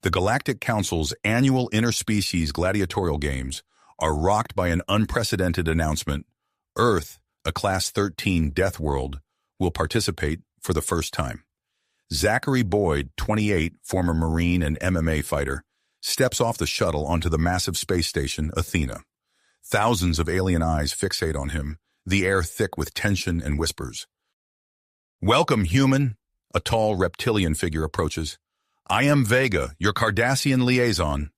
The Galactic Council's annual interspecies gladiatorial games are rocked by an unprecedented announcement. Earth, a Class 13 Deathworld, will participate for the first time. Zachary Boyd, 28, former Marine and MMA fighter, steps off the shuttle onto the massive space station, Athena. Thousands of alien eyes fixate on him, the air thick with tension and whispers. "Welcome, human," a tall reptilian figure approaches. "I am Vega, your Cardassian liaison."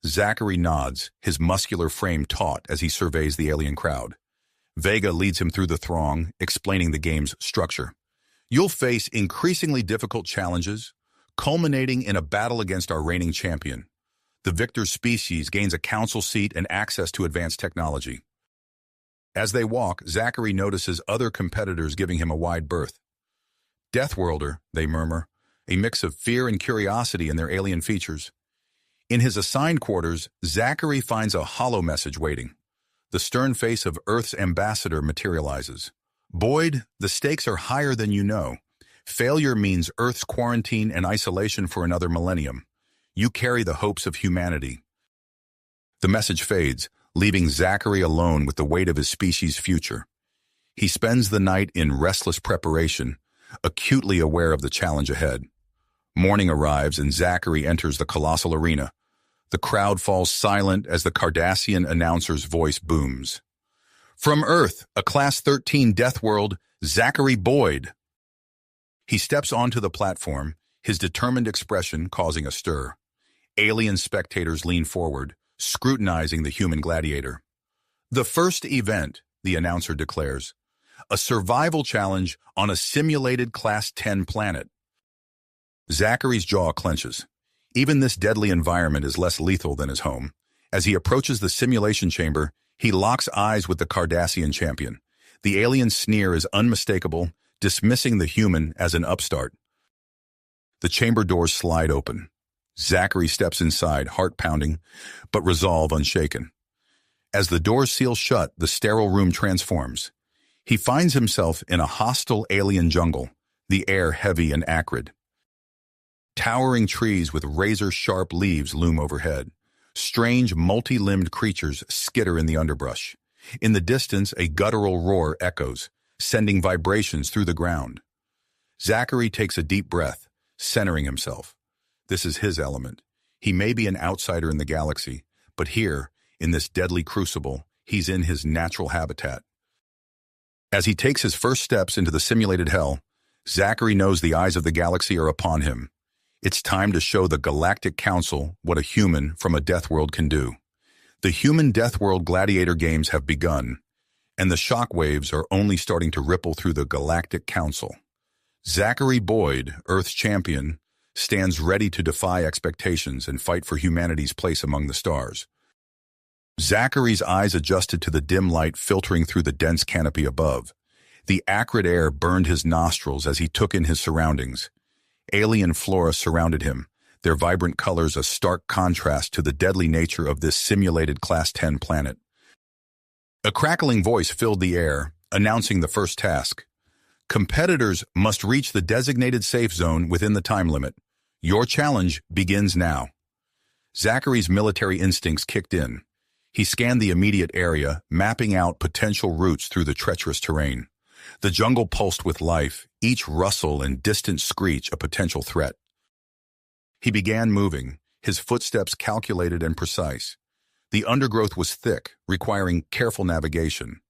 Zachary nods, his muscular frame taut as he surveys the alien crowd. Vega leads him through the throng, explaining the game's structure. "You'll face increasingly difficult challenges, culminating in a battle against our reigning champion. The victor species gains a council seat and access to advanced technology." As they walk, Zachary notices other competitors giving him a wide berth. "Deathworlder," they murmur, a mix of fear and curiosity in their alien features. In his assigned quarters, Zachary finds a hollow message waiting. The stern face of Earth's ambassador materializes. "Boyd, the stakes are higher than you know. Failure means Earth's quarantine and isolation for another millennium. You carry the hopes of humanity." The message fades, leaving Zachary alone with the weight of his species' future. He spends the night in restless preparation, acutely aware of the challenge ahead. Morning arrives and Zachary enters the colossal arena. The crowd falls silent as the Cardassian announcer's voice booms. "From Earth, a Class 13 Deathworld, Zachary Boyd." He steps onto the platform, his determined expression causing a stir. Alien spectators lean forward, scrutinizing the human gladiator. "The first event," the announcer declares, "a survival challenge on a simulated Class 10 planet." Zachary's jaw clenches. Even this deadly environment is less lethal than his home. As he approaches the simulation chamber, he locks eyes with the Cardassian champion. The alien's sneer is unmistakable, dismissing the human as an upstart. The chamber doors slide open. Zachary steps inside, heart pounding, but resolve unshaken. As the doors seal shut, the sterile room transforms. He finds himself in a hostile alien jungle, the air heavy and acrid. Towering trees with razor-sharp leaves loom overhead. Strange, multi-limbed creatures skitter in the underbrush. In the distance, a guttural roar echoes, sending vibrations through the ground. Zachary takes a deep breath, centering himself. This is his element. He may be an outsider in the galaxy, but here, in this deadly crucible, he's in his natural habitat. As he takes his first steps into the simulated hell, Zachary knows the eyes of the galaxy are upon him. It's time to show the Galactic Council what a human from a Deathworld can do. The human Deathworld Gladiator games have begun, and the shockwaves are only starting to ripple through the Galactic Council. Zachary Boyd, Earth's champion, stands ready to defy expectations and fight for humanity's place among the stars. Zachary's eyes adjusted to the dim light filtering through the dense canopy above. The acrid air burned his nostrils as he took in his surroundings. Alien flora surrounded him, their vibrant colors a stark contrast to the deadly nature of this simulated Class 10 planet. A crackling voice filled the air, announcing the first task. "Competitors must reach the designated safe zone within the time limit. Your challenge begins now." Zachary's military instincts kicked in. He scanned the immediate area, mapping out potential routes through the treacherous terrain. The jungle pulsed with life, each rustle and distant screech a potential threat. He began moving, his footsteps calculated and precise. The undergrowth was thick, requiring careful navigation.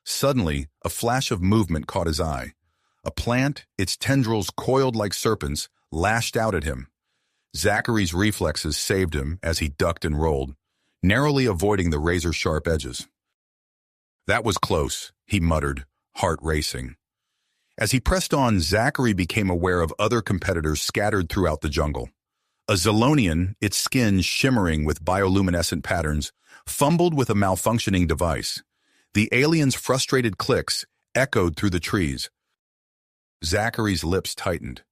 Suddenly, a flash of movement caught his eye. A plant, its tendrils coiled like serpents, lashed out at him. Zachary's reflexes saved him as he ducked and rolled, narrowly avoiding the razor-sharp edges. "That was close," he muttered, heart racing. As he pressed on, Zachary became aware of other competitors scattered throughout the jungle. A Zolonian, its skin shimmering with bioluminescent patterns, fumbled with a malfunctioning device. The alien's frustrated clicks echoed through the trees. Zachary's lips tightened.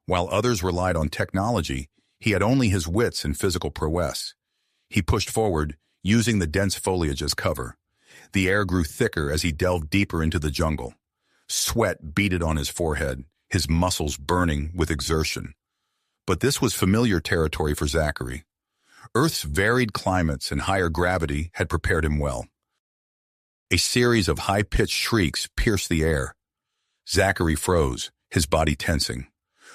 While others relied on technology, he had only his wits and physical prowess. He pushed forward, using the dense foliage as cover. The air grew thicker as he delved deeper into the jungle. Sweat beaded on his forehead, his muscles burning with exertion. But this was familiar territory for Zachary. Earth's varied climates and higher gravity had prepared him well. A series of high-pitched shrieks pierced the air. Zachary froze, his body tensing.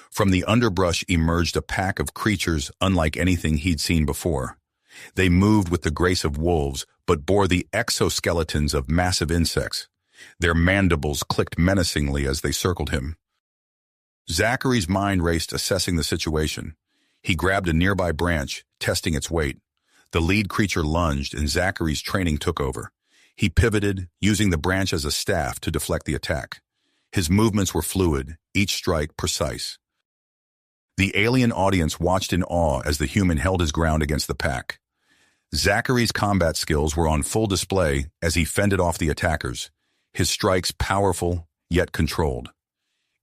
From the underbrush emerged a pack of creatures unlike anything he'd seen before. They moved with the grace of wolves, but bore the exoskeletons of massive insects. Their mandibles clicked menacingly as they circled him. Zachary's mind raced, assessing the situation. He grabbed a nearby branch, testing its weight. The lead creature lunged, and Zachary's training took over. He pivoted, using the branch as a staff to deflect the attack. His movements were fluid, each strike precise. The alien audience watched in awe as the human held his ground against the pack. Zachary's combat skills were on full display as he fended off the attackers, his strikes powerful yet controlled.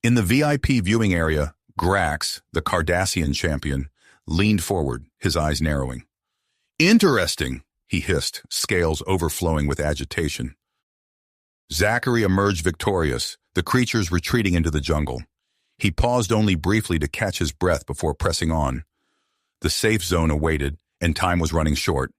In the VIP viewing area, Grax, the Cardassian champion, leaned forward, his eyes narrowing. "Interesting," he hissed, scales overflowing with agitation. Zachary emerged victorious, the creatures retreating into the jungle. He paused only briefly to catch his breath before pressing on. The safe zone awaited, and time was running short.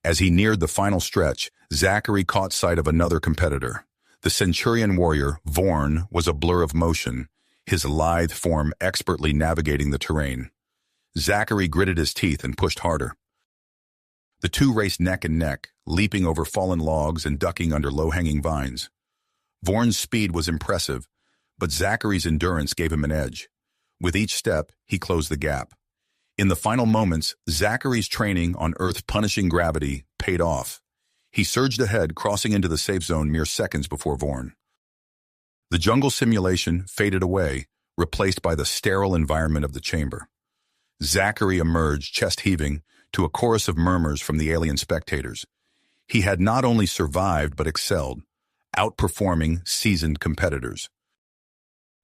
As he neared the final stretch, Zachary caught sight of another competitor. The Centurion warrior, Vorn, was a blur of motion, his lithe form expertly navigating the terrain. Zachary gritted his teeth and pushed harder. The two raced neck and neck, leaping over fallen logs and ducking under low-hanging vines. Vorn's speed was impressive, but Zachary's endurance gave him an edge. With each step, he closed the gap. In the final moments, Zachary's training on Earth's punishing gravity paid off. He surged ahead, crossing into the safe zone mere seconds before Vorn. The jungle simulation faded away, replaced by the sterile environment of the chamber. Zachary emerged, chest heaving, to a chorus of murmurs from the alien spectators. He had not only survived but excelled, outperforming seasoned competitors.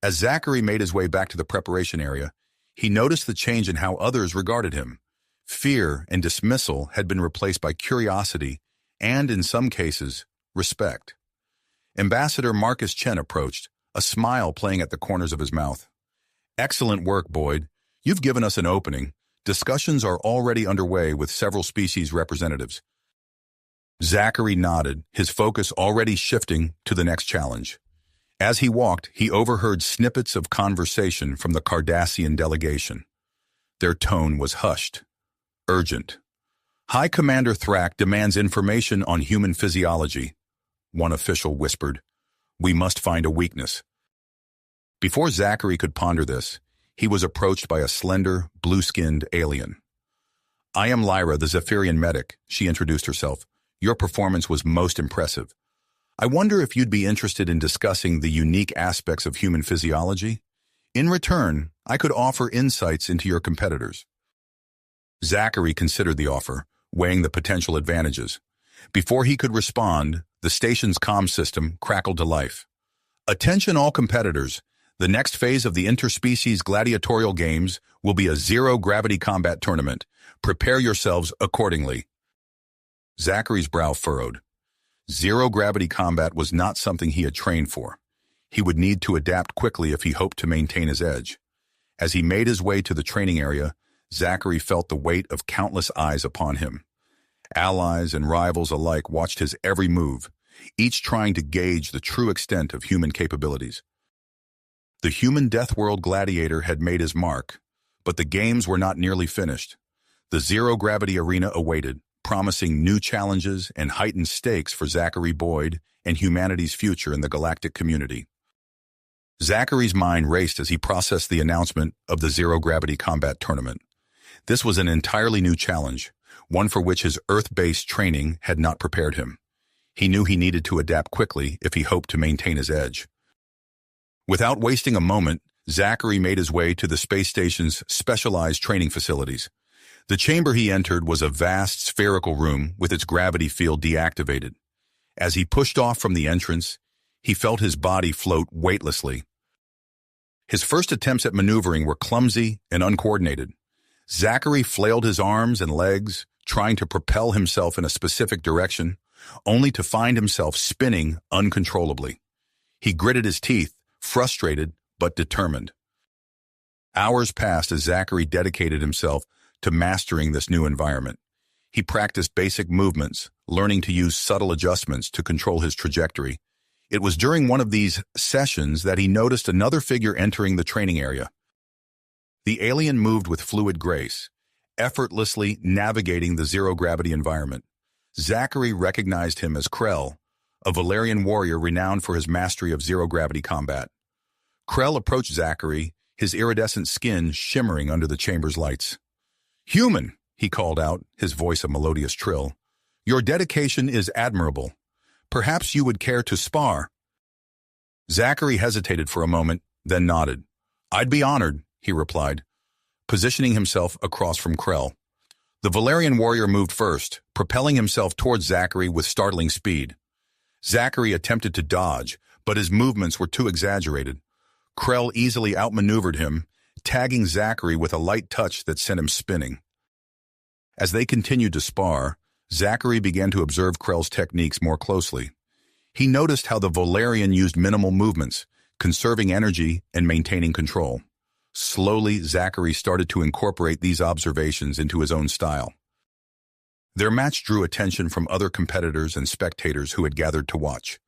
As Zachary made his way back to the preparation area, he noticed the change in how others regarded him. Fear and dismissal had been replaced by curiosity and, in some cases, respect. Ambassador Marcus Chen approached, a smile playing at the corners of his mouth. "Excellent work, Boyd. You've given us an opening. Discussions are already underway with several species representatives." Zachary nodded, his focus already shifting to the next challenge. As he walked, he overheard snippets of conversation from the Cardassian delegation. Their tone was hushed, urgent. "High Commander Thrak demands information on human physiology," one official whispered. "We must find a weakness." Before Zachary could ponder this, he was approached by a slender, blue-skinned alien. "I am Lyra, the Zephyrian medic," she introduced herself. "Your performance was most impressive. I wonder if you'd be interested in discussing the unique aspects of human physiology? In return, I could offer insights into your competitors." Zachary considered the offer, weighing the potential advantages. Before he could respond, the station's comm system crackled to life. "Attention all competitors. The next phase of the interspecies gladiatorial games will be a zero-gravity combat tournament. Prepare yourselves accordingly." Zachary's brow furrowed. Zero-gravity combat was not something he had trained for. He would need to adapt quickly if he hoped to maintain his edge. As he made his way to the training area, Zachary felt the weight of countless eyes upon him. Allies and rivals alike watched his every move, each trying to gauge the true extent of human capabilities. The human Deathworld Gladiator had made his mark, but the games were not nearly finished. The zero-gravity arena awaited, promising new challenges and heightened stakes for Zachary Boyd and humanity's future in the galactic community. Zachary's mind raced as he processed the announcement of the zero-gravity combat tournament. This was an entirely new challenge, one for which his Earth-based training had not prepared him. He knew he needed to adapt quickly if he hoped to maintain his edge. Without wasting a moment, Zachary made his way to the space station's specialized training facilities. The chamber he entered was a vast spherical room with its gravity field deactivated. As he pushed off from the entrance, he felt his body float weightlessly. His first attempts at maneuvering were clumsy and uncoordinated. Zachary flailed his arms and legs, trying to propel himself in a specific direction, only to find himself spinning uncontrollably. He gritted his teeth, frustrated but determined. Hours passed as Zachary dedicated himself to mastering this new environment. He practiced basic movements, learning to use subtle adjustments to control his trajectory. It was during one of these sessions that he noticed another figure entering the training area. The alien moved with fluid grace, effortlessly navigating the zero-gravity environment. Zachary recognized him as Krell, a Valerian warrior renowned for his mastery of zero-gravity combat. Krell approached Zachary, his iridescent skin shimmering under the chamber's lights. "Human," he called out, his voice a melodious trill. "Your dedication is admirable. Perhaps you would care to spar." Zachary hesitated for a moment, then nodded. "I'd be honored," he replied, positioning himself across from Krell. The Valerian warrior moved first, propelling himself towards Zachary with startling speed. Zachary attempted to dodge, but his movements were too exaggerated. Krell easily outmaneuvered him, tagging Zachary with a light touch that sent him spinning. As they continued to spar, Zachary began to observe Krell's techniques more closely. He noticed how the Valerian used minimal movements, conserving energy and maintaining control. Slowly, Zachary started to incorporate these observations into his own style. Their match drew attention from other competitors and spectators who had gathered to watch.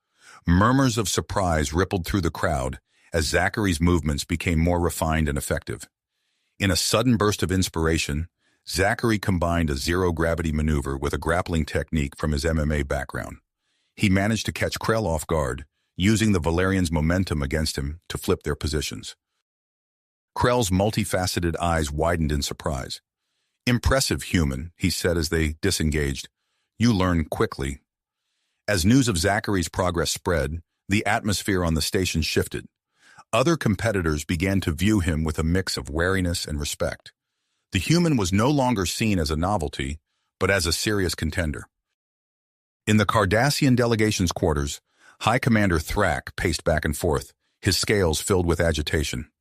Murmurs of surprise rippled through the crowd as Zachary's movements became more refined and effective. In a sudden burst of inspiration, Zachary combined a zero-gravity maneuver with a grappling technique from his MMA background. He managed to catch Krell off guard, using the Valerian's momentum against him to flip their positions. Krell's multifaceted eyes widened in surprise. "Impressive, human," he said as they disengaged. "You learn quickly." As news of Zachary's progress spread, the atmosphere on the station shifted. Other competitors began to view him with a mix of wariness and respect. The human was no longer seen as a novelty, but as a serious contender. In the Cardassian delegation's quarters, High Commander Thrak paced back and forth, his scales filled with agitation.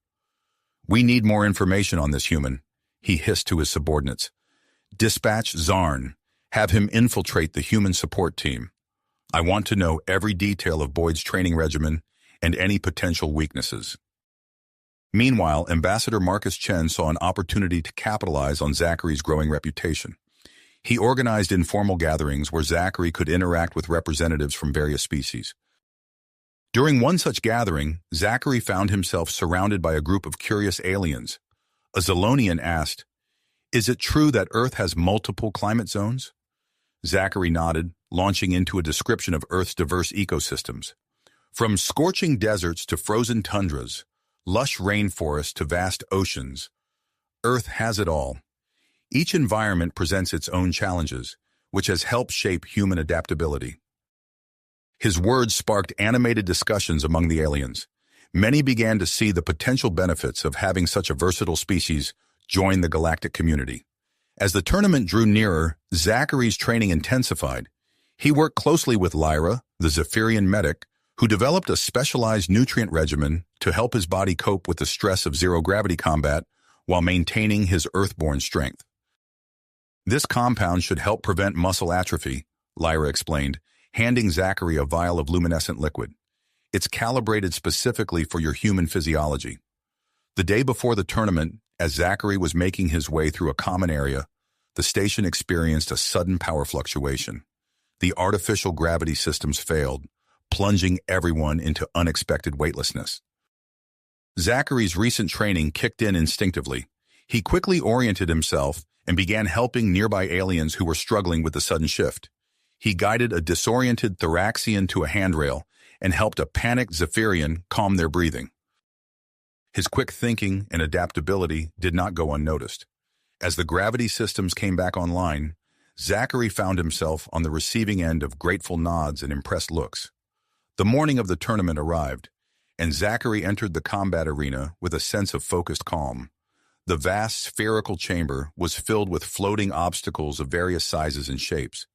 "We need more information on this human," he hissed to his subordinates. "Dispatch Zarn. Have him infiltrate the human support team. I want to know every detail of Boyd's training regimen and any potential weaknesses." Meanwhile, Ambassador Marcus Chen saw an opportunity to capitalize on Zachary's growing reputation. He organized informal gatherings where Zachary could interact with representatives from various species. During one such gathering, Zachary found himself surrounded by a group of curious aliens. A Zalonian asked, "Is it true that Earth has multiple climate zones?" Zachary nodded, launching into a description of Earth's diverse ecosystems. From scorching deserts to frozen tundras, lush rainforests to vast oceans, Earth has it all. Each environment presents its own challenges, which has helped shape human adaptability. His words sparked animated discussions among the aliens. Many began to see the potential benefits of having such a versatile species join the galactic community. As the tournament drew nearer, Zachary's training intensified. He worked closely with Lyra, the Zephyrian medic, who developed a specialized nutrient regimen to help his body cope with the stress of zero-gravity combat while maintaining his earthborn strength. "This compound should help prevent muscle atrophy," Lyra explained, handing Zachary a vial of luminescent liquid. "It's calibrated specifically for your human physiology." The day before the tournament, as Zachary was making his way through a common area, the station experienced a sudden power fluctuation. The artificial gravity systems failed, plunging everyone into unexpected weightlessness. Zachary's recent training kicked in instinctively. He quickly oriented himself and began helping nearby aliens who were struggling with the sudden shift. He guided a disoriented Thoraxian to a handrail and helped a panicked Zephyrian calm their breathing. His quick thinking and adaptability did not go unnoticed. As the gravity systems came back online, Zachary found himself on the receiving end of grateful nods and impressed looks. The morning of the tournament arrived, and Zachary entered the combat arena with a sense of focused calm. The vast spherical chamber was filled with floating obstacles of various sizes and shapes.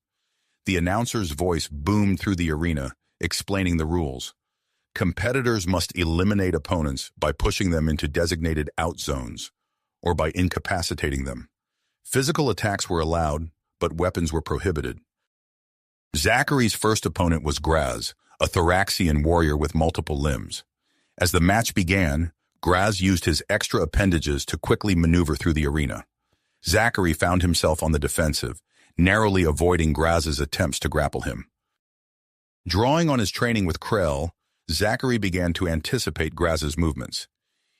The announcer's voice boomed through the arena, explaining the rules. Competitors must eliminate opponents by pushing them into designated out zones, or by incapacitating them. Physical attacks were allowed, but weapons were prohibited. Zachary's first opponent was Graz, a Thoraxian warrior with multiple limbs. As the match began, Graz used his extra appendages to quickly maneuver through the arena. Zachary found himself on the defensive, narrowly avoiding Graz's attempts to grapple him. Drawing on his training with Krell, Zachary began to anticipate Graz's movements.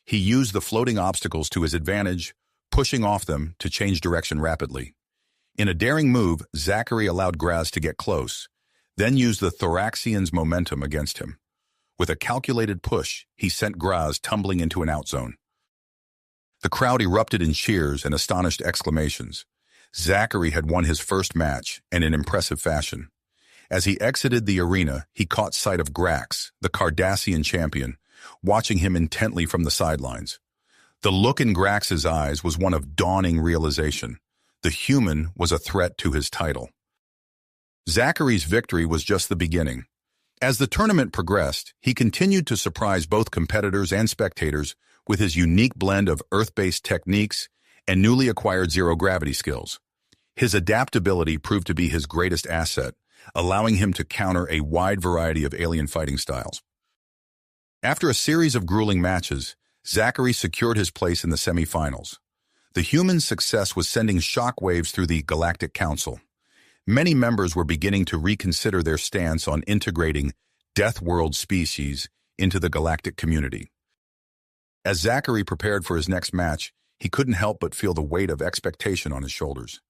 He used the floating obstacles to his advantage, pushing off them to change direction rapidly. In a daring move, Zachary allowed Graz to get close, then used the Thoraxian's momentum against him. With a calculated push, he sent Graz tumbling into an outzone. The crowd erupted in cheers and astonished exclamations. Zachary had won his first match, and in impressive fashion. As he exited the arena, he caught sight of Grax, the Cardassian champion, watching him intently from the sidelines. The look in Grax's eyes was one of dawning realization. The human was a threat to his title. Zachary's victory was just the beginning. As the tournament progressed, he continued to surprise both competitors and spectators with his unique blend of Earth-based techniques and newly acquired zero-gravity skills. His adaptability proved to be his greatest asset, allowing him to counter a wide variety of alien fighting styles. After a series of grueling matches, Zachary secured his place in the semi-finals. The human's success was sending shockwaves through the Galactic Council. Many members were beginning to reconsider their stance on integrating Deathworld species into the galactic community. As Zachary prepared for his next match, he couldn't help but feel the weight of expectation on his shoulders.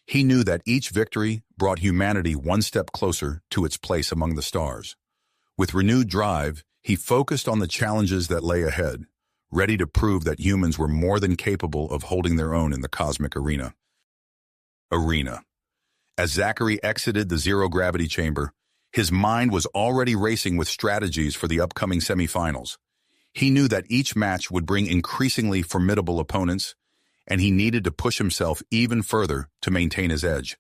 He knew that each victory brought humanity one step closer to its place among the stars. With renewed drive, he focused on the challenges that lay ahead, ready to prove that humans were more than capable of holding their own in the cosmic arena. As Zachary exited the zero-gravity chamber, his mind was already racing with strategies for the upcoming semifinals. He knew that each match would bring increasingly formidable opponents, and he needed to push himself even further to maintain his edge.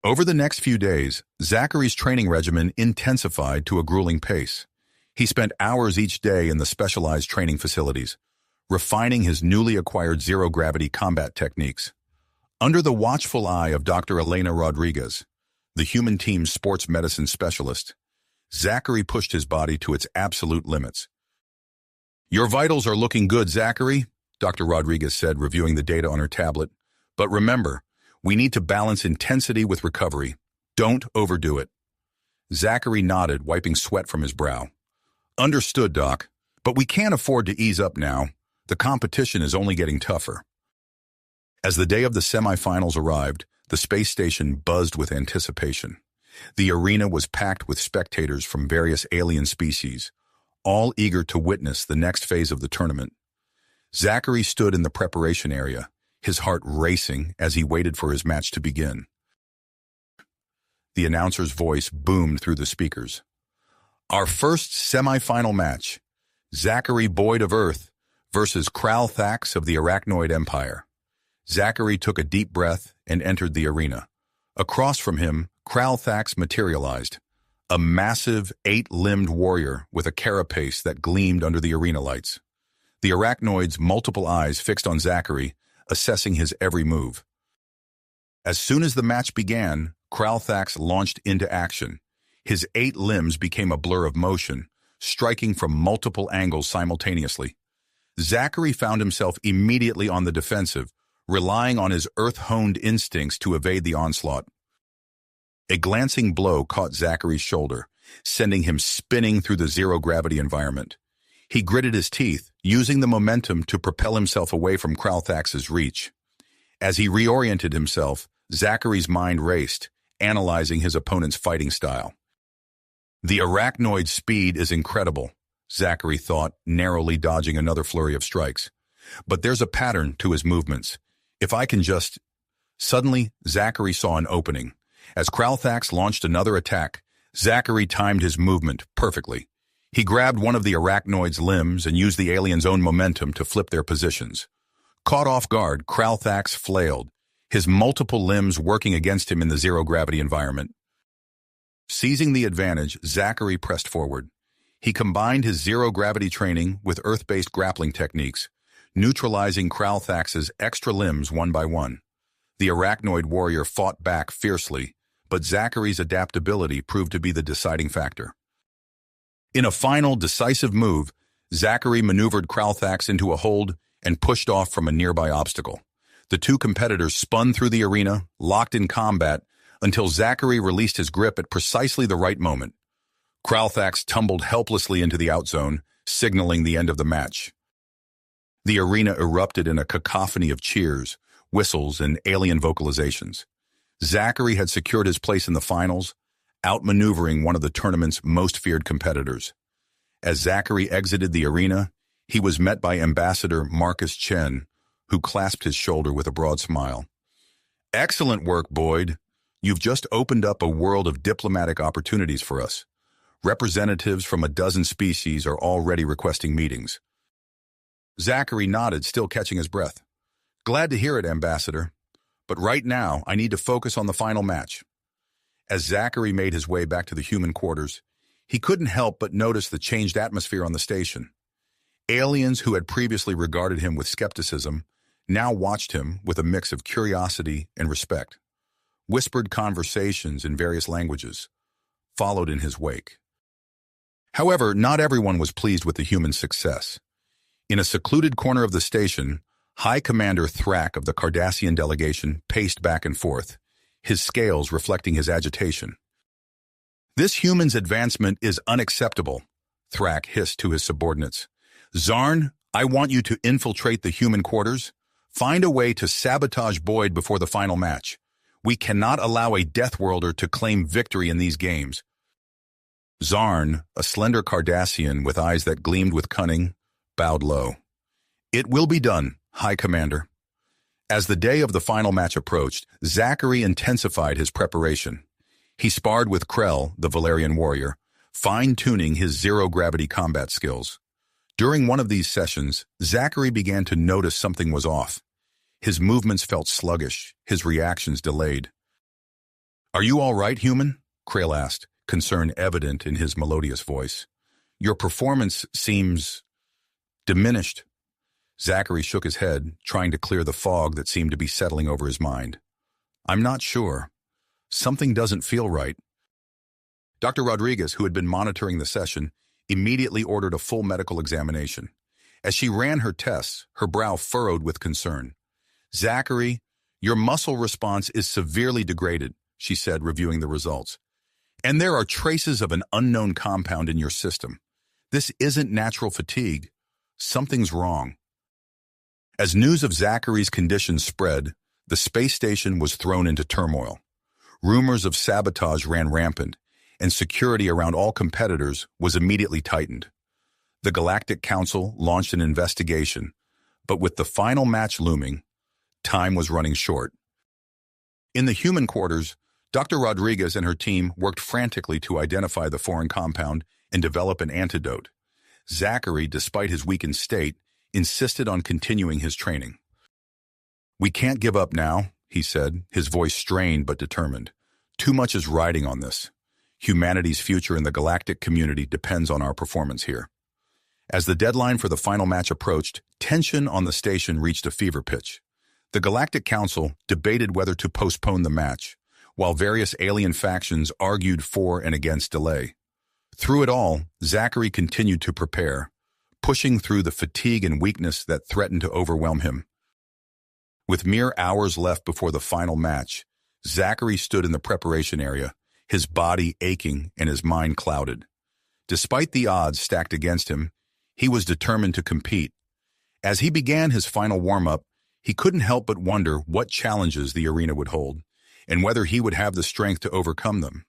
Over the next few days, Zachary's training regimen intensified to a grueling pace. He spent hours each day in the specialized training facilities, refining his newly acquired zero-gravity combat techniques. Under the watchful eye of Dr. Elena Rodriguez, the human team's sports medicine specialist, Zachary pushed his body to its absolute limits. "Your vitals are looking good, Zachary," Dr. Rodriguez said, reviewing the data on her tablet. "But remember, we need to balance intensity with recovery. Don't overdo it." Zachary nodded, wiping sweat from his brow. "Understood, Doc. But we can't afford to ease up now. The competition is only getting tougher." As the day of the semifinals arrived, the space station buzzed with anticipation. The arena was packed with spectators from various alien species, all eager to witness the next phase of the tournament. Zachary stood in the preparation area, his heart racing as he waited for his match to begin. The announcer's voice boomed through the speakers. "Our first semifinal match, Zachary Boyd of Earth versus Kral Thax of the Arachnoid Empire." Zachary took a deep breath and entered the arena. Across from him, Kral Thax materialized, a massive, 8-limbed warrior with a carapace that gleamed under the arena lights. The Arachnoid's multiple eyes fixed on Zachary, assessing his every move. As soon as the match began, Kral Thax launched into action. His 8 limbs became a blur of motion, striking from multiple angles simultaneously. Zachary found himself immediately on the defensive, relying on his earth-honed instincts to evade the onslaught. A glancing blow caught Zachary's shoulder, sending him spinning through the zero-gravity environment. He gritted his teeth, using the momentum to propel himself away from Kral Thax's reach. As he reoriented himself, Zachary's mind raced, analyzing his opponent's fighting style. "The Arachnoid's speed is incredible," Zachary thought, narrowly dodging another flurry of strikes. "But there's a pattern to his movements. If I can just—" Suddenly, Zachary saw an opening. As Kral Thax launched another attack, Zachary timed his movement perfectly. He grabbed one of the Arachnoid's limbs and used the alien's own momentum to flip their positions. Caught off guard, Kral Thax flailed, his multiple limbs working against him in the zero-gravity environment. Seizing the advantage, Zachary pressed forward. He combined his zero-gravity training with Earth-based grappling techniques, neutralizing Kral Thax's extra limbs one by one. The Arachnoid warrior fought back fiercely, but Zachary's adaptability proved to be the deciding factor. In a final, decisive move, Zachary maneuvered Kralthax into a hold and pushed off from a nearby obstacle. The two competitors spun through the arena, locked in combat, until Zachary released his grip at precisely the right moment. Kralthax tumbled helplessly into the outzone, signaling the end of the match. The arena erupted in a cacophony of cheers, whistles, and alien vocalizations. Zachary had secured his place in the finals, outmaneuvering one of the tournament's most feared competitors. As Zachary exited the arena, he was met by Ambassador Marcus Chen, who clasped his shoulder with a broad smile. "Excellent work, Boyd. You've just opened up a world of diplomatic opportunities for us. Representatives from a dozen species are already requesting meetings." Zachary nodded, still catching his breath. "Glad to hear it, Ambassador. But right now, I need to focus on the final match." As Zachary made his way back to the human quarters, he couldn't help but notice the changed atmosphere on the station. Aliens who had previously regarded him with skepticism now watched him with a mix of curiosity and respect. Whispered conversations in various languages followed in his wake. However, not everyone was pleased with the human success. In a secluded corner of the station, High Commander Thrak of the Cardassian delegation paced back and forth, his scales reflecting his agitation. "This human's advancement is unacceptable," Thrak hissed to his subordinates. "Zarn, I want you to infiltrate the human quarters. Find a way to sabotage Boyd before the final match. We cannot allow a Deathworlder to claim victory in these games." Zarn, a slender Cardassian with eyes that gleamed with cunning, bowed low. "It will be done, High Commander." As the day of the final match approached, Zachary intensified his preparation. He sparred with Krell, the Valerian warrior, fine-tuning his zero-gravity combat skills. During one of these sessions, Zachary began to notice something was off. His movements felt sluggish, his reactions delayed. "Are you all right, human?" Krell asked, concern evident in his melodious voice. "Your performance seems diminished." Zachary shook his head, trying to clear the fog that seemed to be settling over his mind. "I'm not sure. Something doesn't feel right." Dr. Rodriguez, who had been monitoring the session, immediately ordered a full medical examination. As she ran her tests, her brow furrowed with concern. "Zachary, your muscle response is severely degraded," she said, reviewing the results. "And there are traces of an unknown compound in your system. This isn't natural fatigue. Something's wrong." As news of Zachary's condition spread, the space station was thrown into turmoil. Rumors of sabotage ran rampant, and security around all competitors was immediately tightened. The Galactic Council launched an investigation, but with the final match looming, time was running short. In the human quarters, Dr. Rodriguez and her team worked frantically to identify the foreign compound and develop an antidote. Zachary, despite his weakened state, insisted on continuing his training. "We can't give up now," he said, his voice strained but determined. "Too much is riding on this. Humanity's future in the galactic community depends on our performance here." As the deadline for the final match approached, tension on the station reached a fever pitch. The Galactic Council debated whether to postpone the match, while various alien factions argued for and against delay. Through it all, Zachary continued to prepare, pushing through the fatigue and weakness that threatened to overwhelm him. With mere hours left before the final match, Zachary stood in the preparation area, his body aching and his mind clouded. Despite the odds stacked against him, he was determined to compete. As he began his final warm-up, he couldn't help but wonder what challenges the arena would hold, and whether he would have the strength to overcome them.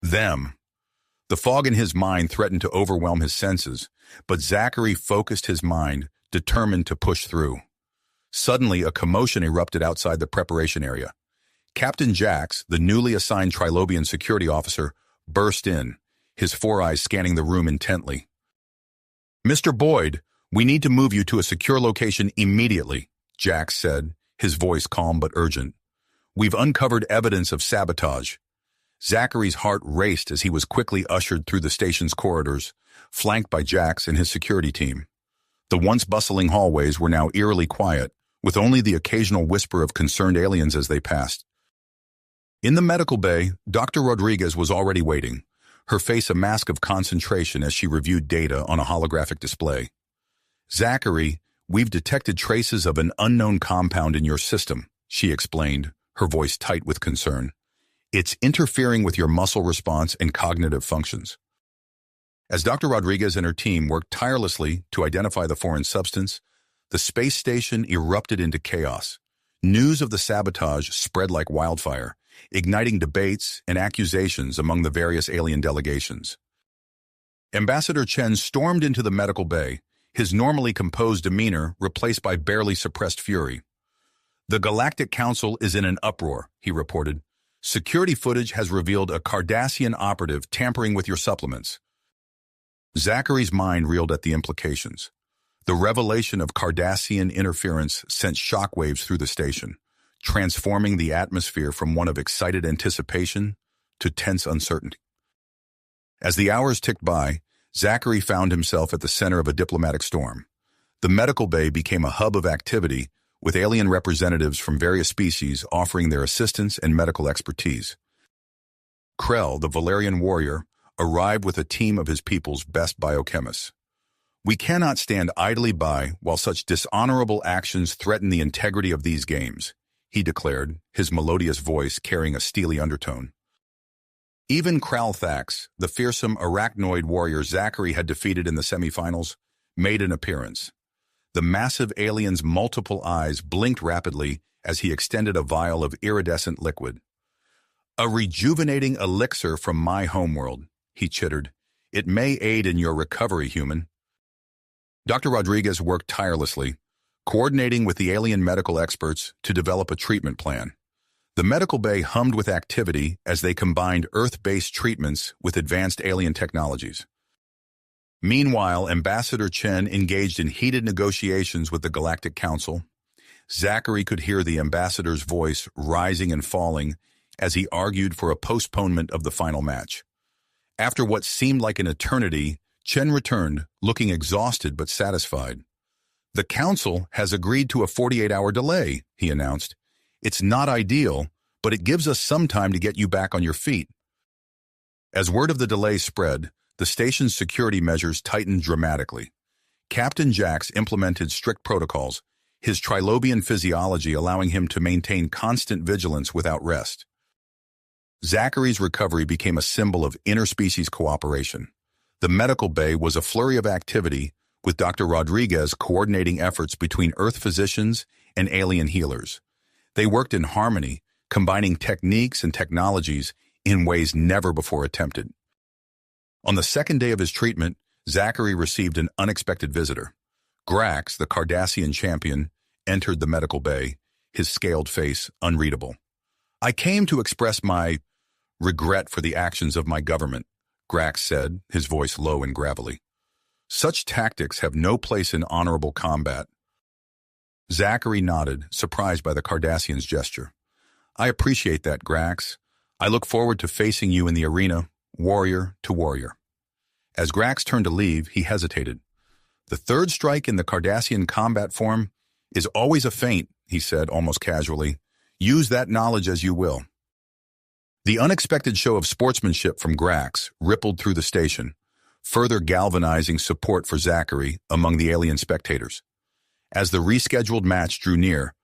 The fog in his mind threatened to overwhelm his senses, but Zachary focused his mind, determined to push through. Suddenly, a commotion erupted outside the preparation area. Captain Jax, the newly assigned Trilobian security officer, burst in, his four eyes scanning the room intently. "Mr. Boyd, we need to move you to a secure location immediately," Jax said, his voice calm but urgent. "We've uncovered evidence of sabotage." Zachary's heart raced as he was quickly ushered through the station's corridors, flanked by Jax and his security team. The once bustling hallways were now eerily quiet, with only the occasional whisper of concerned aliens as they passed. In the medical bay, Dr. Rodriguez was already waiting, her face a mask of concentration as she reviewed data on a holographic display. "Zachary, we've detected traces of an unknown compound in your system," she explained, her voice tight with concern. "It's interfering with your muscle response and cognitive functions." As Dr. Rodriguez and her team worked tirelessly to identify the foreign substance, the space station erupted into chaos. News of the sabotage spread like wildfire, igniting debates and accusations among the various alien delegations. Ambassador Chen stormed into the medical bay, his normally composed demeanor replaced by barely suppressed fury. "The Galactic Council is in an uproar," he reported. "Security footage has revealed a Cardassian operative tampering with your supplements." Zachary's mind reeled at the implications. The revelation of Cardassian interference sent shockwaves through the station, transforming the atmosphere from one of excited anticipation to tense uncertainty. As the hours ticked by, Zachary found himself at the center of a diplomatic storm. The medical bay became a hub of activity, with alien representatives from various species offering their assistance and medical expertise. Krell, the Valerian warrior, arrived with a team of his people's best biochemists. "We cannot stand idly by while such dishonorable actions threaten the integrity of these games," he declared, his melodious voice carrying a steely undertone. Even Kralthax, the fearsome arachnoid warrior Zachary had defeated in the semifinals, made an appearance. The massive alien's multiple eyes blinked rapidly as he extended a vial of iridescent liquid. "A rejuvenating elixir from my homeworld," he chittered. "It may aid in your recovery, human." Dr. Rodriguez worked tirelessly, coordinating with the alien medical experts to develop a treatment plan. The medical bay hummed with activity as they combined Earth-based treatments with advanced alien technologies. Meanwhile, Ambassador Chen engaged in heated negotiations with the Galactic Council. Zachary could hear the ambassador's voice rising and falling as he argued for a postponement of the final match. After what seemed like an eternity, Chen returned, looking exhausted but satisfied. "The Council has agreed to a 48-hour delay," he announced. "It's not ideal, but it gives us some time to get you back on your feet." As word of the delay spread, the station's security measures tightened dramatically. Captain Jax implemented strict protocols, his trilobian physiology allowing him to maintain constant vigilance without rest. Zachary's recovery became a symbol of interspecies cooperation. The medical bay was a flurry of activity, with Dr. Rodriguez coordinating efforts between Earth physicians and alien healers. They worked in harmony, combining techniques and technologies in ways never before attempted. On the second day of his treatment, Zachary received an unexpected visitor. Grax, the Cardassian champion, entered the medical bay, his scaled face unreadable. "I came to express my regret for the actions of my government," Grax said, his voice low and gravelly. "Such tactics have no place in honorable combat." Zachary nodded, surprised by the Cardassian's gesture. "I appreciate that, Grax. I look forward to facing you in the arena, warrior to warrior." As Grax turned to leave, he hesitated. "The third strike in the Cardassian combat form is always a feint," he said almost casually. "Use that knowledge as you will." The unexpected show of sportsmanship from Grax rippled through the station, further galvanizing support for Zachary among the alien spectators. As the rescheduled match drew near,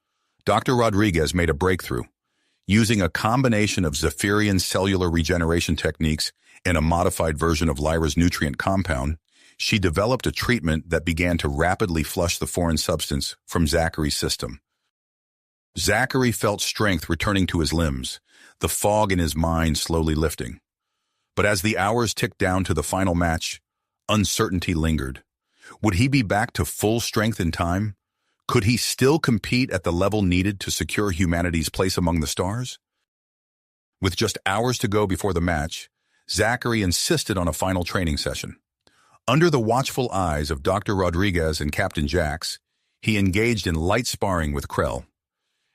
Dr. Rodriguez made a breakthrough. Using a combination of Zephyrian cellular regeneration techniques and a modified version of Lyra's nutrient compound, she developed a treatment that began to rapidly flush the foreign substance from Zachary's system. Zachary felt strength returning to his limbs, the fog in his mind slowly lifting. But as the hours ticked down to the final match, uncertainty lingered. Would he be back to full strength in time? Could he still compete at the level needed to secure humanity's place among the stars? With just hours to go before the match, Zachary insisted on a final training session. Under the watchful eyes of Dr. Rodriguez and Captain Jax, he engaged in light sparring with Krell.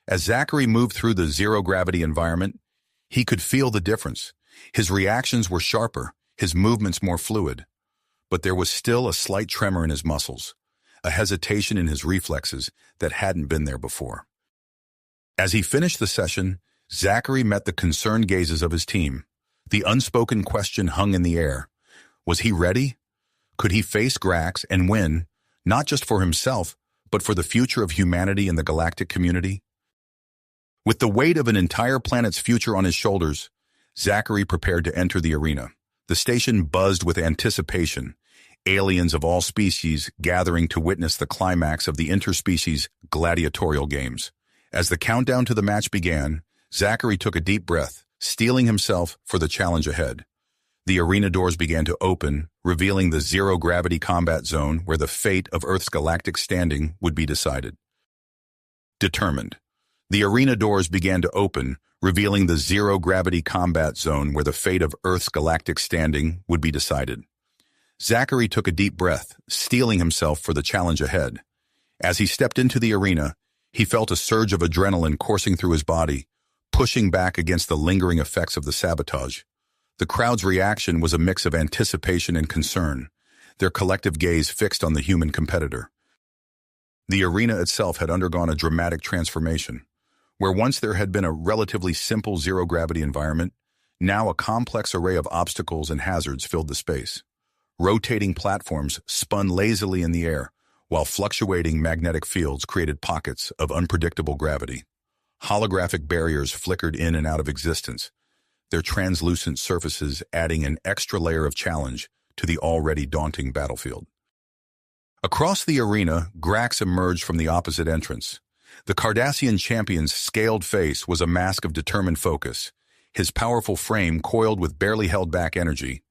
As Zachary moved through the zero-gravity environment, he could feel the difference. His reactions were sharper, his movements more fluid. But there was still a slight tremor in his muscles, a hesitation in his reflexes that hadn't been there before. As he finished the session, Zachary met the concerned gazes of his team. The unspoken question hung in the air. Was he ready? Could he face Grax and win, not just for himself, but for the future of humanity and the galactic community? With the weight of an entire planet's future on his shoulders, Zachary prepared to enter the arena. The station buzzed with anticipation, aliens of all species gathering to witness the climax of the interspecies gladiatorial games. As the countdown to the match began, Zachary took a deep breath, steeling himself for the challenge ahead. The arena doors began to open, revealing the zero-gravity combat zone where the fate of Earth's galactic standing would be decided. Determined, the arena doors began to open, revealing the zero-gravity combat zone where the fate of Earth's galactic standing would be decided. Zachary took a deep breath, steeling himself for the challenge ahead. As he stepped into the arena, he felt a surge of adrenaline coursing through his body, pushing back against the lingering effects of the sabotage. The crowd's reaction was a mix of anticipation and concern, their collective gaze fixed on the human competitor. The arena itself had undergone a dramatic transformation. Where once there had been a relatively simple zero-gravity environment, now a complex array of obstacles and hazards filled the space. Rotating platforms spun lazily in the air, while fluctuating magnetic fields created pockets of unpredictable gravity. Holographic barriers flickered in and out of existence, their translucent surfaces adding an extra layer of challenge to the already daunting battlefield. Across the arena, Grax emerged from the opposite entrance. The Cardassian champion's scaled face was a mask of determined focus, his powerful frame coiled with barely held back energy.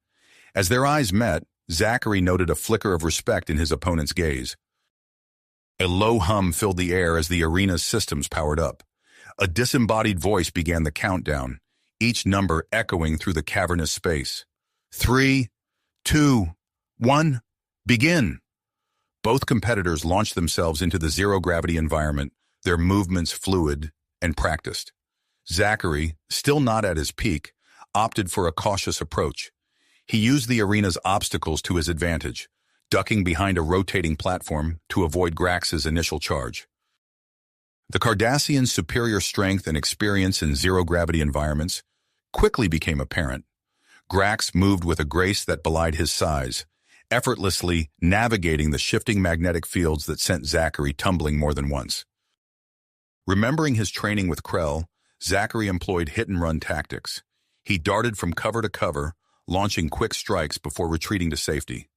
As their eyes met, Zachary noted a flicker of respect in his opponent's gaze. A low hum filled the air as the arena's systems powered up. A disembodied voice began the countdown, each number echoing through the cavernous space. 3, 2, 1, begin! Both competitors launched themselves into the zero-gravity environment, their movements fluid and practiced. Zachary, still not at his peak, opted for a cautious approach. He used the arena's obstacles to his advantage, ducking behind a rotating platform to avoid Grax's initial charge. The Cardassian's superior strength and experience in zero-gravity environments quickly became apparent. Grax moved with a grace that belied his size, effortlessly navigating the shifting magnetic fields that sent Zachary tumbling more than once. Remembering his training with Krell, Zachary employed hit-and-run tactics. He darted from cover to cover, launching quick strikes before retreating to safety.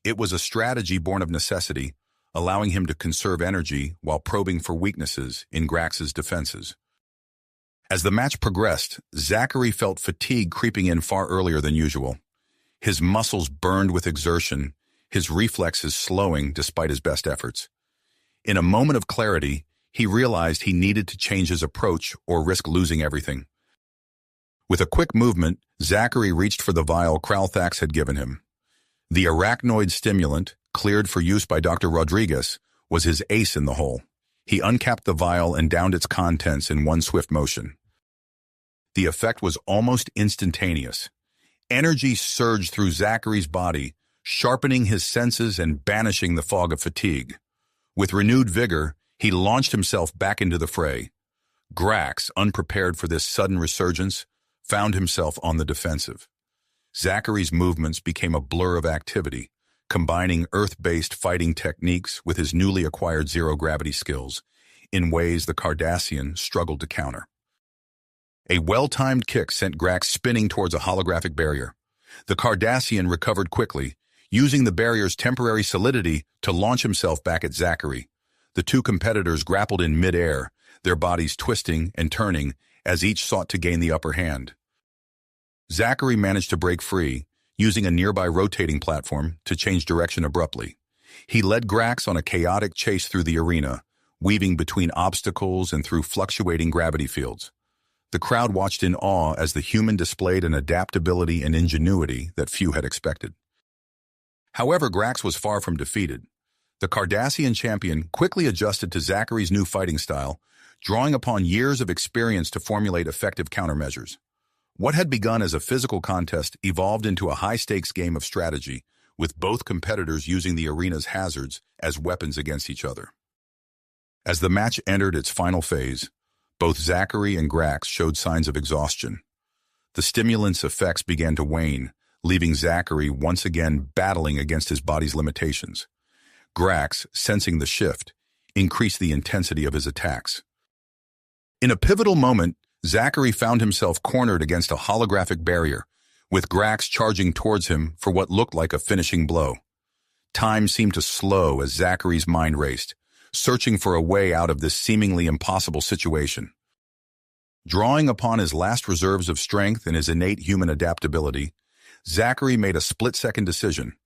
It was a strategy born of necessity, allowing him to conserve energy while probing for weaknesses in Grax's defenses. As the match progressed, Zachary felt fatigue creeping in far earlier than usual. His muscles burned with exertion, his reflexes slowing despite his best efforts. In a moment of clarity, he realized he needed to change his approach or risk losing everything. With a quick movement, Zachary reached for the vial Kralthax had given him. The arachnoid stimulant, cleared for use by Dr. Rodriguez, was his ace in the hole. He uncapped the vial and downed its contents in one swift motion. The effect was almost instantaneous. Energy surged through Zachary's body, sharpening his senses and banishing the fog of fatigue. With renewed vigor, he launched himself back into the fray. Grax, unprepared for this sudden resurgence, found himself on the defensive. Zachary's movements became a blur of activity, combining Earth-based fighting techniques with his newly acquired zero-gravity skills, in ways the Cardassian struggled to counter. A well-timed kick sent Grax spinning towards a holographic barrier. The Cardassian recovered quickly, using the barrier's temporary solidity to launch himself back at Zachary. The two competitors grappled in mid-air, their bodies twisting and turning as each sought to gain the upper hand. Zachary managed to break free, using a nearby rotating platform to change direction abruptly. He led Grax on a chaotic chase through the arena, weaving between obstacles and through fluctuating gravity fields. The crowd watched in awe as the human displayed an adaptability and ingenuity that few had expected. However, Grax was far from defeated. The Cardassian champion quickly adjusted to Zachary's new fighting style, drawing upon years of experience to formulate effective countermeasures. What had begun as a physical contest evolved into a high-stakes game of strategy, with both competitors using the arena's hazards as weapons against each other. As the match entered its final phase, both Zachary and Grax showed signs of exhaustion. The stimulant's effects began to wane, leaving Zachary once again battling against his body's limitations. Grax, sensing the shift, increased the intensity of his attacks. In a pivotal moment, Zachary found himself cornered against a holographic barrier, with Grax charging towards him for what looked like a finishing blow. Time seemed to slow as Zachary's mind raced, searching for a way out of this seemingly impossible situation. Drawing upon his last reserves of strength and his innate human adaptability, Zachary made a split-second decision.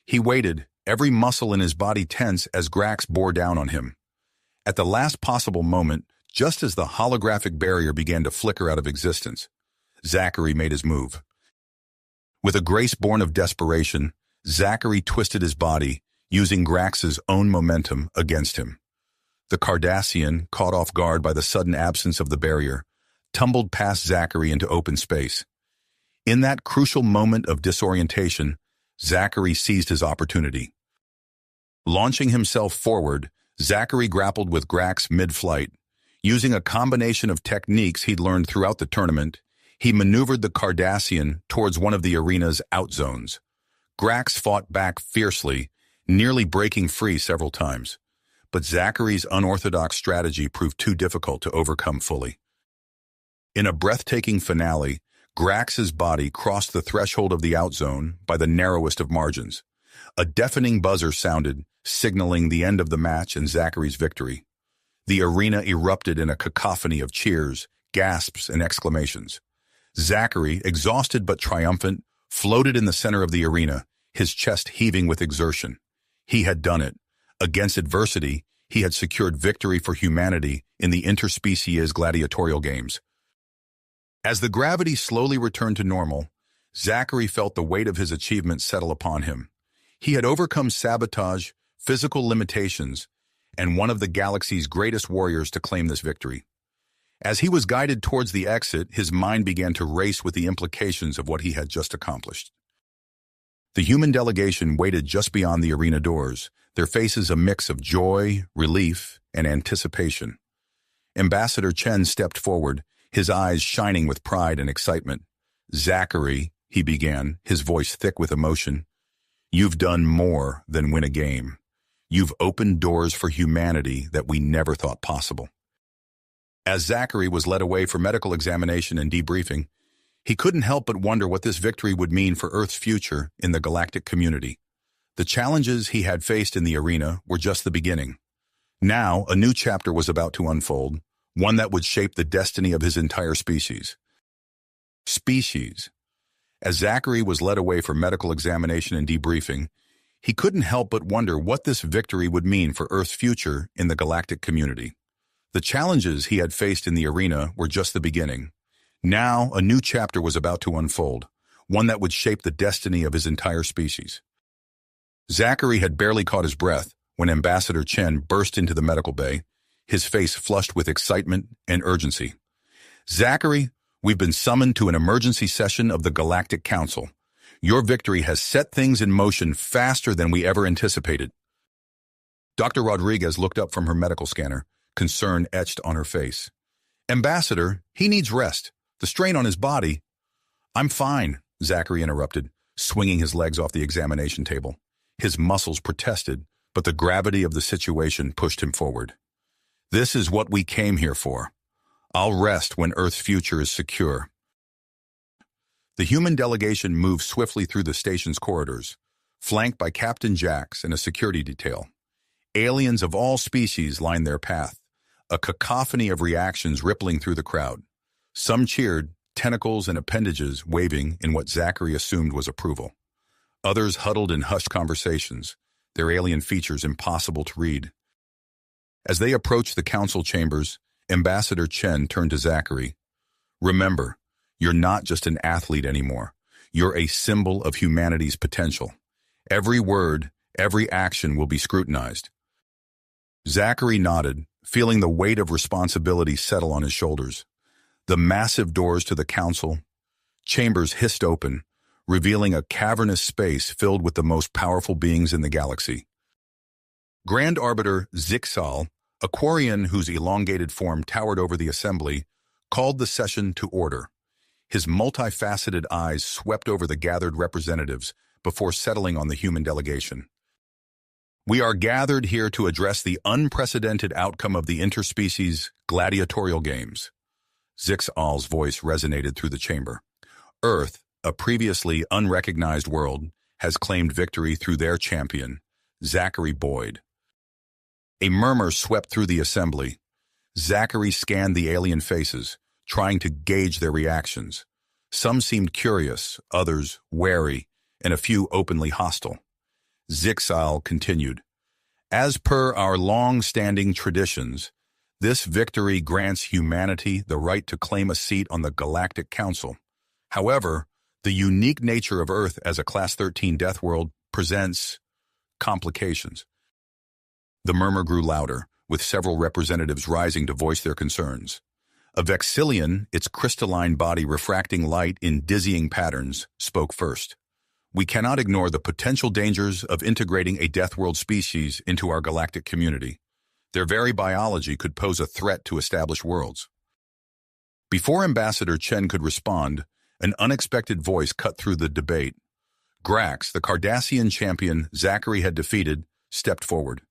He waited, every muscle in his body tense as Grax bore down on him. At the last possible moment, just as the holographic barrier began to flicker out of existence, Zachary made his move. With a grace born of desperation, Zachary twisted his body, using Grax's own momentum against him. The Cardassian, caught off guard by the sudden absence of the barrier, tumbled past Zachary into open space. In that crucial moment of disorientation, Zachary seized his opportunity. Launching himself forward, Zachary grappled with Grax mid-flight. Using a combination of techniques he'd learned throughout the tournament, he maneuvered the Cardassian towards one of the arena's out zones. Grax fought back fiercely, nearly breaking free several times. But Zachary's unorthodox strategy proved too difficult to overcome fully. In a breathtaking finale, Grax's body crossed the threshold of the out zone by the narrowest of margins. A deafening buzzer sounded, signaling the end of the match and Zachary's victory. The arena erupted in a cacophony of cheers, gasps, and exclamations. Zachary, exhausted but triumphant, floated in the center of the arena, his chest heaving with exertion. He had done it. Against adversity, he had secured victory for humanity in the interspecies gladiatorial games. As the gravity slowly returned to normal, Zachary felt the weight of his achievement settle upon him. He had overcome sabotage, physical limitations, and one of the galaxy's greatest warriors to claim this victory. As he was guided towards the exit, his mind began to race with the implications of what he had just accomplished. The human delegation waited just beyond the arena doors, their faces a mix of joy, relief, and anticipation. Ambassador Chen stepped forward, his eyes shining with pride and excitement. "Zachary," he began, his voice thick with emotion, "you've done more than win a game. You've opened doors for humanity that we never thought possible." As Zachary was led away for medical examination and debriefing, he couldn't help but wonder what this victory would mean for Earth's future in the galactic community. The challenges he had faced in the arena were just the beginning. Now, a new chapter was about to unfold, one that would shape the destiny of his entire species. As Zachary was led away for medical examination and debriefing, he couldn't help but wonder what this victory would mean for Earth's future in the galactic community. The challenges he had faced in the arena were just the beginning. Now, a new chapter was about to unfold, one that would shape the destiny of his entire species. Zachary had barely caught his breath when Ambassador Chen burst into the medical bay, his face flushed with excitement and urgency. "Zachary, we've been summoned to an emergency session of the Galactic Council. Your victory has set things in motion faster than we ever anticipated." Dr. Rodriguez looked up from her medical scanner, concern etched on her face. "Ambassador, he needs rest. The strain on his body—" "I'm fine," Zachary interrupted, swinging his legs off the examination table. His muscles protested, but the gravity of the situation pushed him forward. "This is what we came here for. I'll rest when Earth's future is secure." The human delegation moved swiftly through the station's corridors, flanked by Captain Jax and a security detail. Aliens of all species lined their path, a cacophony of reactions rippling through the crowd. Some cheered, tentacles and appendages waving in what Zachary assumed was approval. Others huddled in hushed conversations, their alien features impossible to read. As they approached the council chambers, Ambassador Chen turned to Zachary. "Remember, you're not just an athlete anymore. You're a symbol of humanity's potential. Every word, every action will be scrutinized." Zachary nodded, feeling the weight of responsibility settle on his shoulders. The massive doors to the council chambers hissed open, revealing a cavernous space filled with the most powerful beings in the galaxy. Grand Arbiter Zixal, a Quarian whose elongated form towered over the assembly, called the session to order. His multifaceted eyes swept over the gathered representatives before settling on the human delegation. We are gathered here to address the unprecedented outcome of the interspecies gladiatorial games. Zixal's voice resonated through the chamber. Earth, a previously unrecognized world, has claimed victory through their champion, Zachary Boyd. A murmur swept through the assembly. Zachary scanned the alien faces, trying to gauge their reactions. Some seemed curious, others wary, and a few openly hostile. Zixal continued, "As per our long-standing traditions, this victory grants humanity the right to claim a seat on the Galactic Council. However, the unique nature of Earth as a Class 13 Deathworld presents complications." The murmur grew louder, with several representatives rising to voice their concerns. A Vexillion, its crystalline body refracting light in dizzying patterns, spoke first. "We cannot ignore the potential dangers of integrating a Deathworld species into our galactic community. Their very biology could pose a threat to established worlds." Before Ambassador Chen could respond, an unexpected voice cut through the debate. Grax, the Cardassian champion Zachary had defeated, stepped forward.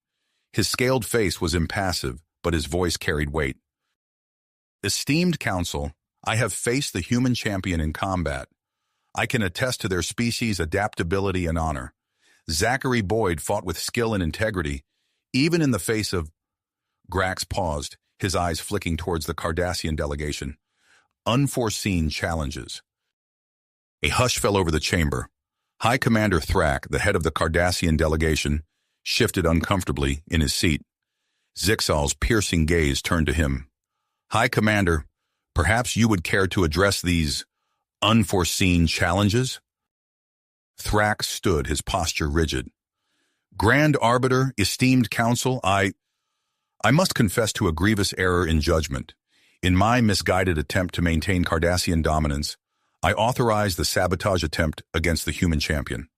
His scaled face was impassive, but his voice carried weight. "Esteemed Council, I have faced the human champion in combat. I can attest to their species' adaptability and honor. Zachary Boyd fought with skill and integrity, even in the face of—" Grax paused, his eyes flicking towards the Cardassian delegation. "Unforeseen challenges." A hush fell over the chamber. High Commander Thrak, the head of the Cardassian delegation, shifted uncomfortably in his seat. Zixal's piercing gaze turned to him. "High Commander, perhaps you would care to address these unforeseen challenges?" Thrak stood, his posture rigid. "Grand Arbiter, esteemed Council, I must confess to a grievous error in judgment. In my misguided attempt to maintain Cardassian dominance, I authorized the sabotage attempt against the human champion."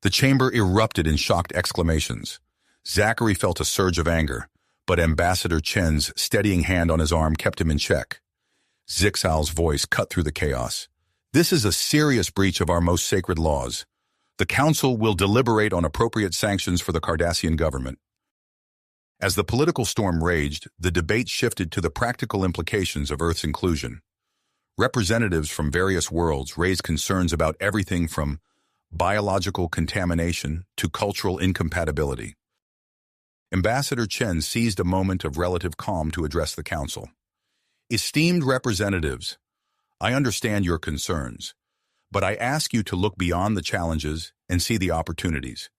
The chamber erupted in shocked exclamations. Zachary felt a surge of anger, but Ambassador Chen's steadying hand on his arm kept him in check. Zixal's voice cut through the chaos. "This is a serious breach of our most sacred laws. The Council will deliberate on appropriate sanctions for the Cardassian government." As the political storm raged, the debate shifted to the practical implications of Earth's inclusion. Representatives from various worlds raised concerns about everything from biological contamination to cultural incompatibility. Ambassador Chen seized a moment of relative calm to address the Council. "Esteemed representatives, I understand your concerns, but I ask you to look beyond the challenges and see the opportunities.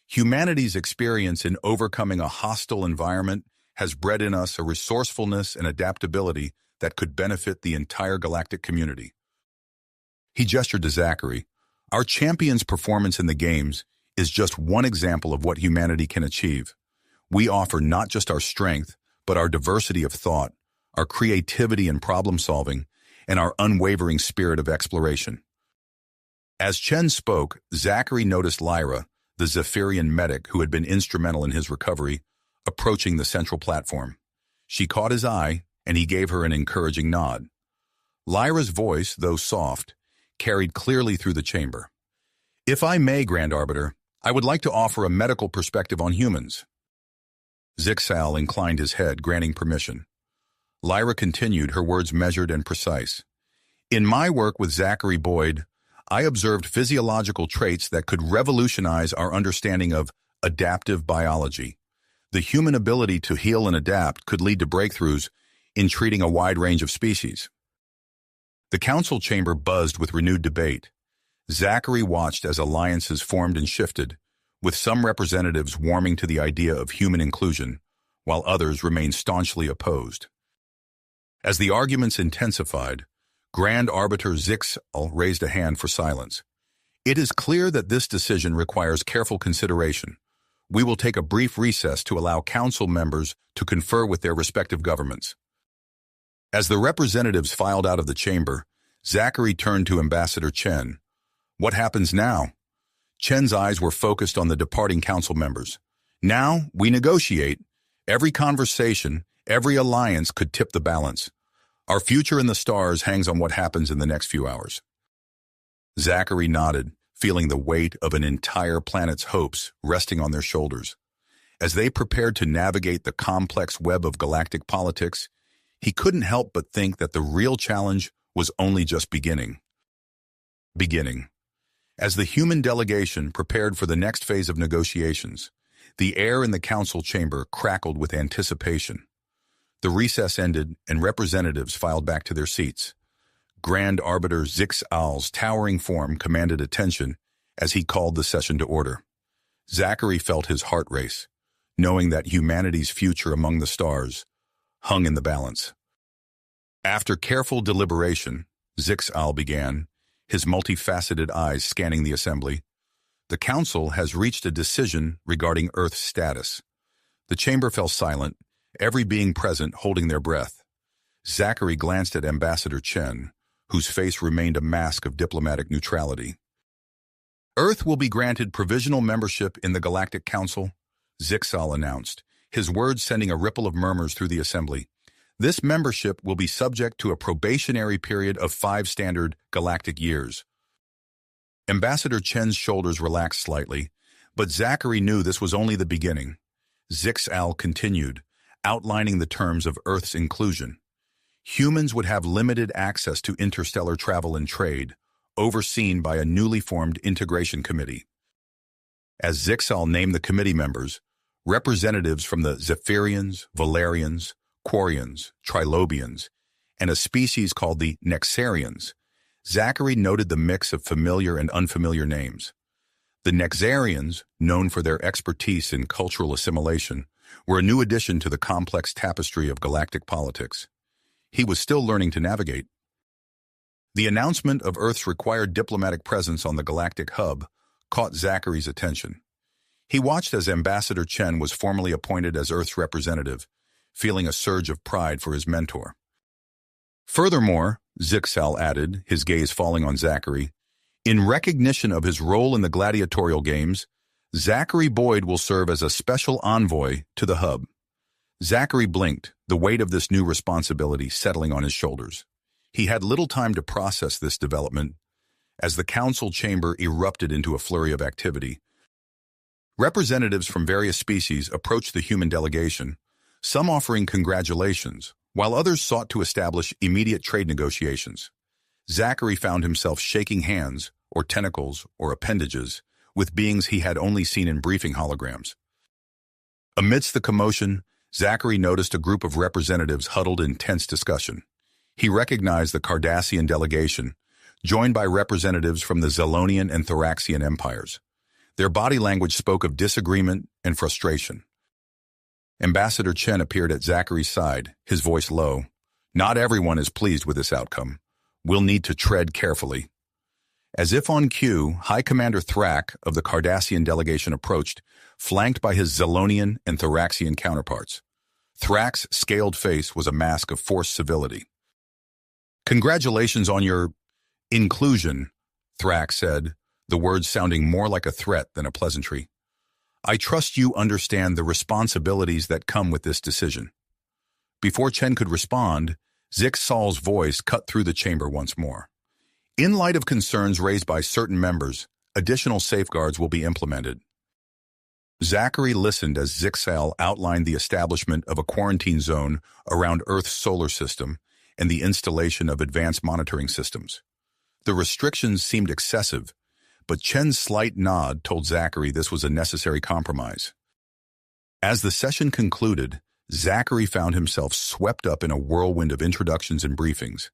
Humanity's experience in overcoming a hostile environment has bred in us a resourcefulness and adaptability that could benefit the entire galactic community." He gestured to Zachary. "Our champion's performance in the games is just one example of what humanity can achieve. We offer not just our strength, but our diversity of thought, our creativity in problem-solving, and our unwavering spirit of exploration." As Chen spoke, Zachary noticed Lyra, the Zephyrian medic who had been instrumental in his recovery, approaching the central platform. She caught his eye, and he gave her an encouraging nod. Lyra's voice, though soft, carried clearly through the chamber. "If I may, Grand Arbiter, I would like to offer a medical perspective on humans." Zixal inclined his head, granting permission. Lyra continued, her words measured and precise. "In my work with Zachary Boyd, I observed physiological traits that could revolutionize our understanding of adaptive biology. The human ability to heal and adapt could lead to breakthroughs in treating a wide range of species." The council chamber buzzed with renewed debate. Zachary watched as alliances formed and shifted, with some representatives warming to the idea of human inclusion, while others remained staunchly opposed. As the arguments intensified, Grand Arbiter Zixal raised a hand for silence. "It is clear that this decision requires careful consideration. We will take a brief recess to allow council members to confer with their respective governments." As the representatives filed out of the chamber, Zachary turned to Ambassador Chen. "What happens now?" Chen's eyes were focused on the departing council members. "Now, we negotiate. Every conversation, every alliance could tip the balance. Our future in the stars hangs on what happens in the next few hours. Zachary nodded, feeling the weight of an entire planet's hopes resting on their shoulders. As they prepared to navigate the complex web of galactic politics, he couldn't help but think that the real challenge was only just beginning. As the human delegation prepared for the next phase of negotiations, the air in the council chamber crackled with anticipation. The recess ended and representatives filed back to their seats. Grand Arbiter Zix-Al's towering form commanded attention as he called the session to order. Zachary felt his heart race, knowing that humanity's future among the stars hung in the balance. After careful deliberation, Zix-Al began, his multifaceted eyes scanning the assembly. The council has reached a decision regarding Earth's status. The chamber fell silent, every being present holding their breath. Zachary glanced at Ambassador Chen, whose face remained a mask of diplomatic neutrality. Earth will be granted provisional membership in the Galactic Council, Zix-Al announced, his words sending a ripple of murmurs through the assembly. This membership will be subject to a probationary period of 5 standard galactic years. Ambassador Chen's shoulders relaxed slightly, but Zachary knew this was only the beginning. Zix-Al continued, outlining the terms of Earth's inclusion. Humans would have limited access to interstellar travel and trade, overseen by a newly formed integration committee. As Zix-Al named the committee members, representatives from the Zephyrians, Valerians, Quarians, Trilobians, and a species called the Nexarians, Zachary noted the mix of familiar and unfamiliar names. The Nexarians, known for their expertise in cultural assimilation, were a new addition to the complex tapestry of galactic politics. He was still learning to navigate. The announcement of Earth's required diplomatic presence on the galactic hub caught Zachary's attention. He watched as Ambassador Chen was formally appointed as Earth's representative, feeling a surge of pride for his mentor. Furthermore, Zix-Al added, his gaze falling on Zachary, in recognition of his role in the gladiatorial games, Zachary Boyd will serve as a special envoy to the hub. Zachary blinked, the weight of this new responsibility settling on his shoulders. He had little time to process this development. As the council chamber erupted into a flurry of activity, representatives from various species approached the human delegation, some offering congratulations, while others sought to establish immediate trade negotiations. Zachary found himself shaking hands, or tentacles, or appendages, with beings he had only seen in briefing holograms. Amidst the commotion, Zachary noticed a group of representatives huddled in tense discussion. He recognized the Cardassian delegation, joined by representatives from the Zalonian and Thraxian empires. Their body language spoke of disagreement and frustration. Ambassador Chen appeared at Zachary's side, his voice low. Not everyone is pleased with this outcome. We'll need to tread carefully. As if on cue, High Commander Thrak of the Cardassian delegation approached, flanked by his Zalonian and Thraxian counterparts. Thrak's scaled face was a mask of forced civility. Congratulations on your inclusion, Thrak said, the words sounding more like a threat than a pleasantry. I trust you understand the responsibilities that come with this decision. Before Chen could respond, Zix-Al's voice cut through the chamber once more. In light of concerns raised by certain members, additional safeguards will be implemented. Zachary listened as Zix-Al outlined the establishment of a quarantine zone around Earth's solar system and the installation of advanced monitoring systems. The restrictions seemed excessive, but Chen's slight nod told Zachary this was a necessary compromise. As the session concluded, Zachary found himself swept up in a whirlwind of introductions and briefings.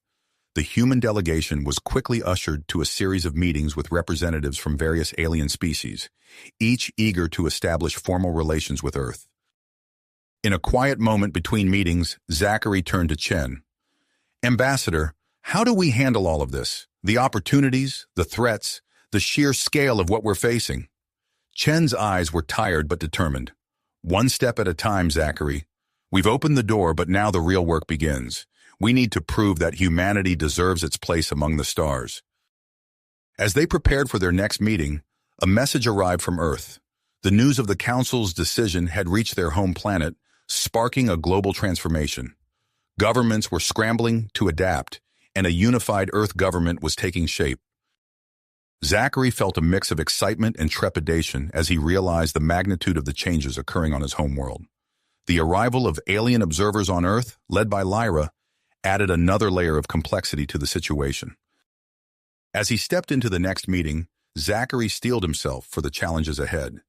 The human delegation was quickly ushered to a series of meetings with representatives from various alien species, each eager to establish formal relations with Earth. In a quiet moment between meetings, Zachary turned to Chen. Ambassador, how do we handle all of this? The opportunities, the threats, the sheer scale of what we're facing? Chen's eyes were tired but determined. One step at a time, Zachary. We've opened the door, but now the real work begins. We need to prove that humanity deserves its place among the stars. As they prepared for their next meeting, a message arrived from Earth. The news of the Council's decision had reached their home planet, sparking a global transformation. Governments were scrambling to adapt, and a unified Earth government was taking shape. Zachary felt a mix of excitement and trepidation as he realized the magnitude of the changes occurring on his homeworld. The arrival of alien observers on Earth, led by Lyra, added another layer of complexity to the situation. As he stepped into the next meeting, Zachary steeled himself for the challenges ahead.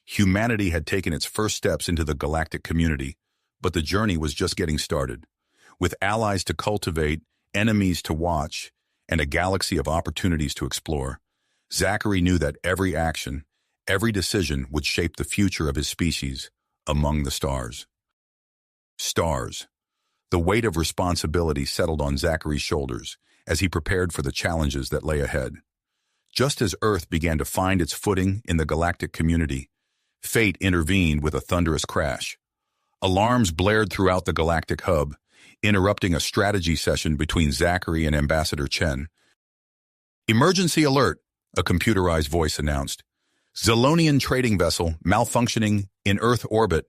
Humanity had taken its first steps into the galactic community, but the journey was just getting started. With allies to cultivate, enemies to watch, and a galaxy of opportunities to explore, Zachary knew that every action, every decision would shape the future of his species among the stars. Stars. The weight of responsibility settled on Zachary's shoulders as he prepared for the challenges that lay ahead. Just as Earth began to find its footing in the galactic community, fate intervened with a thunderous crash. Alarms blared throughout the galactic hub, interrupting a strategy session between Zachary and Ambassador Chen. "Emergency alert," a computerized voice announced. "Zolonian trading vessel malfunctioning in Earth orbit.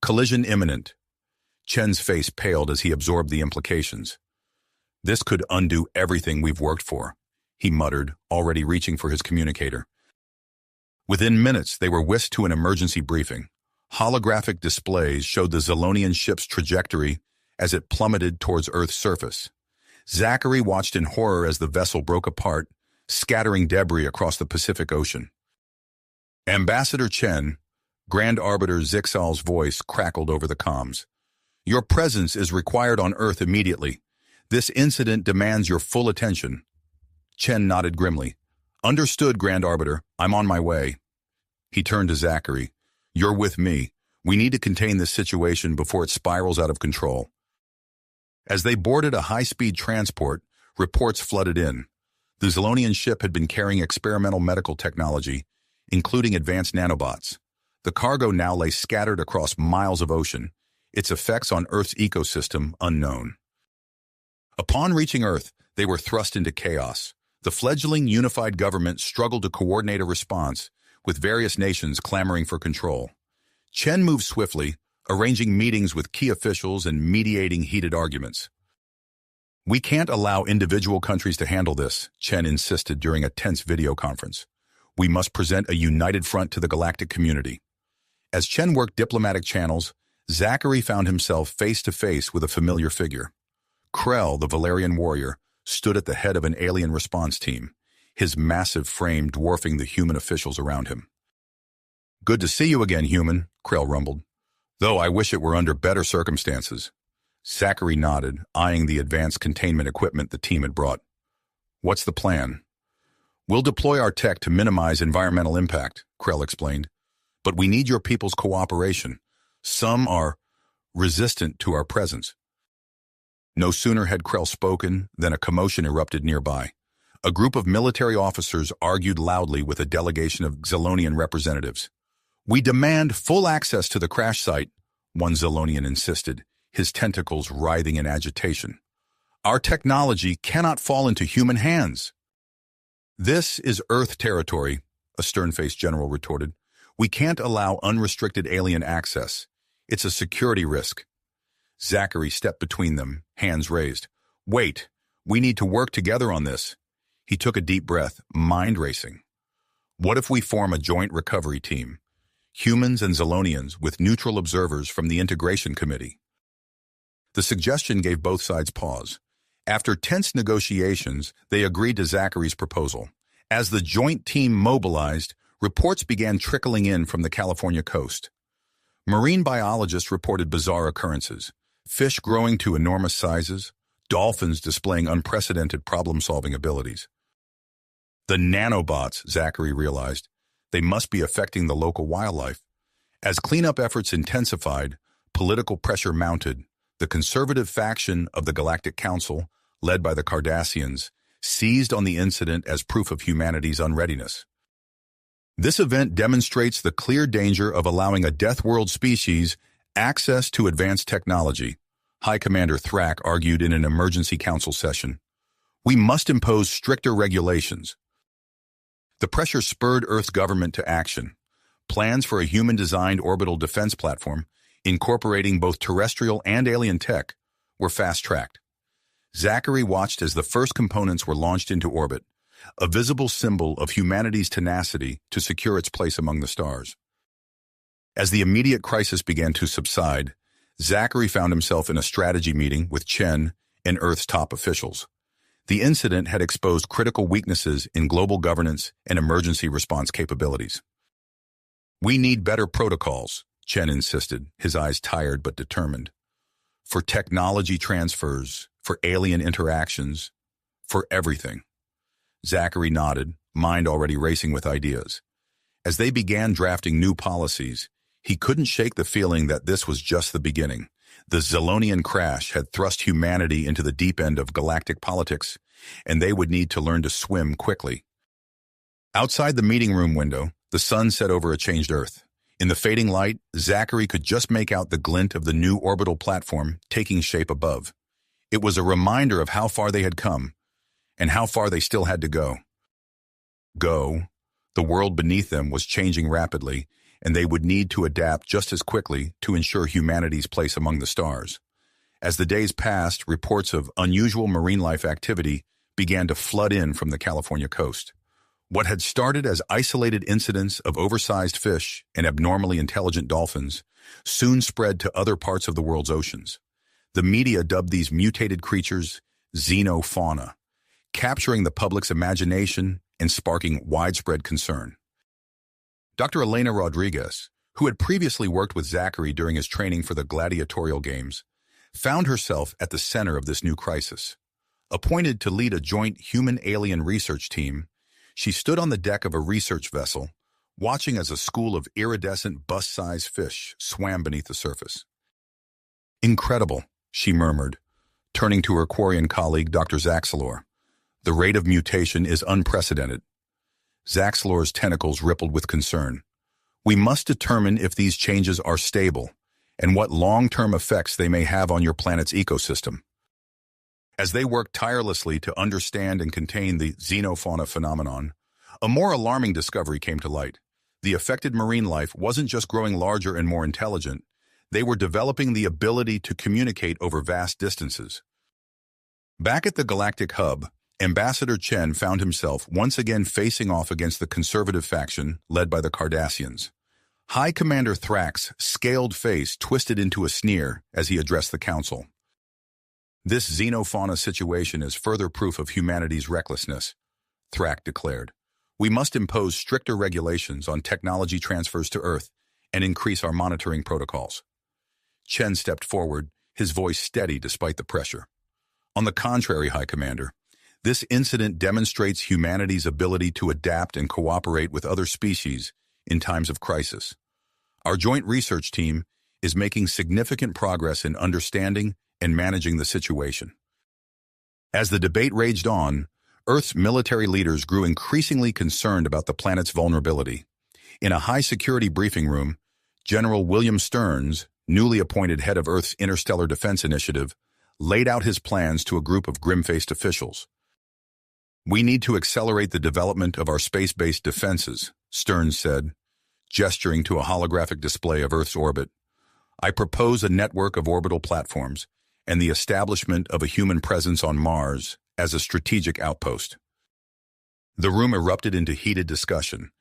Collision imminent." Chen's face paled as he absorbed the implications. "This could undo everything we've worked for," he muttered, already reaching for his communicator. Within minutes, they were whisked to an emergency briefing. Holographic displays showed the Zolonian ship's trajectory as it plummeted towards Earth's surface. Zachary watched in horror as the vessel broke apart, scattering debris across the Pacific Ocean. Ambassador Chen, Grand Arbiter Zixal's voice crackled over the comms. "Your presence is required on Earth immediately. This incident demands your full attention." Chen nodded grimly. "Understood, Grand Arbiter. I'm on my way." He turned to Zachary. "You're with me. We need to contain this situation before it spirals out of control." As they boarded a high-speed transport, reports flooded in. The Zolonian ship had been carrying experimental medical technology, including advanced nanobots. The cargo now lay scattered across miles of ocean, its effects on Earth's ecosystem unknown. Upon reaching Earth, they were thrust into chaos. The fledgling unified government struggled to coordinate a response, with various nations clamoring for control. Chen moved swiftly, arranging meetings with key officials and mediating heated arguments. "We can't allow individual countries to handle this," Chen insisted during a tense video conference. "We must present a united front to the galactic community." As Chen worked diplomatic channels, Zachary found himself face-to-face with a familiar figure. Krell, the Valerian warrior, stood at the head of an alien response team, his massive frame dwarfing the human officials around him. "Good to see you again, human," Krell rumbled. "Though I wish it were under better circumstances." Zachary nodded, eyeing the advanced containment equipment the team had brought. "What's the plan?" "We'll deploy our tech to minimize environmental impact," Krell explained. "But we need your people's cooperation. Some are resistant to our presence." No sooner had Krell spoken than a commotion erupted nearby. A group of military officers argued loudly with a delegation of Zolonian representatives. "We demand full access to the crash site," one Zolonian insisted, his tentacles writhing in agitation. "Our technology cannot fall into human hands." "This is Earth territory," a stern-faced general retorted. "We can't allow unrestricted alien access. It's a security risk." Zachary stepped between them, hands raised. "Wait, we need to work together on this." He took a deep breath, mind racing. "What if we form a joint recovery team? Humans and Zolonians with neutral observers from the Integration Committee." The suggestion gave both sides pause. After tense negotiations, they agreed to Zachary's proposal. As the joint team mobilized, reports began trickling in from the California coast. Marine biologists reported bizarre occurrences: fish growing to enormous sizes, dolphins displaying unprecedented problem-solving abilities. The nanobots, Zachary realized, they must be affecting the local wildlife. As cleanup efforts intensified, political pressure mounted. The conservative faction of the Galactic Council, led by the Cardassians, seized on the incident as proof of humanity's unreadiness. This event demonstrates the clear danger of allowing a Deathworld species access to advanced technology, High Commander Thrak argued in an emergency council session. "We must impose stricter regulations." The pressure spurred Earth's government to action. Plans for a human-designed orbital defense platform, incorporating both terrestrial and alien tech, were fast-tracked. Zachary watched as the first components were launched into orbit, a visible symbol of humanity's tenacity to secure its place among the stars. As the immediate crisis began to subside, Zachary found himself in a strategy meeting with Chen and Earth's top officials. The incident had exposed critical weaknesses in global governance and emergency response capabilities. "We need better protocols," Chen insisted, his eyes tired but determined. "For technology transfers, for alien interactions, for everything." Zachary nodded, mind already racing with ideas. As they began drafting new policies, he couldn't shake the feeling that this was just the beginning. The Zilonian crash had thrust humanity into the deep end of galactic politics, and they would need to learn to swim quickly. Outside the meeting room window, the sun set over a changed Earth. In the fading light, Zachary could just make out the glint of the new orbital platform taking shape above. It was a reminder of how far they had come, and how far they still had to go. The world beneath them was changing rapidly, and they would need to adapt just as quickly to ensure humanity's place among the stars. As the days passed, reports of unusual marine life activity began to flood in from the California coast. What had started as isolated incidents of oversized fish and abnormally intelligent dolphins soon spread to other parts of the world's oceans. The media dubbed these mutated creatures xenofauna, capturing the public's imagination and sparking widespread concern. Dr. Elena Rodriguez, who had previously worked with Zachary during his training for the Gladiatorial Games, found herself at the center of this new crisis. Appointed to lead a joint human-alien research team, she stood on the deck of a research vessel, watching as a school of iridescent bus-sized fish swam beneath the surface. "Incredible," she murmured, turning to her Quarian colleague, Dr. Zaxelor. "The rate of mutation is unprecedented." Zaxelor's tentacles rippled with concern. "We must determine if these changes are stable and what long-term effects they may have on your planet's ecosystem." As they worked tirelessly to understand and contain the xenofauna phenomenon, a more alarming discovery came to light. The affected marine life wasn't just growing larger and more intelligent, they were developing the ability to communicate over vast distances. Back at the Galactic Hub, Ambassador Chen found himself once again facing off against the conservative faction led by the Cardassians. High Commander Thrax's scaled face twisted into a sneer as he addressed the Council. "This xenofauna situation is further proof of humanity's recklessness," Thrax declared. "We must impose stricter regulations on technology transfers to Earth and increase our monitoring protocols." Chen stepped forward, his voice steady despite the pressure. "On the contrary, High Commander, this incident demonstrates humanity's ability to adapt and cooperate with other species in times of crisis. Our joint research team is making significant progress in understanding and managing the situation." As the debate raged on, Earth's military leaders grew increasingly concerned about the planet's vulnerability. In a high-security briefing room, General William Stearns, newly appointed head of Earth's Interstellar Defense Initiative, laid out his plans to a group of grim-faced officials. "We need to accelerate the development of our space-based defenses," Stearns said, gesturing to a holographic display of Earth's orbit. "I propose a network of orbital platforms and the establishment of a human presence on Mars as a strategic outpost." The room erupted into heated discussion.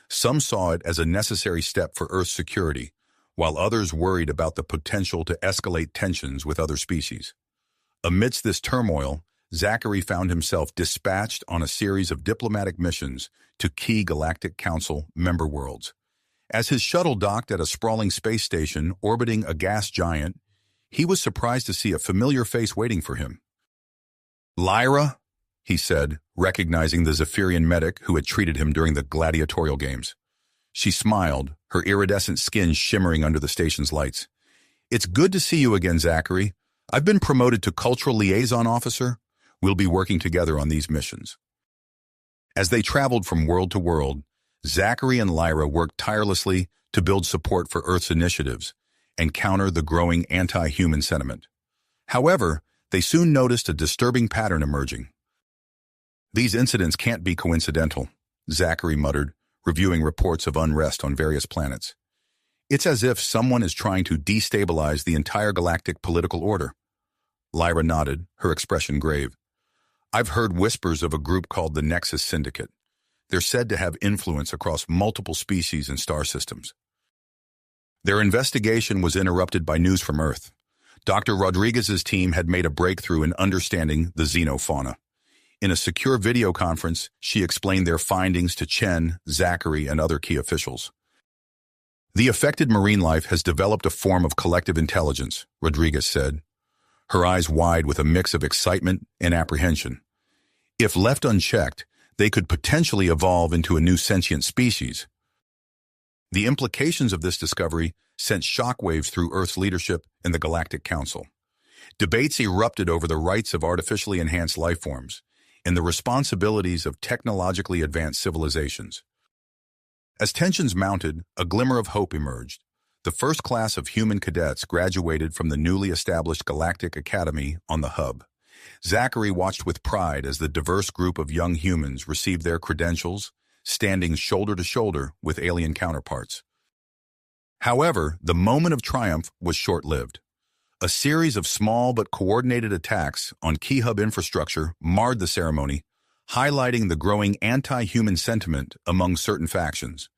Some saw it as a necessary step for Earth's security, while others worried about the potential to escalate tensions with other species. Amidst this turmoil, Zachary found himself dispatched on a series of diplomatic missions to key Galactic Council member worlds. As his shuttle docked at a sprawling space station orbiting a gas giant, he was surprised to see a familiar face waiting for him. "Lyra," he said, recognizing the Zephyrian medic who had treated him during the Gladiatorial Games. She smiled, her iridescent skin shimmering under the station's lights. "It's good to see you again, Zachary. I've been promoted to Cultural Liaison Officer. We'll be working together on these missions." As they traveled from world to world, Zachary and Lyra worked tirelessly to build support for Earth's initiatives and counter the growing anti-human sentiment. However, they soon noticed a disturbing pattern emerging. "These incidents can't be coincidental," Zachary muttered, reviewing reports of unrest on various planets. "It's as if someone is trying to destabilize the entire galactic political order." Lyra nodded, her expression grave. I've heard whispers of a group called the Nexus Syndicate. They're said to have influence across multiple species and star systems. Their investigation was interrupted by news from Earth. Dr. Rodriguez's team had made a breakthrough in understanding the xenofauna. In a secure video conference, she explained their findings to Chen, Zachary, and other key officials. The affected marine life has developed a form of collective intelligence, Rodriguez said, her eyes wide with a mix of excitement and apprehension. If left unchecked, they could potentially evolve into a new sentient species. The implications of this discovery sent shockwaves through Earth's leadership and the Galactic Council. Debates erupted over the rights of artificially enhanced life forms and the responsibilities of technologically advanced civilizations. As tensions mounted, a glimmer of hope emerged. The first class of human cadets graduated from the newly established Galactic Academy on the hub. Zachary watched with pride as the diverse group of young humans received their credentials, standing shoulder to shoulder with alien counterparts. However, the moment of triumph was short-lived. A series of small but coordinated attacks on key hub infrastructure marred the ceremony, highlighting the growing anti-human sentiment among certain factions.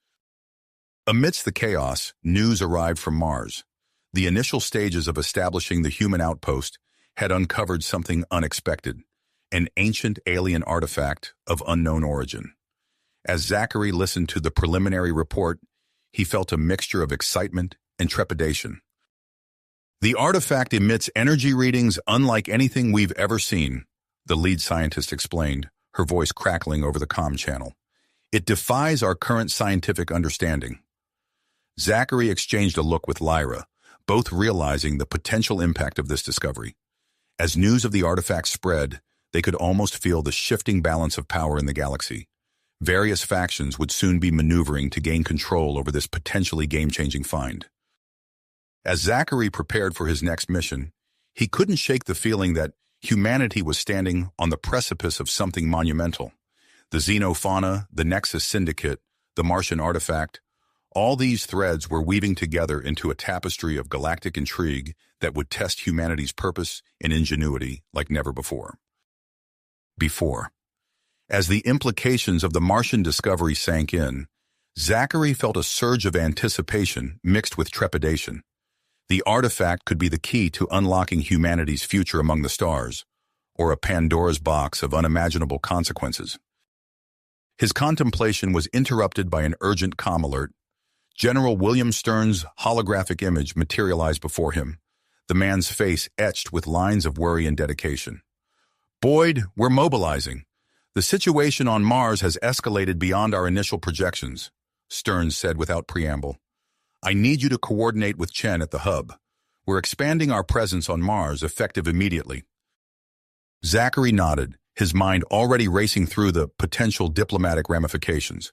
Amidst the chaos, news arrived from Mars. The initial stages of establishing the human outpost had uncovered something unexpected, an ancient alien artifact of unknown origin. As Zachary listened to the preliminary report, he felt a mixture of excitement and trepidation. The artifact emits energy readings unlike anything we've ever seen, the lead scientist explained, her voice crackling over the comm channel. It defies our current scientific understanding. Zachary exchanged a look with Lyra, both realizing the potential impact of this discovery. As news of the artifact spread, they could almost feel the shifting balance of power in the galaxy. Various factions would soon be maneuvering to gain control over this potentially game-changing find. As Zachary prepared for his next mission, he couldn't shake the feeling that humanity was standing on the precipice of something monumental. The xenofauna, the Nexus Syndicate, the Martian artifact, all these threads were weaving together into a tapestry of galactic intrigue that would test humanity's purpose and ingenuity like never before. As the implications of the Martian discovery sank in, Zachary felt a surge of anticipation mixed with trepidation. The artifact could be the key to unlocking humanity's future among the stars, or a Pandora's box of unimaginable consequences. His contemplation was interrupted by an urgent comm alert. General William Stern's holographic image materialized before him, the man's face etched with lines of worry and dedication. "Boyd, we're mobilizing. The situation on Mars has escalated beyond our initial projections," Stern said without preamble. "I need you to coordinate with Chen at the hub. We're expanding our presence on Mars, effective immediately." Zachary nodded, his mind already racing through the potential diplomatic ramifications.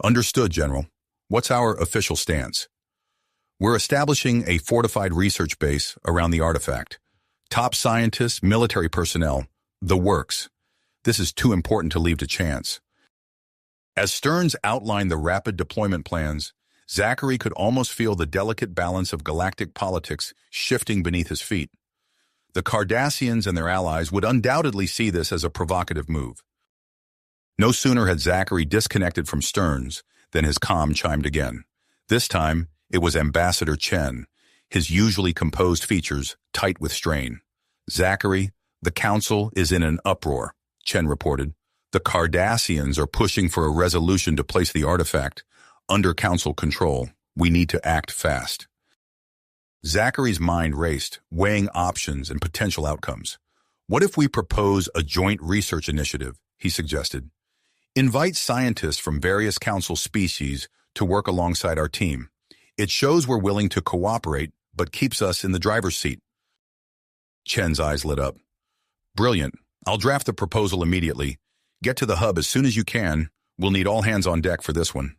"Understood, General. What's our official stance?" "We're establishing a fortified research base around the artifact. Top scientists, military personnel, the works. This is too important to leave to chance." As Stearns outlined the rapid deployment plans, Zachary could almost feel the delicate balance of galactic politics shifting beneath his feet. The Cardassians and their allies would undoubtedly see this as a provocative move. No sooner had Zachary disconnected from Stearns than his comm chimed again. This time, it was Ambassador Chen, his usually composed features tight with strain. "Zachary, the Council is in an uproar," Chen reported. "The Cardassians are pushing for a resolution to place the artifact under Council control. We need to act fast." Zachary's mind raced, weighing options and potential outcomes. "What if we propose a joint research initiative?" he suggested. "Invite scientists from various Council species to work alongside our team. It shows we're willing to cooperate, but keeps us in the driver's seat." Chen's eyes lit up. "Brilliant. I'll draft the proposal immediately. Get to the hub as soon as you can. We'll need all hands on deck for this one."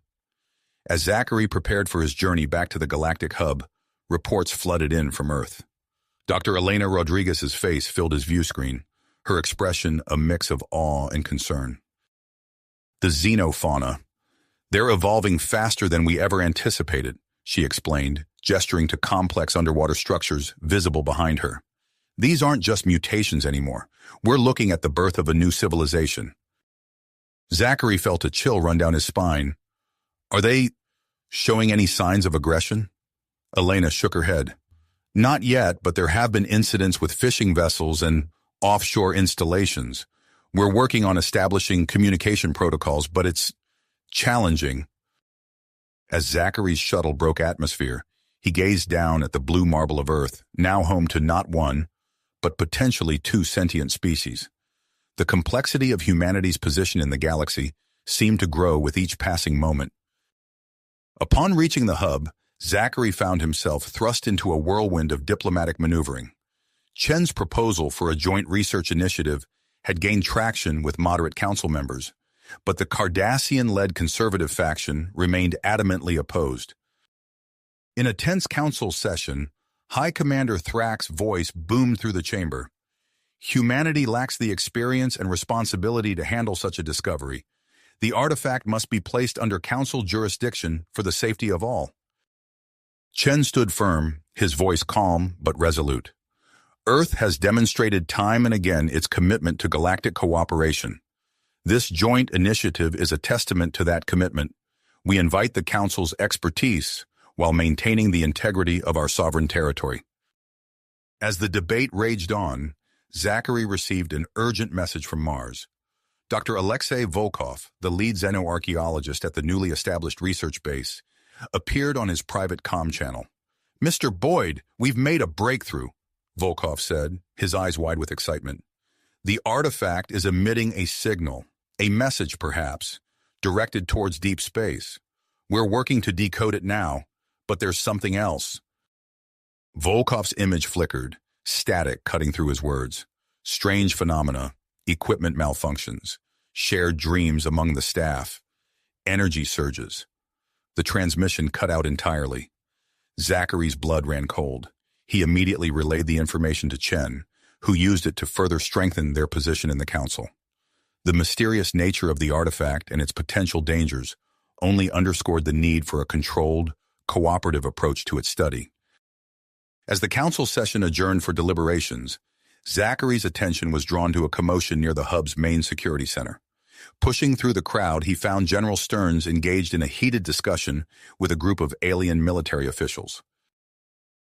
As Zachary prepared for his journey back to the Galactic hub, reports flooded in from Earth. Dr. Elena Rodriguez's face filled his view screen, her expression a mix of awe and concern. "The xenofauna. They're evolving faster than we ever anticipated," she explained, gesturing to complex underwater structures visible behind her. These aren't just mutations anymore. We're looking at the birth of a new civilization. Zachary felt a chill run down his spine. Are they showing any signs of aggression? Elena shook her head. Not yet, but there have been incidents with fishing vessels and offshore installations. We're working on establishing communication protocols, but it's challenging. As Zachary's shuttle broke atmosphere, he gazed down at the blue marble of Earth, now home to not one, but potentially two sentient species. The complexity of humanity's position in the galaxy seemed to grow with each passing moment. Upon reaching the hub, Zachary found himself thrust into a whirlwind of diplomatic maneuvering. Chen's proposal for a joint research initiative had gained traction with moderate council members, but the Cardassian-led conservative faction remained adamantly opposed. In a tense council session, High Commander Thrax's voice boomed through the chamber. Humanity lacks the experience and responsibility to handle such a discovery. The artifact must be placed under council jurisdiction for the safety of all. Chen stood firm, his voice calm but resolute. Earth has demonstrated time and again its commitment to galactic cooperation. This joint initiative is a testament to that commitment. We invite the Council's expertise while maintaining the integrity of our sovereign territory. As the debate raged on, Zachary received an urgent message from Mars. Dr. Alexei Volkov, the lead xenoarchaeologist at the newly established research base, appeared on his private comm channel. "Mr. Boyd, we've made a breakthrough," Volkov said, his eyes wide with excitement. "The artifact is emitting a signal, a message perhaps, directed towards deep space. We're working to decode it now, but there's something else." Volkov's image flickered, static cutting through his words. Strange phenomena, equipment malfunctions, shared dreams among the staff, energy surges. The transmission cut out entirely. Zachary's blood ran cold. He immediately relayed the information to Chen, who used it to further strengthen their position in the council. The mysterious nature of the artifact and its potential dangers only underscored the need for a controlled, cooperative approach to its study. As the council session adjourned for deliberations, Zachary's attention was drawn to a commotion near the hub's main security center. Pushing through the crowd, he found General Stearns engaged in a heated discussion with a group of alien military officials.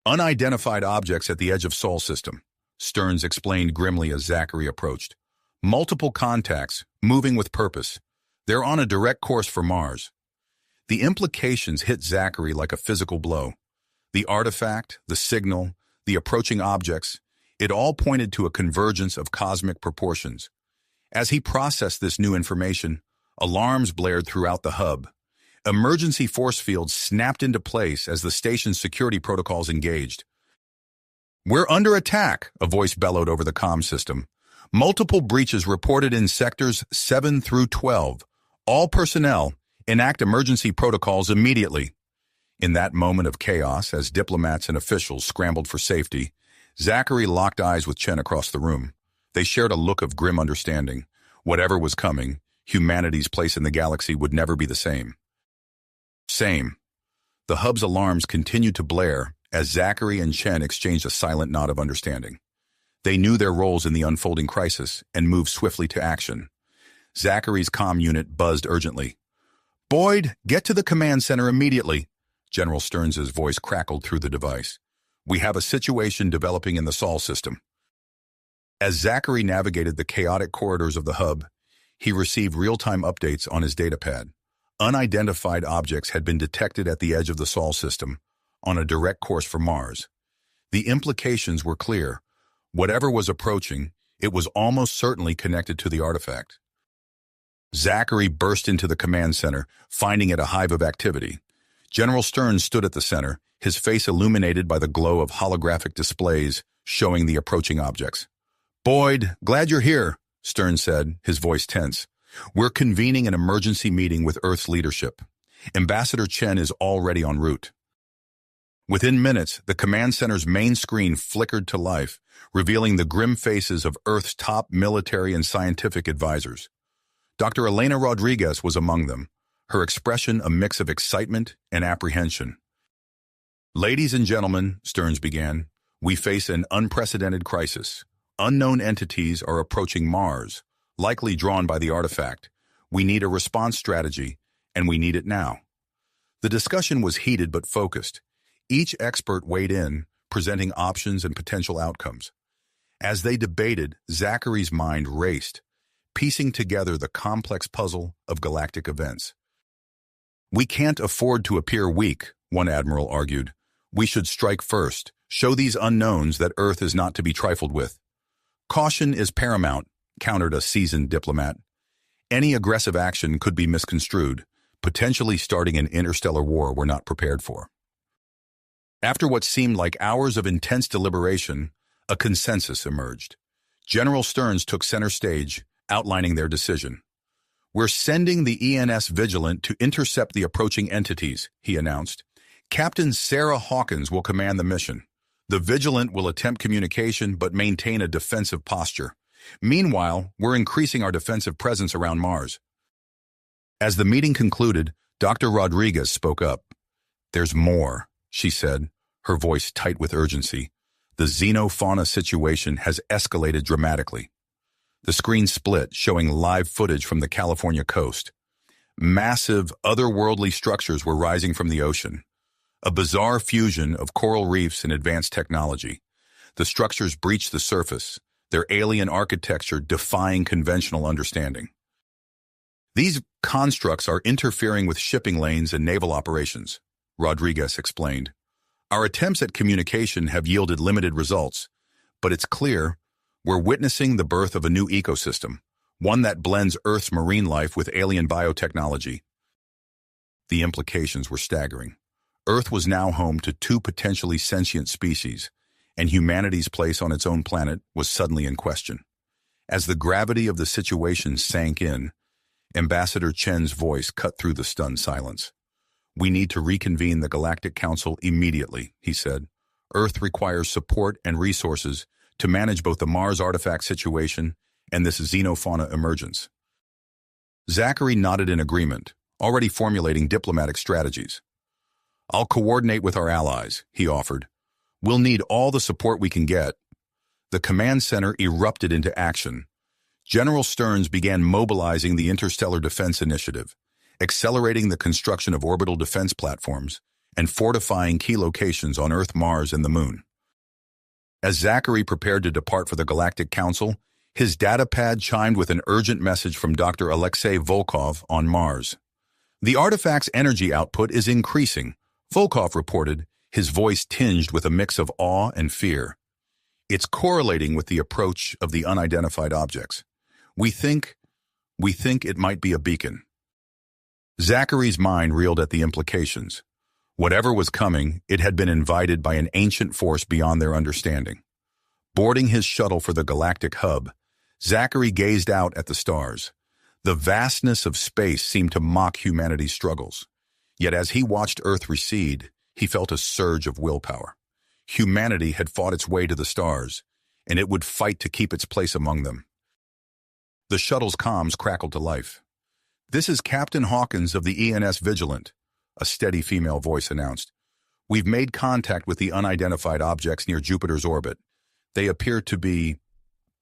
"Unidentified objects at the edge of Sol system," Stearns explained grimly as Zachary approached. "Multiple contacts, moving with purpose. They're on a direct course for Mars." The implications hit Zachary like a physical blow. The artifact, the signal, the approaching objects, it all pointed to a convergence of cosmic proportions. As he processed this new information, alarms blared throughout the hub. Emergency force fields snapped into place as the station's security protocols engaged. "We're under attack," a voice bellowed over the comm system. "Multiple breaches reported in sectors 7 through 12. All personnel, enact emergency protocols immediately." In that moment of chaos, as diplomats and officials scrambled for safety, Zachary locked eyes with Chen across the room. They shared a look of grim understanding. Whatever was coming, humanity's place in the galaxy would never be the same. The hub's alarms continued to blare as Zachary and Chen exchanged a silent nod of understanding. They knew their roles in the unfolding crisis and moved swiftly to action. Zachary's comm unit buzzed urgently. "Boyd, get to the command center immediately." General Stearns' voice crackled through the device. "We have a situation developing in the Sol system." As Zachary navigated the chaotic corridors of the hub, he received real-time updates on his datapad. Unidentified objects had been detected at the edge of the Sol system, on a direct course for Mars. The implications were clear. Whatever was approaching, it was almost certainly connected to the artifact. Zachary burst into the command center, finding it a hive of activity. General Stearns stood at the center, his face illuminated by the glow of holographic displays showing the approaching objects. "Boyd, glad you're here," Stearns said, his voice tense. "We're convening an emergency meeting with Earth's leadership. Ambassador Chen is already en route." Within minutes, the command center's main screen flickered to life, revealing the grim faces of Earth's top military and scientific advisors. Dr. Elena Rodriguez was among them, her expression a mix of excitement and apprehension. "Ladies and gentlemen," Stearns began, We face an unprecedented crisis. Unknown entities are approaching Mars, likely drawn by the artifact. We need a response strategy, and we need it now. The discussion was heated but focused. Each expert weighed in, presenting options and potential outcomes. As they debated, Zachary's mind raced, piecing together the complex puzzle of galactic events. "We can't afford to appear weak," one admiral argued. "We should strike first, show these unknowns that Earth is not to be trifled with." "Caution is paramount," countered a seasoned diplomat. "Any aggressive action could be misconstrued, potentially starting an interstellar war we're not prepared for." After what seemed like hours of intense deliberation, a consensus emerged. General Stearns took center stage, outlining their decision. "We're sending the ENS Vigilant to intercept the approaching entities," he announced. "Captain Sarah Hawkins will command the mission. The Vigilant will attempt communication but maintain a defensive posture. Meanwhile, we're increasing our defensive presence around Mars." As the meeting concluded, Dr. Rodriguez spoke up. "There's more," she said, her voice tight with urgency. "The xenofauna situation has escalated dramatically." The screen split, showing live footage from the California coast. Massive, otherworldly structures were rising from the ocean. A bizarre fusion of coral reefs and advanced technology. The structures breached the surface, their alien architecture defying conventional understanding. "These constructs are interfering with shipping lanes and naval operations," Rodriguez explained. "Our attempts at communication have yielded limited results, but it's clear we're witnessing the birth of a new ecosystem, one that blends Earth's marine life with alien biotechnology." The implications were staggering. Earth was now home to two potentially sentient species, and humanity's place on its own planet was suddenly in question. As the gravity of the situation sank in, Ambassador Chen's voice cut through the stunned silence. "We need to reconvene the Galactic Council immediately," he said. "Earth requires support and resources to manage both the Mars artifact situation and this xenofauna emergence." Zachary nodded in agreement, already formulating diplomatic strategies. "I'll coordinate with our allies," he offered. "We'll need all the support we can get." The command center erupted into action. General Stearns began mobilizing the Interstellar Defense Initiative, accelerating the construction of orbital defense platforms and fortifying key locations on Earth, Mars, and the Moon. As Zachary prepared to depart for the Galactic Council, his datapad chimed with an urgent message from Dr. Alexei Volkov on Mars. "The artifact's energy output is increasing," Volkov reported, his voice tinged with a mix of awe and fear. "It's correlating with the approach of the unidentified objects. We think it might be a beacon." Zachary's mind reeled at the implications. Whatever was coming, it had been invited by an ancient force beyond their understanding. Boarding his shuttle for the galactic hub, Zachary gazed out at the stars. The vastness of space seemed to mock humanity's struggles. Yet as he watched Earth recede, he felt a surge of willpower. Humanity had fought its way to the stars, and it would fight to keep its place among them. The shuttle's comms crackled to life. "This is Captain Hawkins of the ENS Vigilant," a steady female voice announced. "We've made contact with the unidentified objects near Jupiter's orbit. They appear to be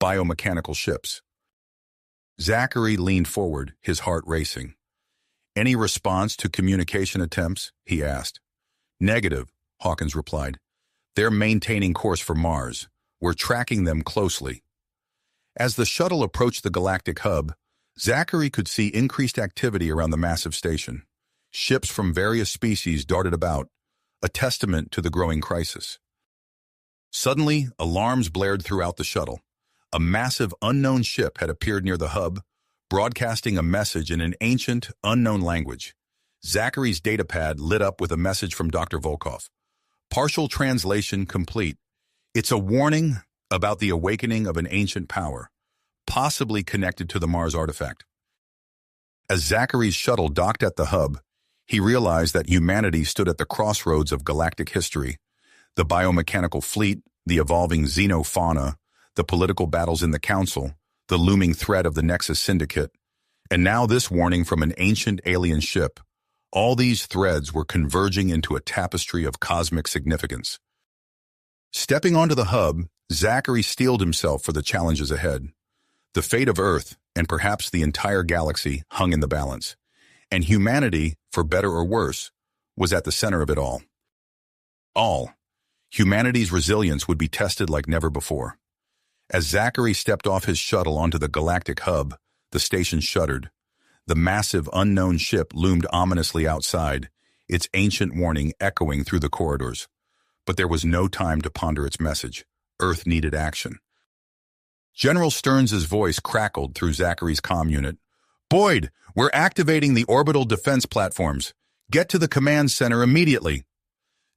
biomechanical ships." Zachary leaned forward, his heart racing. "Any response to communication attempts?" he asked. "Negative," Hawkins replied. "They're maintaining course for Mars. We're tracking them closely." As the shuttle approached the galactic hub, Zachary could see increased activity around the massive station. Ships from various species darted about, a testament to the growing crisis. Suddenly, alarms blared throughout the shuttle. A massive unknown ship had appeared near the hub, broadcasting a message in an ancient, unknown language. Zachary's datapad lit up with a message from Dr. Volkov. Partial translation complete. "It's a warning about the awakening of an ancient power, possibly connected to the Mars artifact." As Zachary's shuttle docked at the hub, he realized that humanity stood at the crossroads of galactic history. The biomechanical fleet, the evolving xenofauna, the political battles in the Council, the looming threat of the Nexus Syndicate, and now this warning from an ancient alien ship. All these threads were converging into a tapestry of cosmic significance. Stepping onto the hub, Zachary steeled himself for the challenges ahead. The fate of Earth, and perhaps the entire galaxy, hung in the balance. And humanity, for better or worse, was at the center of it all. Humanity's resilience would be tested like never before. As Zachary stepped off his shuttle onto the Galactic hub, the station shuddered. The massive, unknown ship loomed ominously outside, its ancient warning echoing through the corridors. But there was no time to ponder its message. Earth needed action. General Stearns' voice crackled through Zachary's comm unit. "Boyd, we're activating the orbital defense platforms. Get to the command center immediately."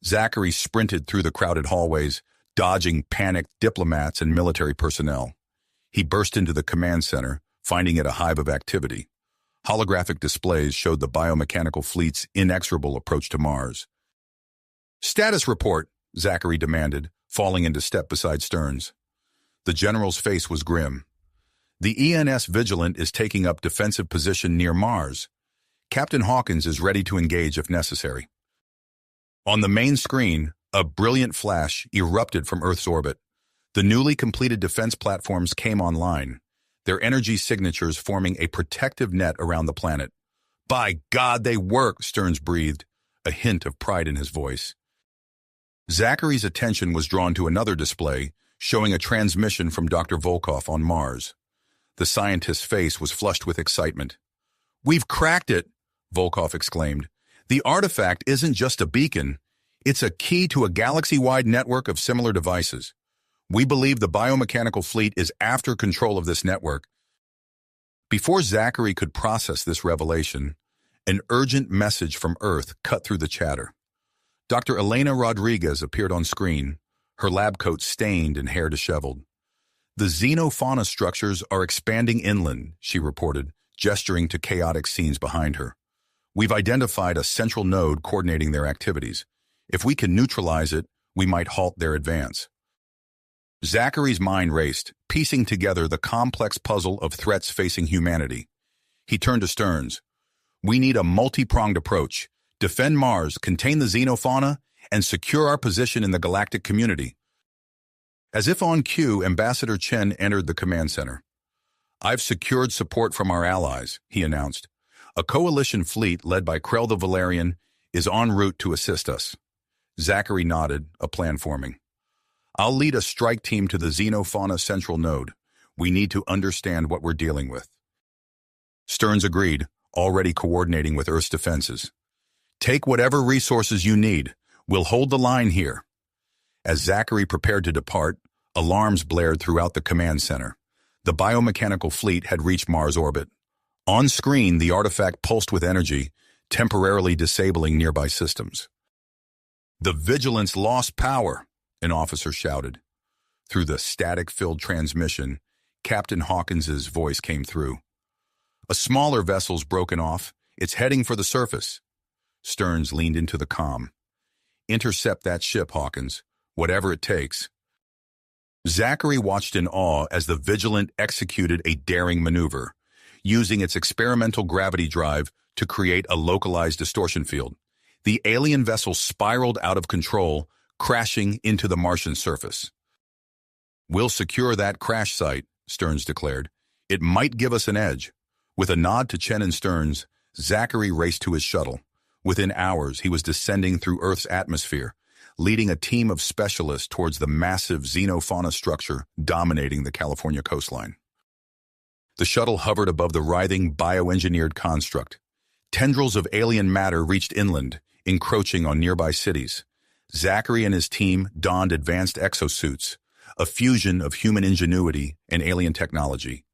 Zachary sprinted through the crowded hallways, dodging panicked diplomats and military personnel. He burst into the command center, finding it a hive of activity. Holographic displays showed the biomechanical fleet's inexorable approach to Mars. "Status report," Zachary demanded, falling into step beside Stearns. The general's face was grim. "The ENS Vigilant is taking up defensive position near Mars. Captain Hawkins is ready to engage if necessary." On the main screen, a brilliant flash erupted from Earth's orbit. The newly completed defense platforms came online, their energy signatures forming a protective net around the planet. "By God, they work," Stearns breathed, a hint of pride in his voice. Zachary's attention was drawn to another display, showing a transmission from Dr. Volkov on Mars. The scientist's face was flushed with excitement. "We've cracked it," Volkov exclaimed. "The artifact isn't just a beacon. It's a key to a galaxy-wide network of similar devices. We believe the biomechanical fleet is after control of this network." Before Zachary could process this revelation, an urgent message from Earth cut through the chatter. Dr. Elena Rodriguez appeared on screen, her lab coat stained and hair disheveled. "The xenofauna structures are expanding inland," she reported, gesturing to chaotic scenes behind her. "We've identified a central node coordinating their activities. If we can neutralize it, we might halt their advance." Zachary's mind raced, piecing together the complex puzzle of threats facing humanity. He turned to Stearns. "We need a multi-pronged approach. Defend Mars, contain the xenofauna, and secure our position in the galactic community." As if on cue, Ambassador Chen entered the command center. "I've secured support from our allies," he announced. "A coalition fleet led by Krell the Valerian is en route to assist us." Zachary nodded, a plan forming. "I'll lead a strike team to the xenofauna central node. We need to understand what we're dealing with." Stearns agreed, already coordinating with Earth's defenses. "Take whatever resources you need. We'll hold the line here." As Zachary prepared to depart, alarms blared throughout the command center. The biomechanical fleet had reached Mars orbit. On screen, the artifact pulsed with energy, temporarily disabling nearby systems. "The Vigilance lost power," an officer shouted. Through the static-filled transmission, Captain Hawkins's voice came through. "A smaller vessel's broken off. It's heading for the surface." Stearns leaned into the comm. "Intercept that ship, Hawkins, whatever it takes." Zachary watched in awe as the Vigilant executed a daring maneuver, using its experimental gravity drive to create a localized distortion field. The alien vessel spiraled out of control, crashing into the Martian surface. "We'll secure that crash site," Stearns declared. "It might give us an edge." With a nod to Chen and Stearns, Zachary raced to his shuttle. Within hours, he was descending through Earth's atmosphere, leading a team of specialists towards the massive xenofauna structure dominating the California coastline. The shuttle hovered above the writhing, bioengineered construct. Tendrils of alien matter reached inland, encroaching on nearby cities. Zachary and his team donned advanced exosuits, a fusion of human ingenuity and alien technology.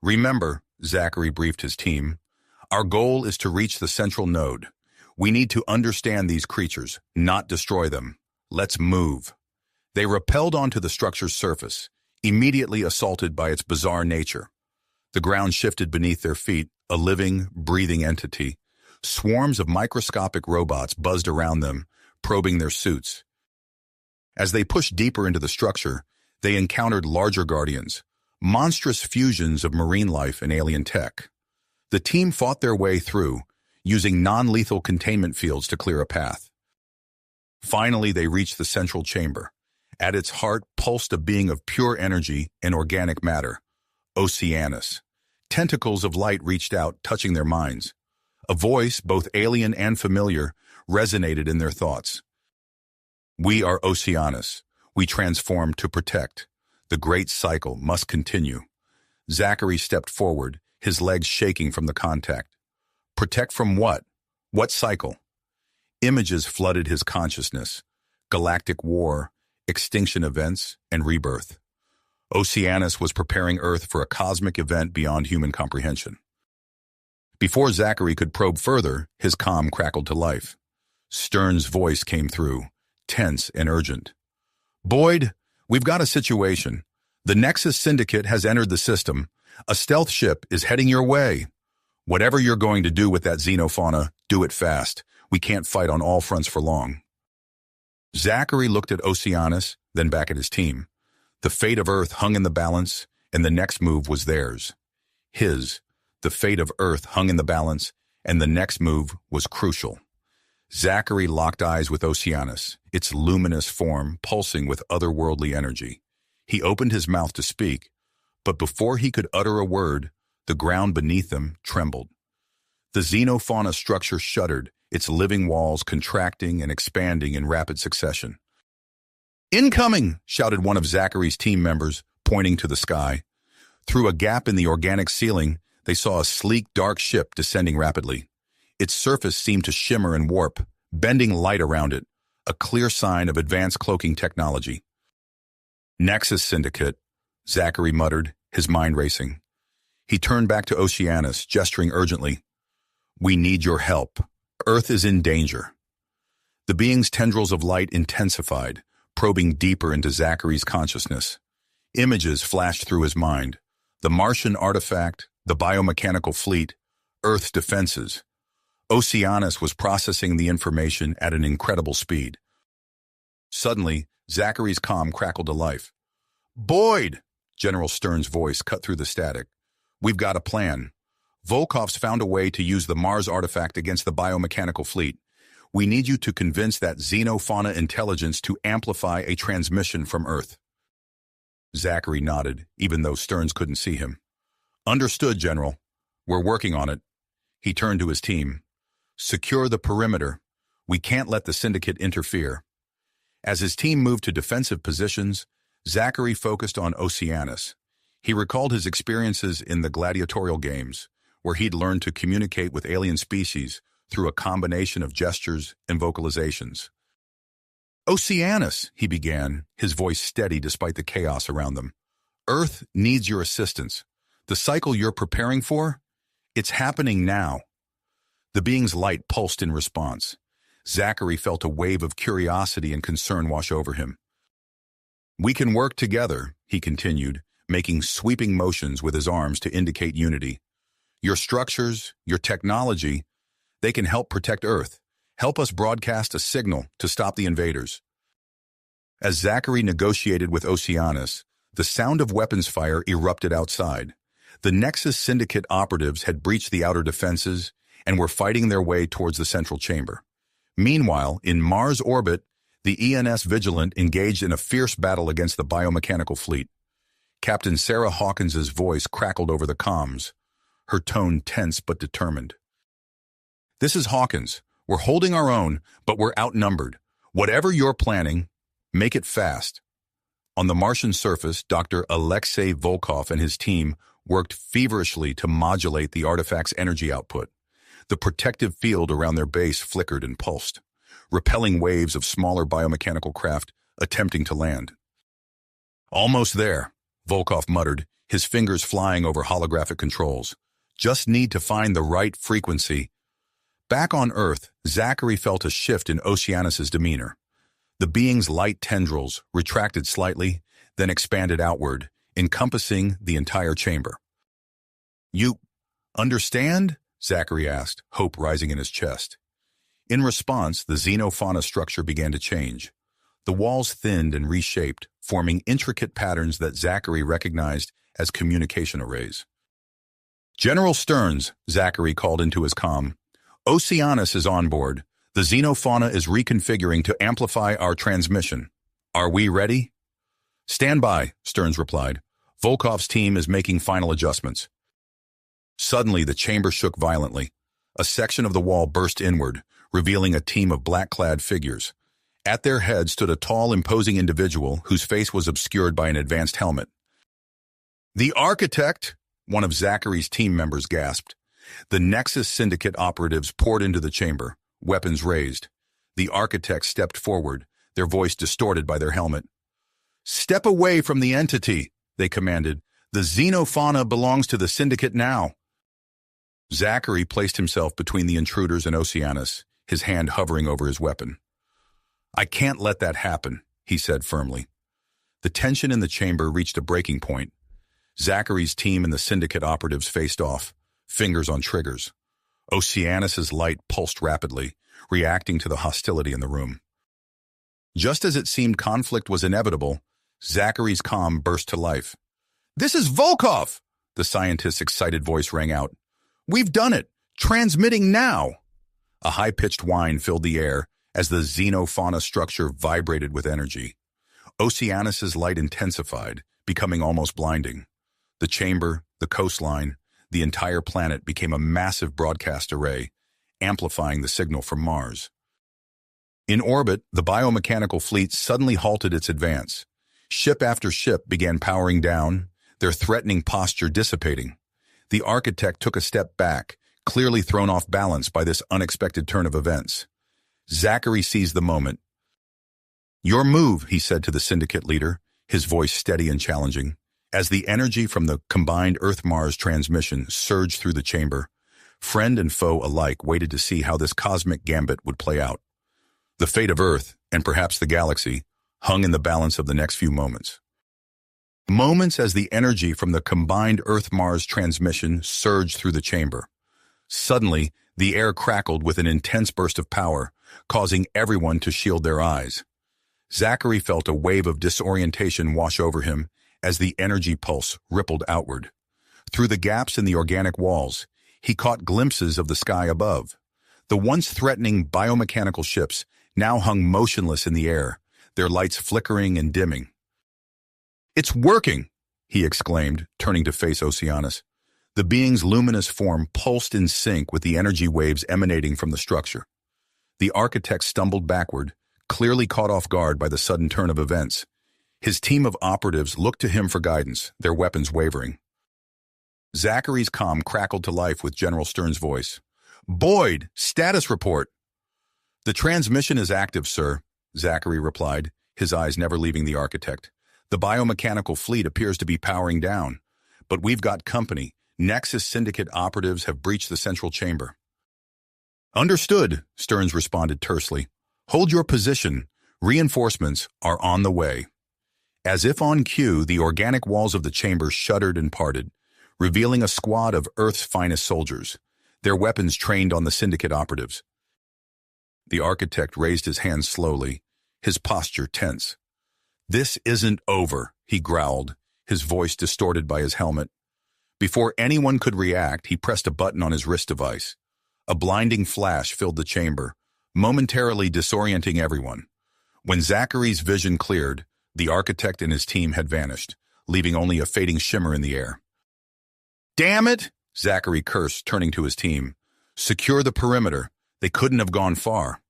"Remember," Zachary briefed his team, "our goal is to reach the central node. We need to understand these creatures, not destroy them. Let's move." They rappelled onto the structure's surface, immediately assaulted by its bizarre nature. The ground shifted beneath their feet, a living, breathing entity. Swarms of microscopic robots buzzed around them, probing their suits. As they pushed deeper into the structure, they encountered larger guardians, monstrous fusions of marine life and alien tech. The team fought their way through, using non-lethal containment fields to clear a path. Finally, they reached the central chamber. At its heart pulsed a being of pure energy and organic matter, Oceanus. Tentacles of light reached out, touching their minds. A voice, both alien and familiar, resonated in their thoughts. We are Oceanus. We transform to protect. The great cycle must continue. Zachary stepped forward, his legs shaking from the contact. Protect from what? What cycle? Images flooded his consciousness. Galactic war, extinction events, and rebirth. Oceanus was preparing Earth for a cosmic event beyond human comprehension. Before Zachary could probe further, his comm crackled to life. Stern's voice came through, tense and urgent. Boyd, we've got a situation. The Nexus Syndicate has entered the system. A stealth ship is heading your way. Whatever you're going to do with that xenofauna, do it fast. We can't fight on all fronts for long. Zachary looked at Oceanus, then back at his team. The fate of Earth hung in the balance, and the next move was theirs. The fate of Earth hung in the balance, and the next move was crucial. Zachary locked eyes with Oceanus, its luminous form pulsing with otherworldly energy. He opened his mouth to speak, but before he could utter a word, the ground beneath them trembled. The xenofauna structure shuddered, its living walls contracting and expanding in rapid succession. Incoming! Shouted one of Zachary's team members, pointing to the sky. Through a gap in the organic ceiling, they saw a sleek, dark ship descending rapidly. Its surface seemed to shimmer and warp, bending light around it, a clear sign of advanced cloaking technology. Nexus Syndicate, Zachary muttered, his mind racing. He turned back to Oceanus, gesturing urgently. We need your help. Earth is in danger. The being's tendrils of light intensified, probing deeper into Zachary's consciousness. Images flashed through his mind. The Martian artifact, the biomechanical fleet, Earth's defenses. Oceanus was processing the information at an incredible speed. Suddenly, Zachary's comm crackled to life. Boyd! General Stern's voice cut through the static. We've got a plan. Volkov's found a way to use the Mars artifact against the biomechanical fleet. We need you to convince that xenofauna intelligence to amplify a transmission from Earth. Zachary nodded, even though Stearns couldn't see him. Understood, General. We're working on it. He turned to his team. Secure the perimeter. We can't let the Syndicate interfere. As his team moved to defensive positions, Zachary focused on Oceanus. He recalled his experiences in the gladiatorial games, where he'd learned to communicate with alien species through a combination of gestures and vocalizations. Oceanus, he began, his voice steady despite the chaos around them. Earth needs your assistance. The cycle you're preparing for? It's happening now. The being's light pulsed in response. Zachary felt a wave of curiosity and concern wash over him. We can work together, he continued, making sweeping motions with his arms to indicate unity. Your structures, your technology, they can help protect Earth, help us broadcast a signal to stop the invaders. As Zachary negotiated with Oceanus, the sound of weapons fire erupted outside. The Nexus Syndicate operatives had breached the outer defenses and were fighting their way towards the central chamber. Meanwhile, in Mars orbit, the ENS Vigilant engaged in a fierce battle against the biomechanical fleet. Captain Sarah Hawkins's voice crackled over the comms, her tone tense but determined. This is Hawkins. We're holding our own, but we're outnumbered. Whatever you're planning, make it fast. On the Martian surface, Dr. Alexei Volkov and his team worked feverishly to modulate the artifact's energy output. The protective field around their base flickered and pulsed, repelling waves of smaller biomechanical craft attempting to land. Almost there, Volkov muttered, his fingers flying over holographic controls. Just need to find the right frequency. Back on Earth, Zachary felt a shift in Oceanus's demeanor. The being's light tendrils retracted slightly, then expanded outward, encompassing the entire chamber. You understand? Zachary asked, hope rising in his chest. In response, the xenofauna structure began to change. The walls thinned and reshaped, forming intricate patterns that Zachary recognized as communication arrays. General Stearns, Zachary called into his comm. Oceanus is on board. The xenofauna is reconfiguring to amplify our transmission. Are we ready? Stand by, Stearns replied. Volkov's team is making final adjustments. Suddenly, the chamber shook violently. A section of the wall burst inward, revealing a team of black-clad figures. At their head stood a tall, imposing individual whose face was obscured by an advanced helmet. The Architect, one of Zachary's team members gasped. The Nexus Syndicate operatives poured into the chamber, weapons raised. The Architect stepped forward, their voice distorted by their helmet. Step away from the entity, they commanded. The xenofauna belongs to the Syndicate now. Zachary placed himself between the intruders and Oceanus, his hand hovering over his weapon. I can't let that happen, he said firmly. The tension in the chamber reached a breaking point. Zachary's team and the Syndicate operatives faced off, fingers on triggers. Oceanus's light pulsed rapidly, reacting to the hostility in the room. Just as it seemed conflict was inevitable, Zachary's calm burst to life. This is Volkov! The scientist's excited voice rang out. We've done it! Transmitting now! A high-pitched whine filled the air as the xenofauna structure vibrated with energy. Oceanus's light intensified, becoming almost blinding. The chamber, the coastline, the entire planet became a massive broadcast array, amplifying the signal from Mars. In orbit, the biomechanical fleet suddenly halted its advance. Ship after ship began powering down, their threatening posture dissipating. The Architect took a step back, clearly thrown off balance by this unexpected turn of events. Zachary seized the moment. Your move, he said to the Syndicate leader, his voice steady and challenging. As the energy from the combined Earth-Mars transmission surged through the chamber, friend and foe alike waited to see how this cosmic gambit would play out. The fate of Earth, and perhaps the galaxy, hung in the balance of the next few moments. Moments as the energy from the combined Earth-Mars transmission surged through the chamber. Suddenly, the air crackled with an intense burst of power, causing everyone to shield their eyes. Zachary felt a wave of disorientation wash over him as the energy pulse rippled outward. Through the gaps in the organic walls, he caught glimpses of the sky above. The once threatening biomechanical ships now hung motionless in the air, their lights flickering and dimming. It's working, he exclaimed, turning to face Oceanus. The being's luminous form pulsed in sync with the energy waves emanating from the structure. The Architect stumbled backward, clearly caught off guard by the sudden turn of events. His team of operatives looked to him for guidance, their weapons wavering. Zachary's comm crackled to life with General Stern's voice. Boyd, status report. The transmission is active, sir, Zachary replied, his eyes never leaving the Architect. The biomechanical fleet appears to be powering down, but we've got company. Nexus Syndicate operatives have breached the central chamber. Understood, Stearns responded tersely. Hold your position. Reinforcements are on the way. As if on cue, the organic walls of the chamber shuddered and parted, revealing a squad of Earth's finest soldiers, their weapons trained on the Syndicate operatives. The Architect raised his hands slowly, his posture tense. This isn't over, he growled, his voice distorted by his helmet. Before anyone could react, he pressed a button on his wrist device. A blinding flash filled the chamber, momentarily disorienting everyone. When Zachary's vision cleared, the Architect and his team had vanished, leaving only a fading shimmer in the air. Damn it! Zachary cursed, turning to his team. Secure the perimeter. They couldn't have gone far.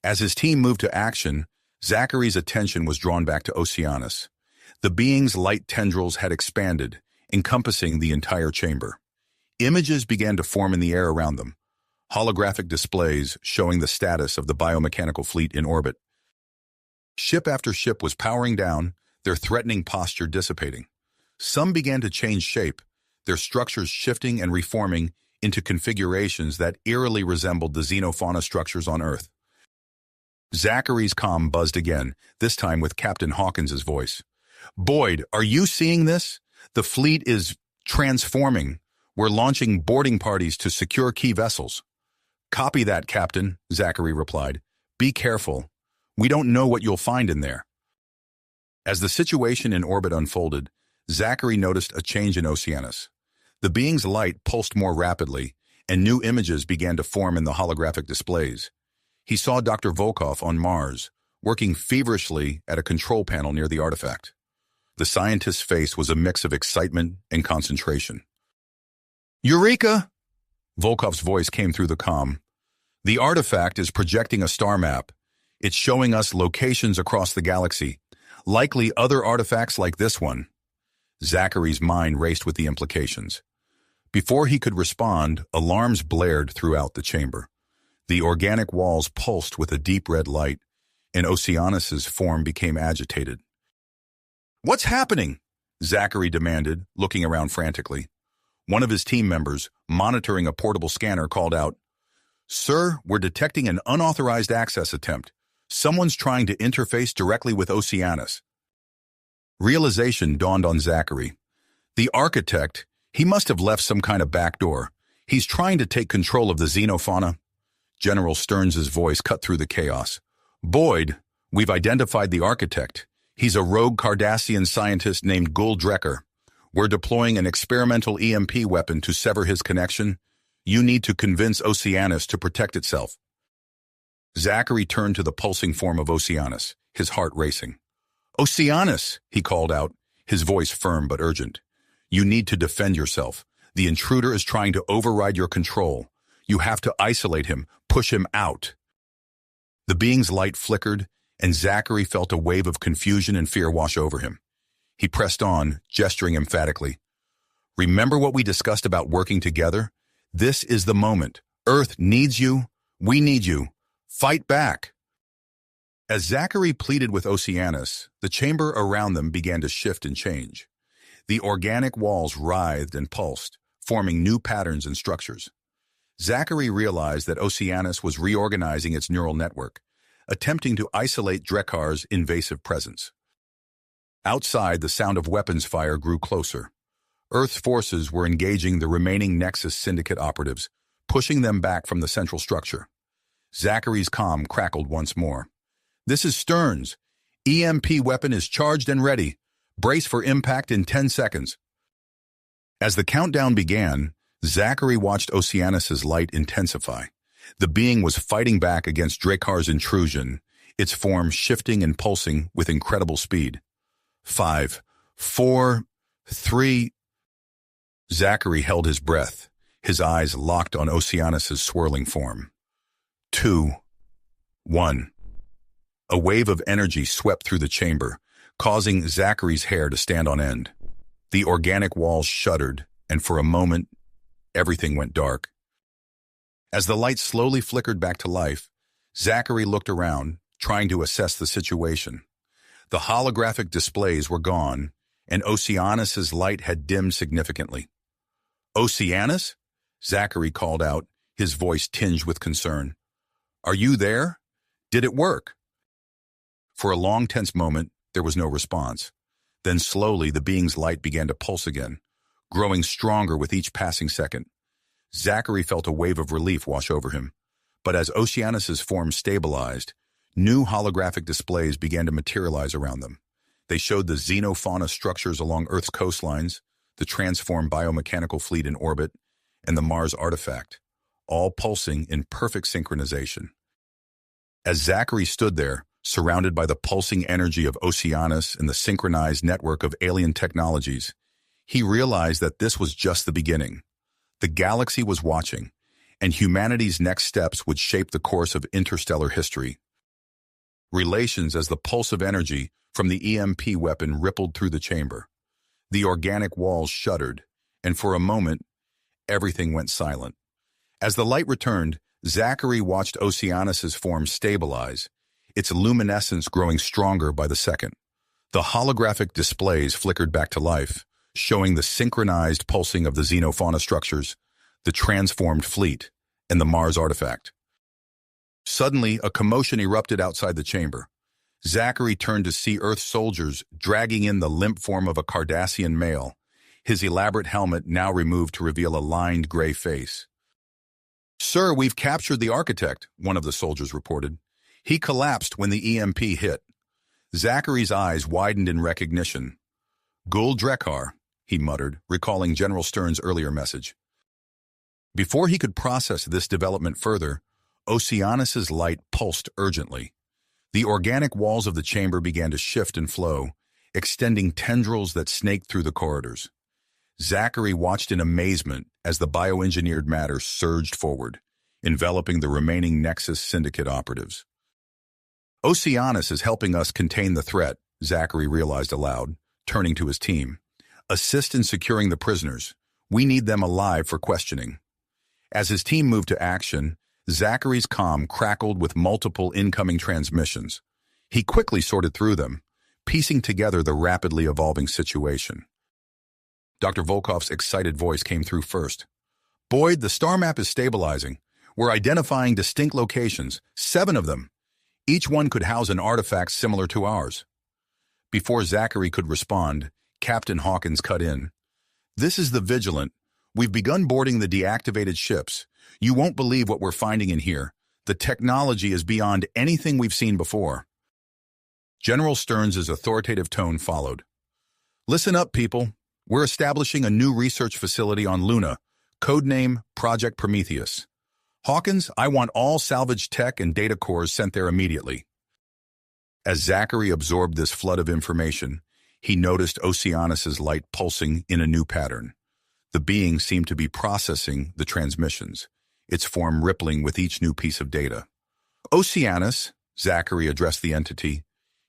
As his team moved to action, Zachary's attention was drawn back to Oceanus. The being's light tendrils had expanded, encompassing the entire chamber. Images began to form in the air around them, holographic displays showing the status of the biomechanical fleet in orbit. Ship after ship was powering down, their threatening posture dissipating. Some began to change shape, their structures shifting and reforming into configurations that eerily resembled the xenofauna structures on Earth. Zachary's comm buzzed again, this time with Captain Hawkins's voice. Boyd, are you seeing this? The fleet is transforming. We're launching boarding parties to secure key vessels. Copy that, Captain, Zachary replied. Be careful. We don't know what you'll find in there. As the situation in orbit unfolded, Zachary noticed a change in Oceanus. The being's light pulsed more rapidly, and new images began to form in the holographic displays. He saw Dr. Volkov on Mars, working feverishly at a control panel near the artifact. The scientist's face was a mix of excitement and concentration. Eureka! Volkov's voice came through the comm. The artifact is projecting a star map. It's showing us locations across the galaxy, likely other artifacts like this one. Zachary's mind raced with the implications. Before he could respond, alarms blared throughout the chamber. The organic walls pulsed with a deep red light, and Oceanus's form became agitated. "What's happening?" Zachary demanded, looking around frantically. One of his team members, monitoring a portable scanner, called out, "Sir, we're detecting an unauthorized access attempt. Someone's trying to interface directly with Oceanus." Realization dawned on Zachary. The architect, he must have left some kind of back door. He's trying to take control of the xenofauna. General Stearns' voice cut through the chaos. "Boyd, we've identified the architect. He's a rogue Cardassian scientist named Gul Drecker. We're deploying an experimental EMP weapon to sever his connection. You need to convince Oceanus to protect itself." Zachary turned to the pulsing form of Oceanus, his heart racing. "Oceanus," he called out, his voice firm but urgent. "You need to defend yourself. The intruder is trying to override your control. You have to isolate him, push him out." The being's light flickered, and Zachary felt a wave of confusion and fear wash over him. He pressed on, gesturing emphatically. "Remember what we discussed about working together? This is the moment. Earth needs you. We need you. Fight back." As Zachary pleaded with Oceanus, the chamber around them began to shift and change. The organic walls writhed and pulsed, forming new patterns and structures. Zachary realized that Oceanus was reorganizing its neural network, attempting to isolate Drekkar's invasive presence. Outside, the sound of weapons fire grew closer. Earth's forces were engaging the remaining Nexus Syndicate operatives, pushing them back from the central structure. Zachary's comm crackled once more. "This is Stearns. EMP weapon is charged and ready. Brace for impact in 10 seconds. As the countdown began, Zachary watched Oceanus's light intensify. The being was fighting back against Drekkar's intrusion, its form shifting and pulsing with incredible speed. 5, 4, 3... Zachary held his breath, his eyes locked on Oceanus's swirling form. 2, 1... A wave of energy swept through the chamber, causing Zachary's hair to stand on end. The organic walls shuddered, and for a moment, everything went dark. As the light slowly flickered back to life, Zachary looked around, trying to assess the situation. The holographic displays were gone, and Oceanus's light had dimmed significantly. "Oceanus?" Zachary called out, his voice tinged with concern. "Are you there? Did it work?" For a long, tense moment, there was no response. Then slowly, the being's light began to pulse again, growing stronger with each passing second. Zachary felt a wave of relief wash over him. But as Oceanus's form stabilized, new holographic displays began to materialize around them. They showed the xenofauna structures along Earth's coastlines, the transformed biomechanical fleet in orbit, and the Mars artifact, all pulsing in perfect synchronization. As Zachary stood there, surrounded by the pulsing energy of Oceanus and the synchronized network of alien technologies, he realized that this was just the beginning. The galaxy was watching, and humanity's next steps would shape the course of interstellar history. Relations as the pulse of energy from the EMP weapon rippled through the chamber. The organic walls shuddered, and for a moment, everything went silent. As the light returned, Zachary watched Oceanus's form stabilize, its luminescence growing stronger by the second. The holographic displays flickered back to life, showing the synchronized pulsing of the xenofauna structures, the transformed fleet, and the Mars artifact. Suddenly, a commotion erupted outside the chamber. Zachary turned to see Earth soldiers dragging in the limp form of a Cardassian male, his elaborate helmet now removed to reveal a lined gray face. "Sir, we've captured the architect," one of the soldiers reported. "He collapsed when the EMP hit." Zachary's eyes widened in recognition. "Gul Drekkar," he muttered, recalling General Stern's earlier message. Before he could process this development further, Oceanus's light pulsed urgently. The organic walls of the chamber began to shift and flow, extending tendrils that snaked through the corridors. Zachary watched in amazement as the bioengineered matter surged forward, enveloping the remaining Nexus Syndicate operatives. Oceanus is helping us contain the threat, Zachary realized aloud, turning to his team. Assist in securing the prisoners. We need them alive for questioning. As his team moved to action, Zachary's comm crackled with multiple incoming transmissions. He quickly sorted through them, piecing together the rapidly evolving situation. Dr. Volkov's excited voice came through first. Boyd, the star map is stabilizing. We're identifying distinct locations, 7 of them. Each one could house an artifact similar to ours. Before Zachary could respond, Captain Hawkins cut in. This is the Vigilant. We've begun boarding the deactivated ships. You won't believe what we're finding in here. The technology is beyond anything we've seen before. General Stearns' authoritative tone followed. Listen up, people. We're establishing a new research facility on Luna, codename Project Prometheus. Hawkins, I want all salvage tech and data cores sent there immediately. As Zachary absorbed this flood of information, he noticed Oceanus's light pulsing in a new pattern. The being seemed to be processing the transmissions, its form rippling with each new piece of data. Oceanus, Zachary addressed the entity,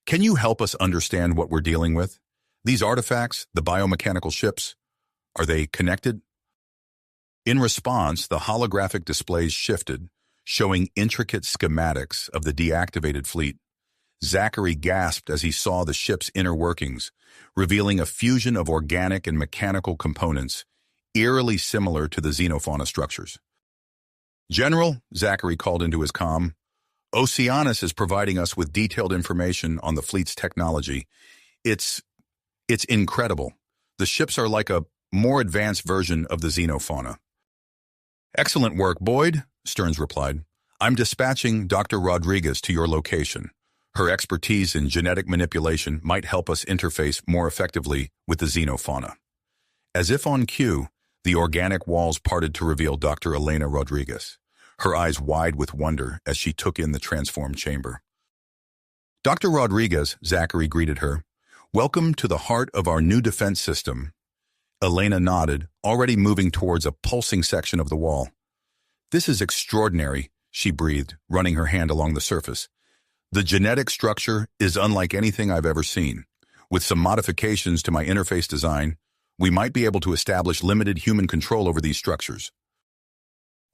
can you help us understand what we're dealing with? These artifacts, the biomechanical ships, are they connected? In response, the holographic displays shifted, showing intricate schematics of the deactivated fleet. Zachary gasped as he saw the ship's inner workings, revealing a fusion of organic and mechanical components, eerily similar to the xenofauna structures. General, Zachary called into his comm, Oceanus is providing us with detailed information on the fleet's technology. It's incredible. The ships are like a more advanced version of the xenofauna. Excellent work, Boyd, Stearns replied. I'm dispatching Dr. Rodriguez to your location. Her expertise in genetic manipulation might help us interface more effectively with the xenofauna. As if on cue, the organic walls parted to reveal Dr. Elena Rodriguez, her eyes wide with wonder as she took in the transformed chamber. Dr. Rodriguez, Zachary greeted her. Welcome to the heart of our new defense system. Elena nodded, already moving towards a pulsing section of the wall. This is extraordinary, she breathed, running her hand along the surface. The genetic structure is unlike anything I've ever seen. With some modifications to my interface design, we might be able to establish limited human control over these structures.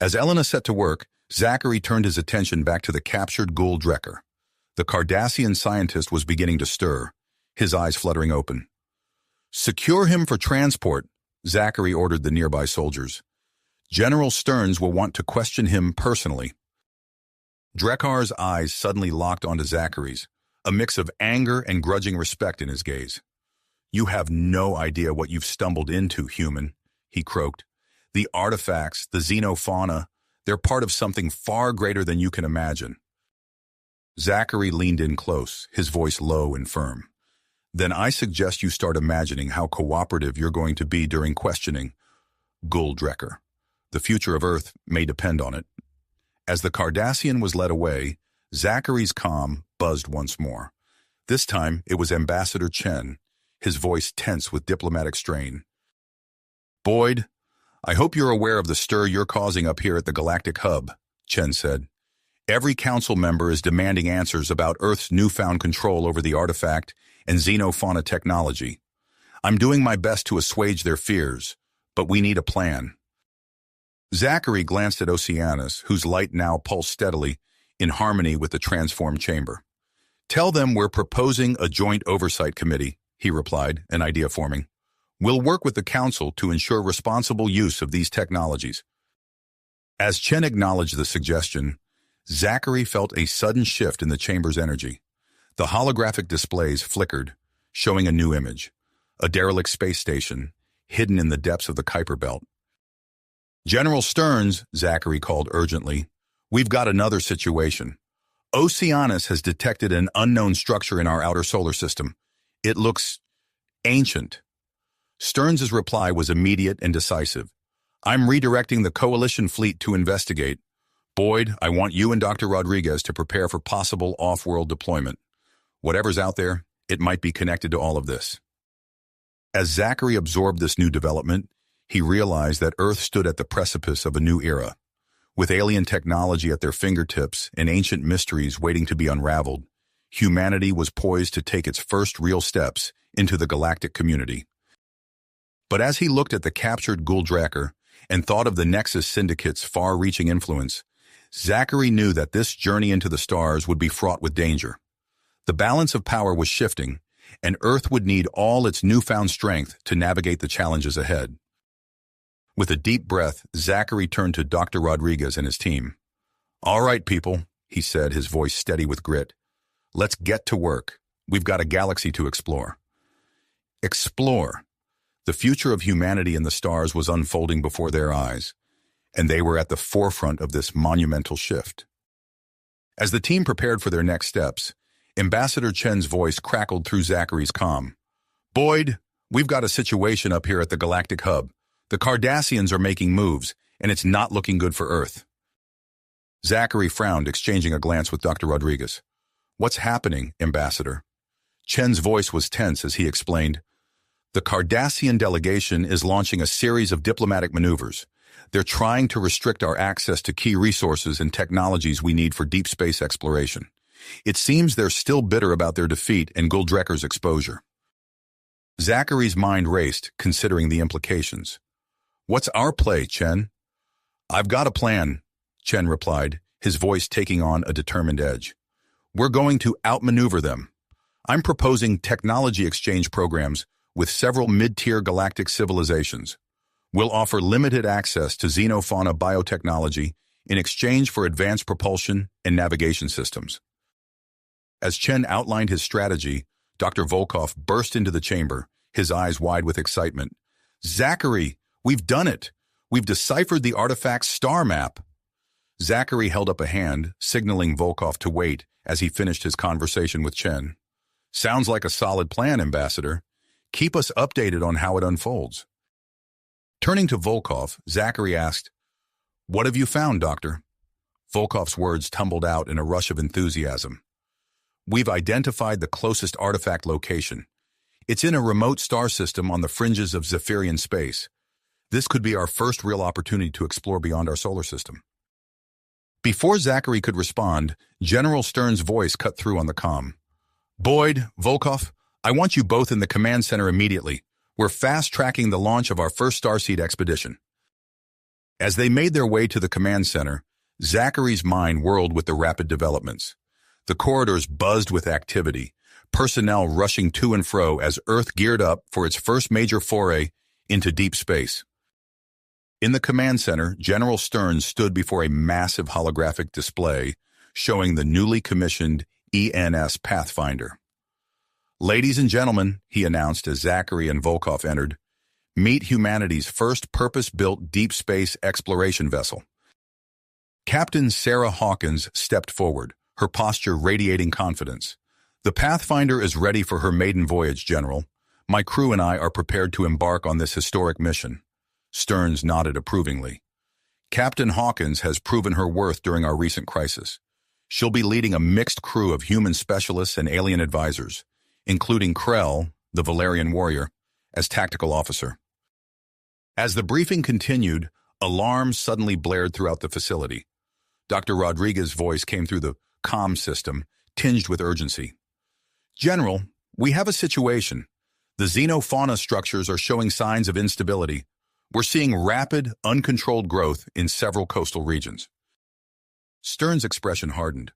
As Elena set to work, Zachary turned his attention back to the captured Ghoul Drekker. The Cardassian scientist was beginning to stir, his eyes fluttering open. Secure him for transport, Zachary ordered the nearby soldiers. General Stearns will want to question him personally. Drekkar's eyes suddenly locked onto Zachary's, a mix of anger and grudging respect in his gaze. You have no idea what you've stumbled into, human, he croaked. The artifacts, the xenofauna, they're part of something far greater than you can imagine. Zachary leaned in close, his voice low and firm. Then I suggest you start imagining how cooperative you're going to be during questioning. Ghoul Drekker. The future of Earth may depend on it. As the Cardassian was led away, Zachary's comm buzzed once more. This time, it was Ambassador Chen, his voice tense with diplomatic strain. Boyd, I hope you're aware of the stir you're causing up here at the Galactic Hub, Chen said. Every council member is demanding answers about Earth's newfound control over the artifact and xenofauna technology. I'm doing my best to assuage their fears, but we need a plan. Zachary glanced at Oceanus, whose light now pulsed steadily, in harmony with the transformed chamber. Tell them we're proposing a joint oversight committee, he replied, an idea forming. We'll work with the council to ensure responsible use of these technologies. As Chen acknowledged the suggestion, Zachary felt a sudden shift in the chamber's energy. The holographic displays flickered, showing a new image, a derelict space station, hidden in the depths of the Kuiper Belt. General Stearns, Zachary called urgently, we've got another situation. Oceanus has detected an unknown structure in our outer solar system. It looks ancient. Stearns' reply was immediate and decisive. I'm redirecting the Coalition fleet to investigate. Boyd, I want you and Dr. Rodriguez to prepare for possible off-world deployment. Whatever's out there, it might be connected to all of this. As Zachary absorbed this new development, he realized that Earth stood at the precipice of a new era. With alien technology at their fingertips and ancient mysteries waiting to be unraveled, humanity was poised to take its first real steps into the galactic community. But as he looked at the captured Guldracker and thought of the Nexus Syndicate's far-reaching influence, Zachary knew that this journey into the stars would be fraught with danger. The balance of power was shifting, and Earth would need all its newfound strength to navigate the challenges ahead. With a deep breath, Zachary turned to Dr. Rodriguez and his team. "All right, people," he said, his voice steady with grit. "Let's get to work. We've got a galaxy to explore." Explore. The future of humanity in the stars was unfolding before their eyes, and they were at the forefront of this monumental shift. As the team prepared for their next steps, Ambassador Chen's voice crackled through Zachary's comm. "Boyd, we've got a situation up here at the Galactic Hub. The Cardassians are making moves, and it's not looking good for Earth." Zachary frowned, exchanging a glance with Dr. Rodriguez. "What's happening, Ambassador?" Chen's voice was tense as he explained. "The Cardassian delegation is launching a series of diplomatic maneuvers. They're trying to restrict our access to key resources and technologies we need for deep space exploration. It seems they're still bitter about their defeat and Guldrecker's exposure." Zachary's mind raced, considering the implications. "What's our play, Chen?" "I've got a plan," Chen replied, his voice taking on a determined edge. "We're going to outmaneuver them. I'm proposing technology exchange programs with several mid-tier galactic civilizations. We'll offer limited access to xenofauna biotechnology in exchange for advanced propulsion and navigation systems." As Chen outlined his strategy, Dr. Volkov burst into the chamber, his eyes wide with excitement. "Zachary, we've done it! We've deciphered the artifact's star map!" Zachary held up a hand, signaling Volkov to wait as he finished his conversation with Chen. "Sounds like a solid plan, Ambassador. Keep us updated on how it unfolds." Turning to Volkov, Zachary asked, "What have you found, Doctor?" Volkov's words tumbled out in a rush of enthusiasm. "We've identified the closest artifact location. It's in a remote star system on the fringes of Zephyrian space. This could be our first real opportunity to explore beyond our solar system." Before Zachary could respond, General Stern's voice cut through on the comm. "Boyd, Volkov, I want you both in the command center immediately. We're fast-tracking the launch of our first Starseed expedition." As they made their way to the command center, Zachary's mind whirled with the rapid developments. The corridors buzzed with activity, personnel rushing to and fro as Earth geared up for its first major foray into deep space. In the command center, General Stern stood before a massive holographic display showing the newly commissioned ENS Pathfinder. "Ladies and gentlemen," he announced as Zachary and Volkov entered, "meet humanity's first purpose-built deep space exploration vessel." Captain Sarah Hawkins stepped forward, her posture radiating confidence. "The Pathfinder is ready for her maiden voyage, General. My crew and I are prepared to embark on this historic mission." Stearns nodded approvingly. "Captain Hawkins has proven her worth during our recent crisis. She'll be leading a mixed crew of human specialists and alien advisors, including Krell, the Valerian warrior, as tactical officer." As the briefing continued, alarms suddenly blared throughout the facility. Dr. Rodriguez's voice came through the comm system, tinged with urgency. "General, we have a situation. The xenofauna structures are showing signs of instability. We're seeing rapid, uncontrolled growth in several coastal regions." Stern's expression hardened.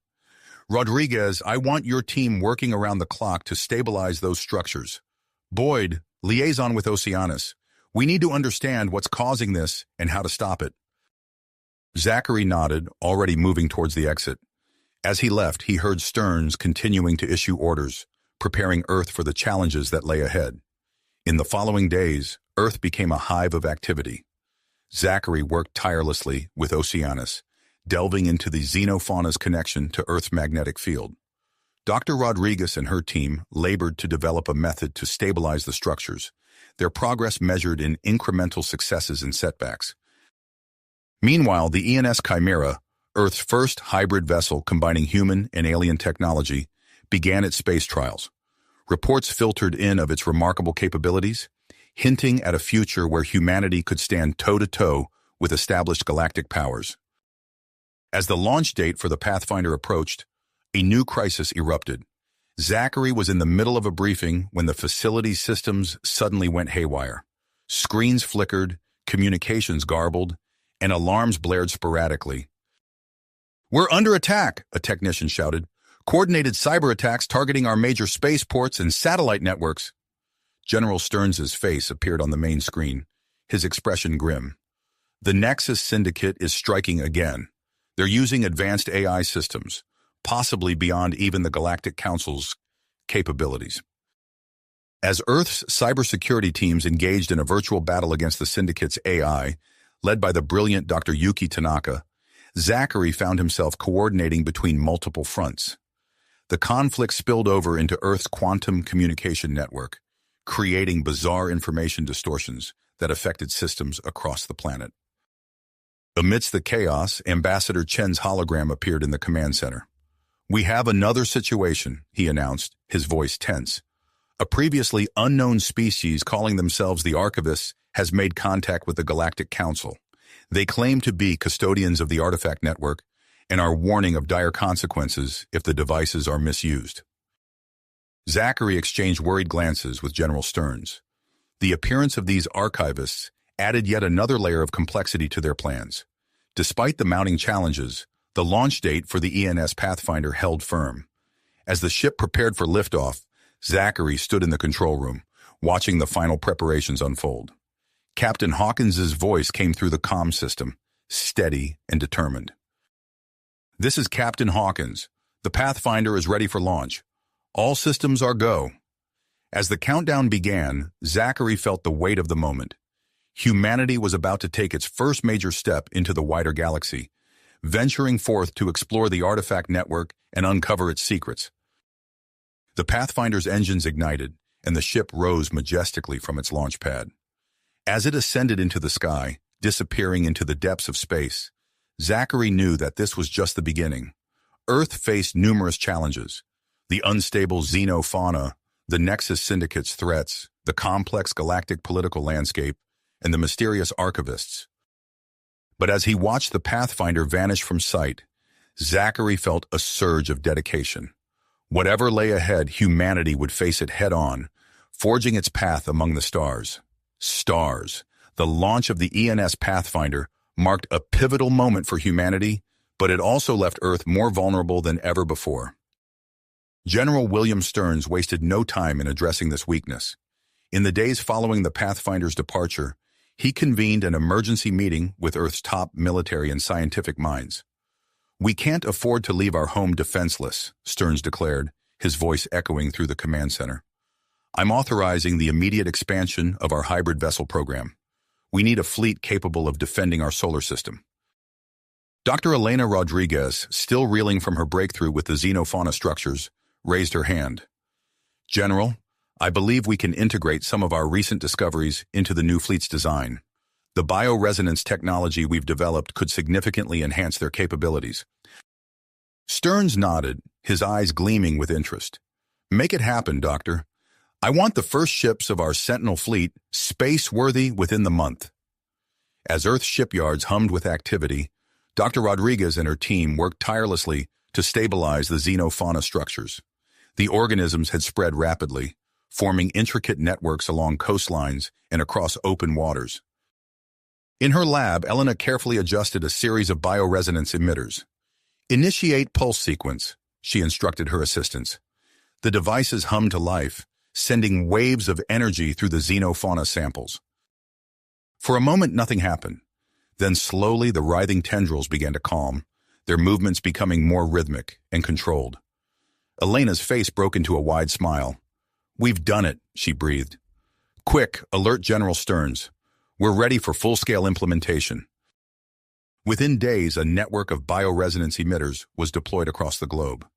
"Rodriguez, I want your team working around the clock to stabilize those structures. Boyd, liaison with Oceanus. We need to understand what's causing this and how to stop it." Zachary nodded, already moving towards the exit. As he left, he heard Stearns continuing to issue orders, preparing Earth for the challenges that lay ahead. In the following days, Earth became a hive of activity. Zachary worked tirelessly with Oceanus, delving into the xenofauna's connection to Earth's magnetic field. Dr. Rodriguez and her team labored to develop a method to stabilize the structures, their progress measured in incremental successes and setbacks. Meanwhile, the ENS Chimera, Earth's first hybrid vessel combining human and alien technology, began its space trials. Reports filtered in of its remarkable capabilities, hinting at a future where humanity could stand toe-to-toe with established galactic powers. As the launch date for the Pathfinder approached, a new crisis erupted. Zachary was in the middle of a briefing when the facility's systems suddenly went haywire. Screens flickered, communications garbled, and alarms blared sporadically. "We're under attack," a technician shouted. "Coordinated cyber attacks targeting our major spaceports and satellite networks." General Stearns' face appeared on the main screen, his expression grim. "The Nexus Syndicate is striking again. They're using advanced AI systems, possibly beyond even the Galactic Council's capabilities." As Earth's cybersecurity teams engaged in a virtual battle against the Syndicate's AI, led by the brilliant Dr. Yuki Tanaka, Zachary found himself coordinating between multiple fronts. The conflict spilled over into Earth's quantum communication network, creating bizarre information distortions that affected systems across the planet. Amidst the chaos, Ambassador Chen's hologram appeared in the command center. "We have another situation," he announced, his voice tense. "A previously unknown species calling themselves the Archivists has made contact with the Galactic Council. They claim to be custodians of the artifact network and are warning of dire consequences if the devices are misused." Zachary exchanged worried glances with General Stearns. The appearance of these archivists added yet another layer of complexity to their plans. Despite the mounting challenges, the launch date for the ENS Pathfinder held firm. As the ship prepared for liftoff, Zachary stood in the control room, watching the final preparations unfold. Captain Hawkins's voice came through the comm system, steady and determined. "This is Captain Hawkins. The Pathfinder is ready for launch. All systems are go." As the countdown began, Zachary felt the weight of the moment. Humanity was about to take its first major step into the wider galaxy, venturing forth to explore the artifact network and uncover its secrets. The Pathfinder's engines ignited, and the ship rose majestically from its launch pad. As it ascended into the sky, disappearing into the depths of space, Zachary knew that this was just the beginning. Earth faced numerous challenges: the unstable xenofauna, the Nexus Syndicate's threats, the complex galactic political landscape, and the mysterious archivists. But as he watched the Pathfinder vanish from sight, Zachary felt a surge of dedication. Whatever lay ahead, humanity would face it head-on, forging its path among the stars. Stars. The launch of the ENS Pathfinder marked a pivotal moment for humanity, but it also left Earth more vulnerable than ever before. General William Stearns wasted no time in addressing this weakness. In the days following the Pathfinder's departure, he convened an emergency meeting with Earth's top military and scientific minds. "We can't afford to leave our home defenseless," Stearns declared, his voice echoing through the command center. "I'm authorizing the immediate expansion of our hybrid vessel program. We need a fleet capable of defending our solar system." Dr. Elena Rodriguez, still reeling from her breakthrough with the xenofauna structures, raised her hand. "General, I believe we can integrate some of our recent discoveries into the new fleet's design. The bioresonance technology we've developed could significantly enhance their capabilities." Stearns nodded, his eyes gleaming with interest. "Make it happen, Doctor. I want the first ships of our Sentinel fleet space-worthy within the month." As Earth's shipyards hummed with activity, Dr. Rodriguez and her team worked tirelessly to stabilize the xenofauna structures. The organisms had spread rapidly, forming intricate networks along coastlines and across open waters. In her lab, Elena carefully adjusted a series of bioresonance emitters. "Initiate pulse sequence," she instructed her assistants. The devices hummed to life, sending waves of energy through the xenofauna samples. For a moment, nothing happened. Then slowly the writhing tendrils began to calm, their movements becoming more rhythmic and controlled. Elena's face broke into a wide smile. "We've done it," she breathed. "Quick, alert General Stearns. We're ready for full-scale implementation." Within days, a network of bioresonance emitters was deployed across the globe.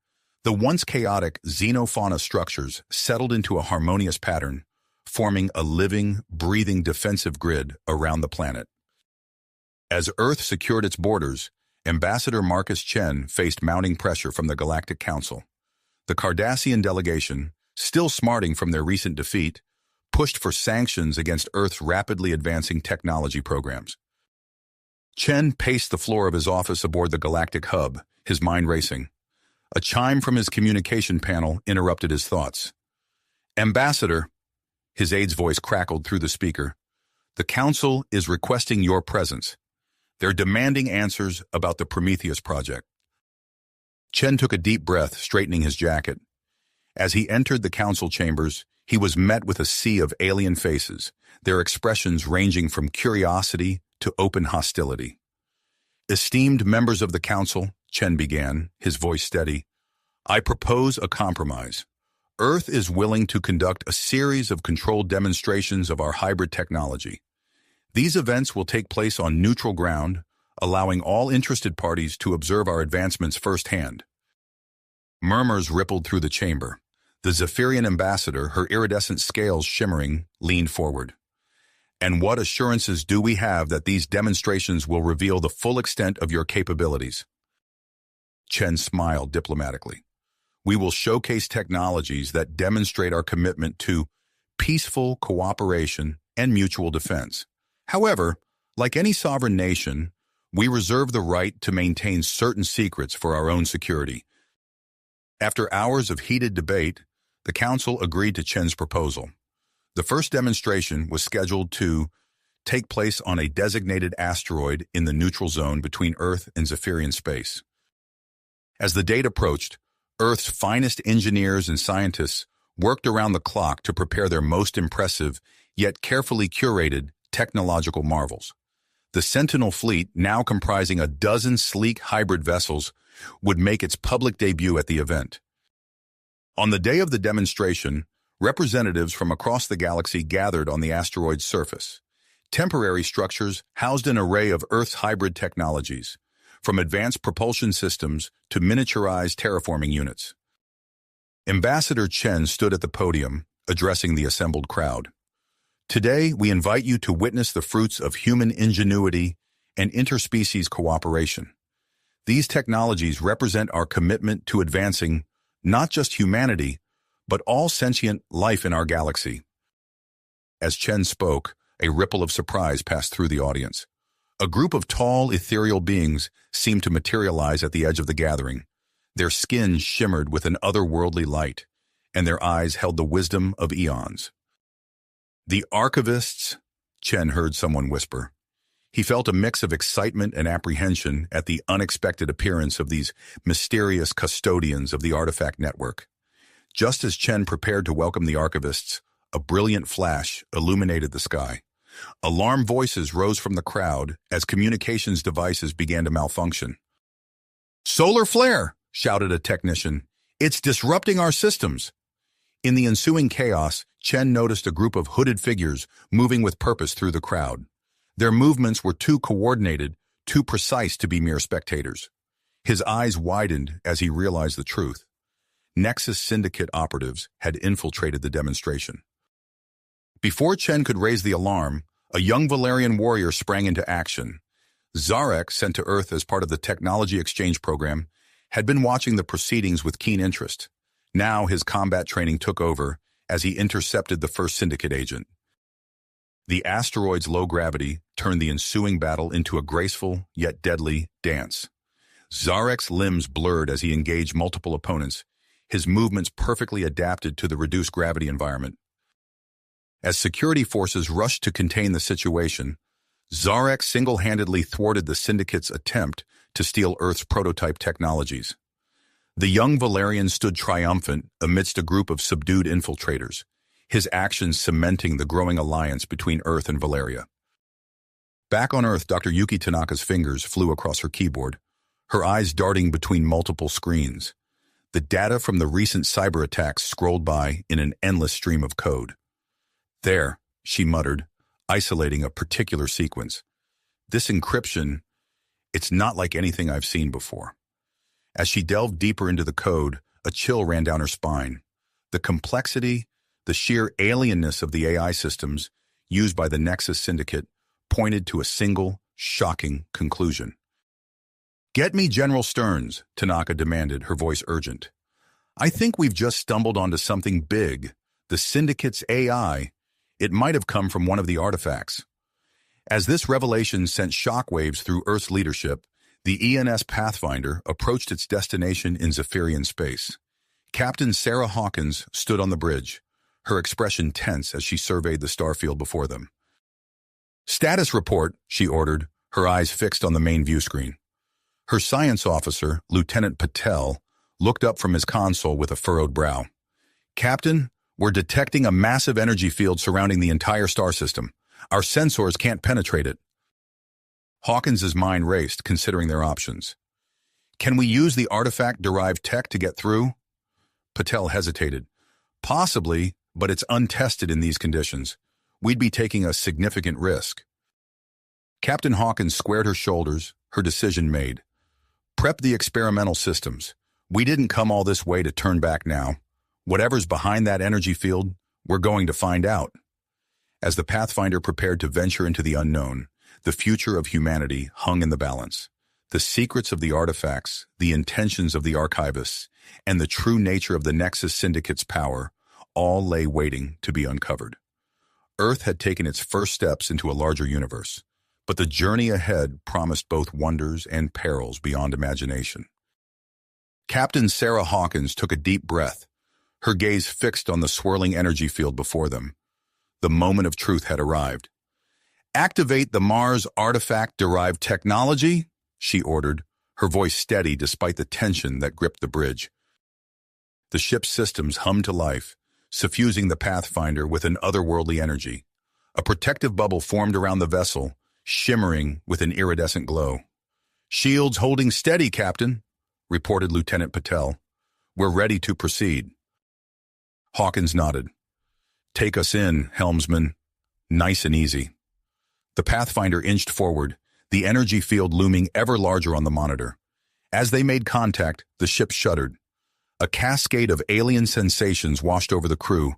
The once chaotic xenofauna structures settled into a harmonious pattern, forming a living, breathing defensive grid around the planet. As Earth secured its borders, Ambassador Marcus Chen faced mounting pressure from the Galactic Council. The Cardassian delegation, still smarting from their recent defeat, pushed for sanctions against Earth's rapidly advancing technology programs. Chen paced the floor of his office aboard the Galactic hub, his mind racing. A chime from his communication panel interrupted his thoughts. "Ambassador," his aide's voice crackled through the speaker, "the Council is requesting your presence. They're demanding answers about the Prometheus project." Chen took a deep breath, straightening his jacket. As he entered the Council chambers, he was met with a sea of alien faces, their expressions ranging from curiosity to open hostility. "Esteemed members of the Council," Chen began, his voice steady, "I propose a compromise. Earth is willing to conduct a series of controlled demonstrations of our hybrid technology. These events will take place on neutral ground, allowing all interested parties to observe our advancements firsthand." Murmurs rippled through the chamber. The Zephyrian ambassador, her iridescent scales shimmering, leaned forward. "And what assurances do we have that these demonstrations will reveal the full extent of your capabilities?" Chen smiled diplomatically. "We will showcase technologies that demonstrate our commitment to peaceful cooperation and mutual defense. However, like any sovereign nation, we reserve the right to maintain certain secrets for our own security." After hours of heated debate, the Council agreed to Chen's proposal. The first demonstration was scheduled to take place on a designated asteroid in the neutral zone between Earth and Zephyrian space. As the date approached, Earth's finest engineers and scientists worked around the clock to prepare their most impressive, yet carefully curated, technological marvels. The Sentinel fleet, now comprising a dozen sleek hybrid vessels, would make its public debut at the event. On the day of the demonstration, representatives from across the galaxy gathered on the asteroid's surface. Temporary structures housed an array of Earth's hybrid technologies, from advanced propulsion systems to miniaturized terraforming units. Ambassador Chen stood at the podium, addressing the assembled crowd. "Today, we invite you to witness the fruits of human ingenuity and interspecies cooperation. These technologies represent our commitment to advancing not just humanity, but all sentient life in our galaxy." As Chen spoke, a ripple of surprise passed through the audience. A group of tall, ethereal beings seemed to materialize at the edge of the gathering. Their skin shimmered with an otherworldly light, and their eyes held the wisdom of eons. "The Archivists," Chen heard someone whisper. He felt a mix of excitement and apprehension at the unexpected appearance of these mysterious custodians of the artifact network. Just as Chen prepared to welcome the Archivists, a brilliant flash illuminated the sky. Alarm voices rose from the crowd as communications devices began to malfunction. "Solar flare!" shouted a technician. "It's disrupting our systems." In the ensuing chaos, Chen noticed a group of hooded figures moving with purpose through the crowd. Their movements were too coordinated, too precise to be mere spectators. His eyes widened as he realized the truth. Nexus Syndicate operatives had infiltrated the demonstration. Before Chen could raise the alarm, a young Valerian warrior sprang into action. Zarek, sent to Earth as part of the technology exchange program, had been watching the proceedings with keen interest. Now his combat training took over as he intercepted the first Syndicate agent. The asteroid's low gravity turned the ensuing battle into a graceful yet deadly dance. Zarek's limbs blurred as he engaged multiple opponents, his movements perfectly adapted to the reduced gravity environment. As security forces rushed to contain the situation, Zarek single-handedly thwarted the Syndicate's attempt to steal Earth's prototype technologies. The young Valerian stood triumphant amidst a group of subdued infiltrators, his actions cementing the growing alliance between Earth and Valeria. Back on Earth, Dr. Yuki Tanaka's fingers flew across her keyboard, her eyes darting between multiple screens. The data from the recent cyber attacks scrolled by in an endless stream of code. "There," she muttered, isolating a particular sequence. "This encryption, it's not like anything I've seen before." As she delved deeper into the code, a chill ran down her spine. The complexity, the sheer alienness of the AI systems used by the Nexus Syndicate pointed to a single, shocking conclusion. Get me General Stearns, Tanaka demanded, her voice urgent. I think we've just stumbled onto something big. The Syndicate's AI. It might have come from one of the artifacts. As this revelation sent shockwaves through Earth's leadership, the ENS Pathfinder approached its destination in Zephyrian space. Captain Sarah Hawkins stood on the bridge, her expression tense as she surveyed the starfield before them. Status report, she ordered, her eyes fixed on the main view screen. Her science officer, Lieutenant Patel, looked up from his console with a furrowed brow. Captain, we're detecting a massive energy field surrounding the entire star system. Our sensors can't penetrate it. Hawkins's mind raced, considering their options. Can we use the artifact-derived tech to get through? Patel hesitated. Possibly, but it's untested in these conditions. We'd be taking a significant risk. Captain Hawkins squared her shoulders, her decision made. Prep the experimental systems. We didn't come all this way to turn back now. Whatever's behind that energy field, we're going to find out. As the Pathfinder prepared to venture into the unknown, the future of humanity hung in the balance. The secrets of the artifacts, the intentions of the archivists, and the true nature of the Nexus Syndicate's power all lay waiting to be uncovered. Earth had taken its first steps into a larger universe, but the journey ahead promised both wonders and perils beyond imagination. Captain Sarah Hawkins took a deep breath, her gaze fixed on the swirling energy field before them. The moment of truth had arrived. Activate the Mars artifact-derived technology, she ordered, her voice steady despite the tension that gripped the bridge. The ship's systems hummed to life, suffusing the Pathfinder with an otherworldly energy. A protective bubble formed around the vessel, shimmering with an iridescent glow. Shields holding steady, Captain, reported Lieutenant Patel. We're ready to proceed. Hawkins nodded. Take us in, helmsman. Nice and easy. The Pathfinder inched forward, the energy field looming ever larger on the monitor. As they made contact, the ship shuddered. A cascade of alien sensations washed over the crew,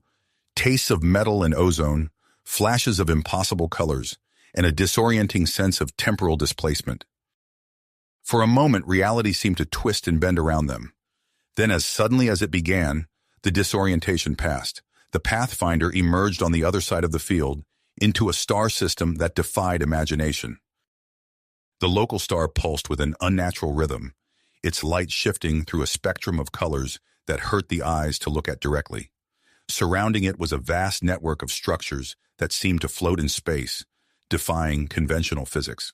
tastes of metal and ozone, flashes of impossible colors, and a disorienting sense of temporal displacement. For a moment, reality seemed to twist and bend around them. Then, as suddenly as it began, the disorientation passed. The Pathfinder emerged on the other side of the field, into a star system that defied imagination. The local star pulsed with an unnatural rhythm, its light shifting through a spectrum of colors that hurt the eyes to look at directly. Surrounding it was a vast network of structures that seemed to float in space, defying conventional physics.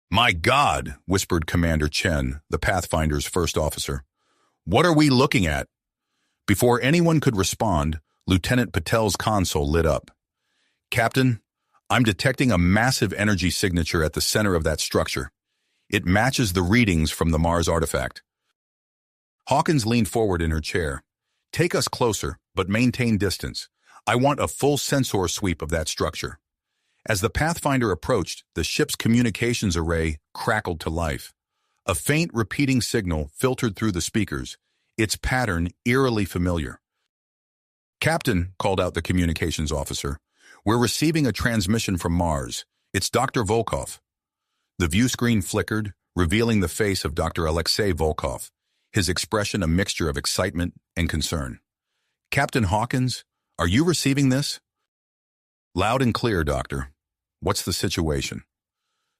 My God, whispered Commander Chen, the Pathfinder's first officer. What are we looking at? Before anyone could respond, Lieutenant Patel's console lit up. Captain, I'm detecting a massive energy signature at the center of that structure. It matches the readings from the Mars artifact. Hawkins leaned forward in her chair. Take us closer, but maintain distance. I want a full sensor sweep of that structure. As the Pathfinder approached, the ship's communications array crackled to life. A faint repeating signal filtered through the speakers, its pattern eerily familiar. Captain, called out the communications officer, we're receiving a transmission from Mars. It's Dr. Volkov. The view screen flickered, revealing the face of Dr. Alexei Volkov, his expression a mixture of excitement and concern. Captain Hawkins, are you receiving this? Loud and clear, Doctor. What's the situation?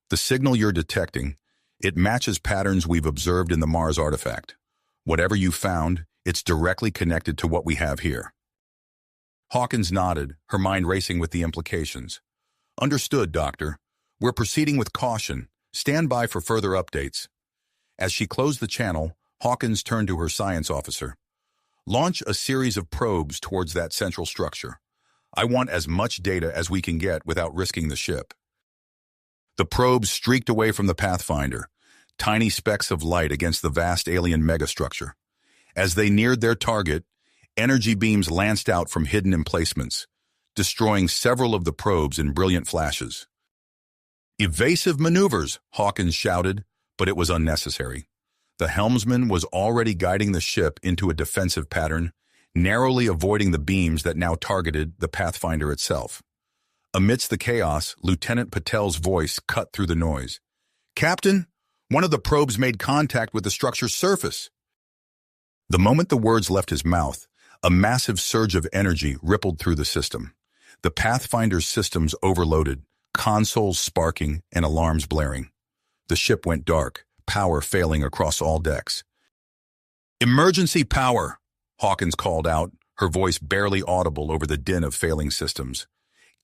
The signal you're detecting, it matches patterns we've observed in the Mars artifact. Whatever you found, it's directly connected to what we have here. Hawkins nodded, her mind racing with the implications. Understood, Doctor. We're proceeding with caution. Stand by for further updates. As she closed the channel, Hawkins turned to her science officer. Launch a series of probes towards that central structure. I want as much data as we can get without risking the ship. The probes streaked away from the Pathfinder, tiny specks of light against the vast alien megastructure. As they neared their target, energy beams lanced out from hidden emplacements, destroying several of the probes in brilliant flashes. Evasive maneuvers, Hawkins shouted, but it was unnecessary. The helmsman was already guiding the ship into a defensive pattern, narrowly avoiding the beams that now targeted the Pathfinder itself. Amidst the chaos, Lieutenant Patel's voice cut through the noise. Captain, One of the probes made contact with the structure's surface. The moment the words left his mouth, a massive surge of energy rippled through the system. The Pathfinder's systems overloaded, consoles sparking and alarms blaring. The ship went dark, power failing across all decks. "Emergency power," Hawkins called out, her voice barely audible over the din of failing systems.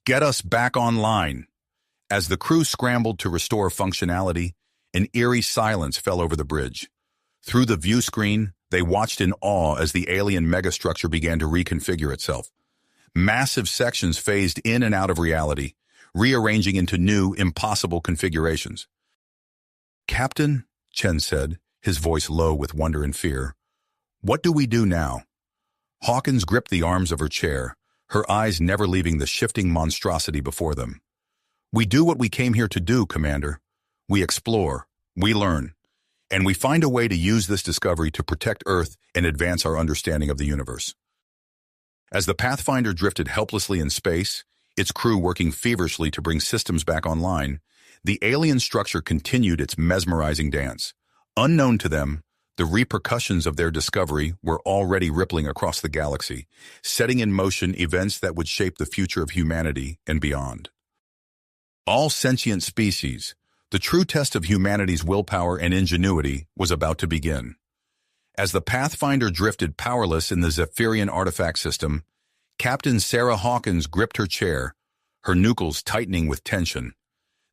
"Get us back online." As the crew scrambled to restore functionality, an eerie silence fell over the bridge. Through the view screen, they watched in awe as the alien megastructure began to reconfigure itself. Massive sections phased in and out of reality, rearranging into new, impossible configurations. "Captain," Chen said, his voice low with wonder and fear, "what do we do now?" Hawkins gripped the arms of her chair, her eyes never leaving the shifting monstrosity before them. "We do what we came here to do, Commander. We explore, we learn, and we find a way to use this discovery to protect Earth and advance our understanding of the universe." As the Pathfinder drifted helplessly in space, its crew working feverishly to bring systems back online, the alien structure continued its mesmerizing dance. Unknown to them, the repercussions of their discovery were already rippling across the galaxy, setting in motion events that would shape the future of humanity and beyond. All sentient species, the true test of humanity's willpower and ingenuity, was about to begin. As the Pathfinder drifted powerless in the Zephyrian artifact system, Captain Sarah Hawkins gripped her chair, her knuckles tightening with tension.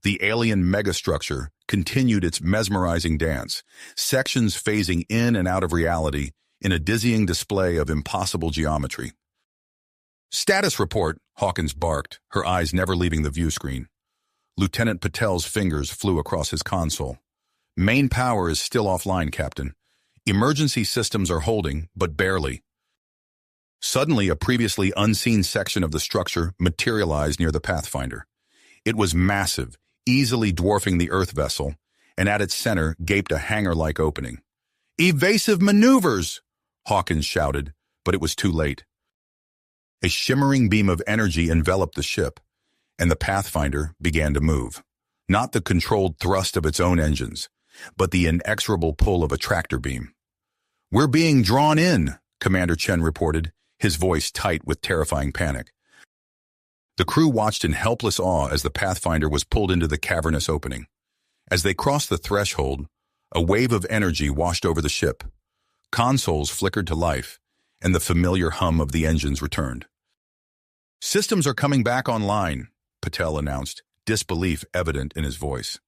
The alien megastructure continued its mesmerizing dance, sections phasing in and out of reality in a dizzying display of impossible geometry. "Status report," Hawkins barked, her eyes never leaving the view screen. Lieutenant Patel's fingers flew across his console. "Main power is still offline, Captain. Emergency systems are holding, but barely." Suddenly, a previously unseen section of the structure materialized near the Pathfinder. It was massive, easily dwarfing the Earth vessel, and at its center gaped a hangar-like opening. "Evasive maneuvers!" Hawkins shouted, but it was too late. A shimmering beam of energy enveloped the ship, and the Pathfinder began to move. Not the controlled thrust of its own engines, but the inexorable pull of a tractor beam. "We're being drawn in," Commander Chen reported, his voice tight with terrifying panic. The crew watched in helpless awe as the Pathfinder was pulled into the cavernous opening. As they crossed the threshold, a wave of energy washed over the ship. Consoles flickered to life, and the familiar hum of the engines returned. "Systems are coming back online," Patel announced, disbelief evident in his voice.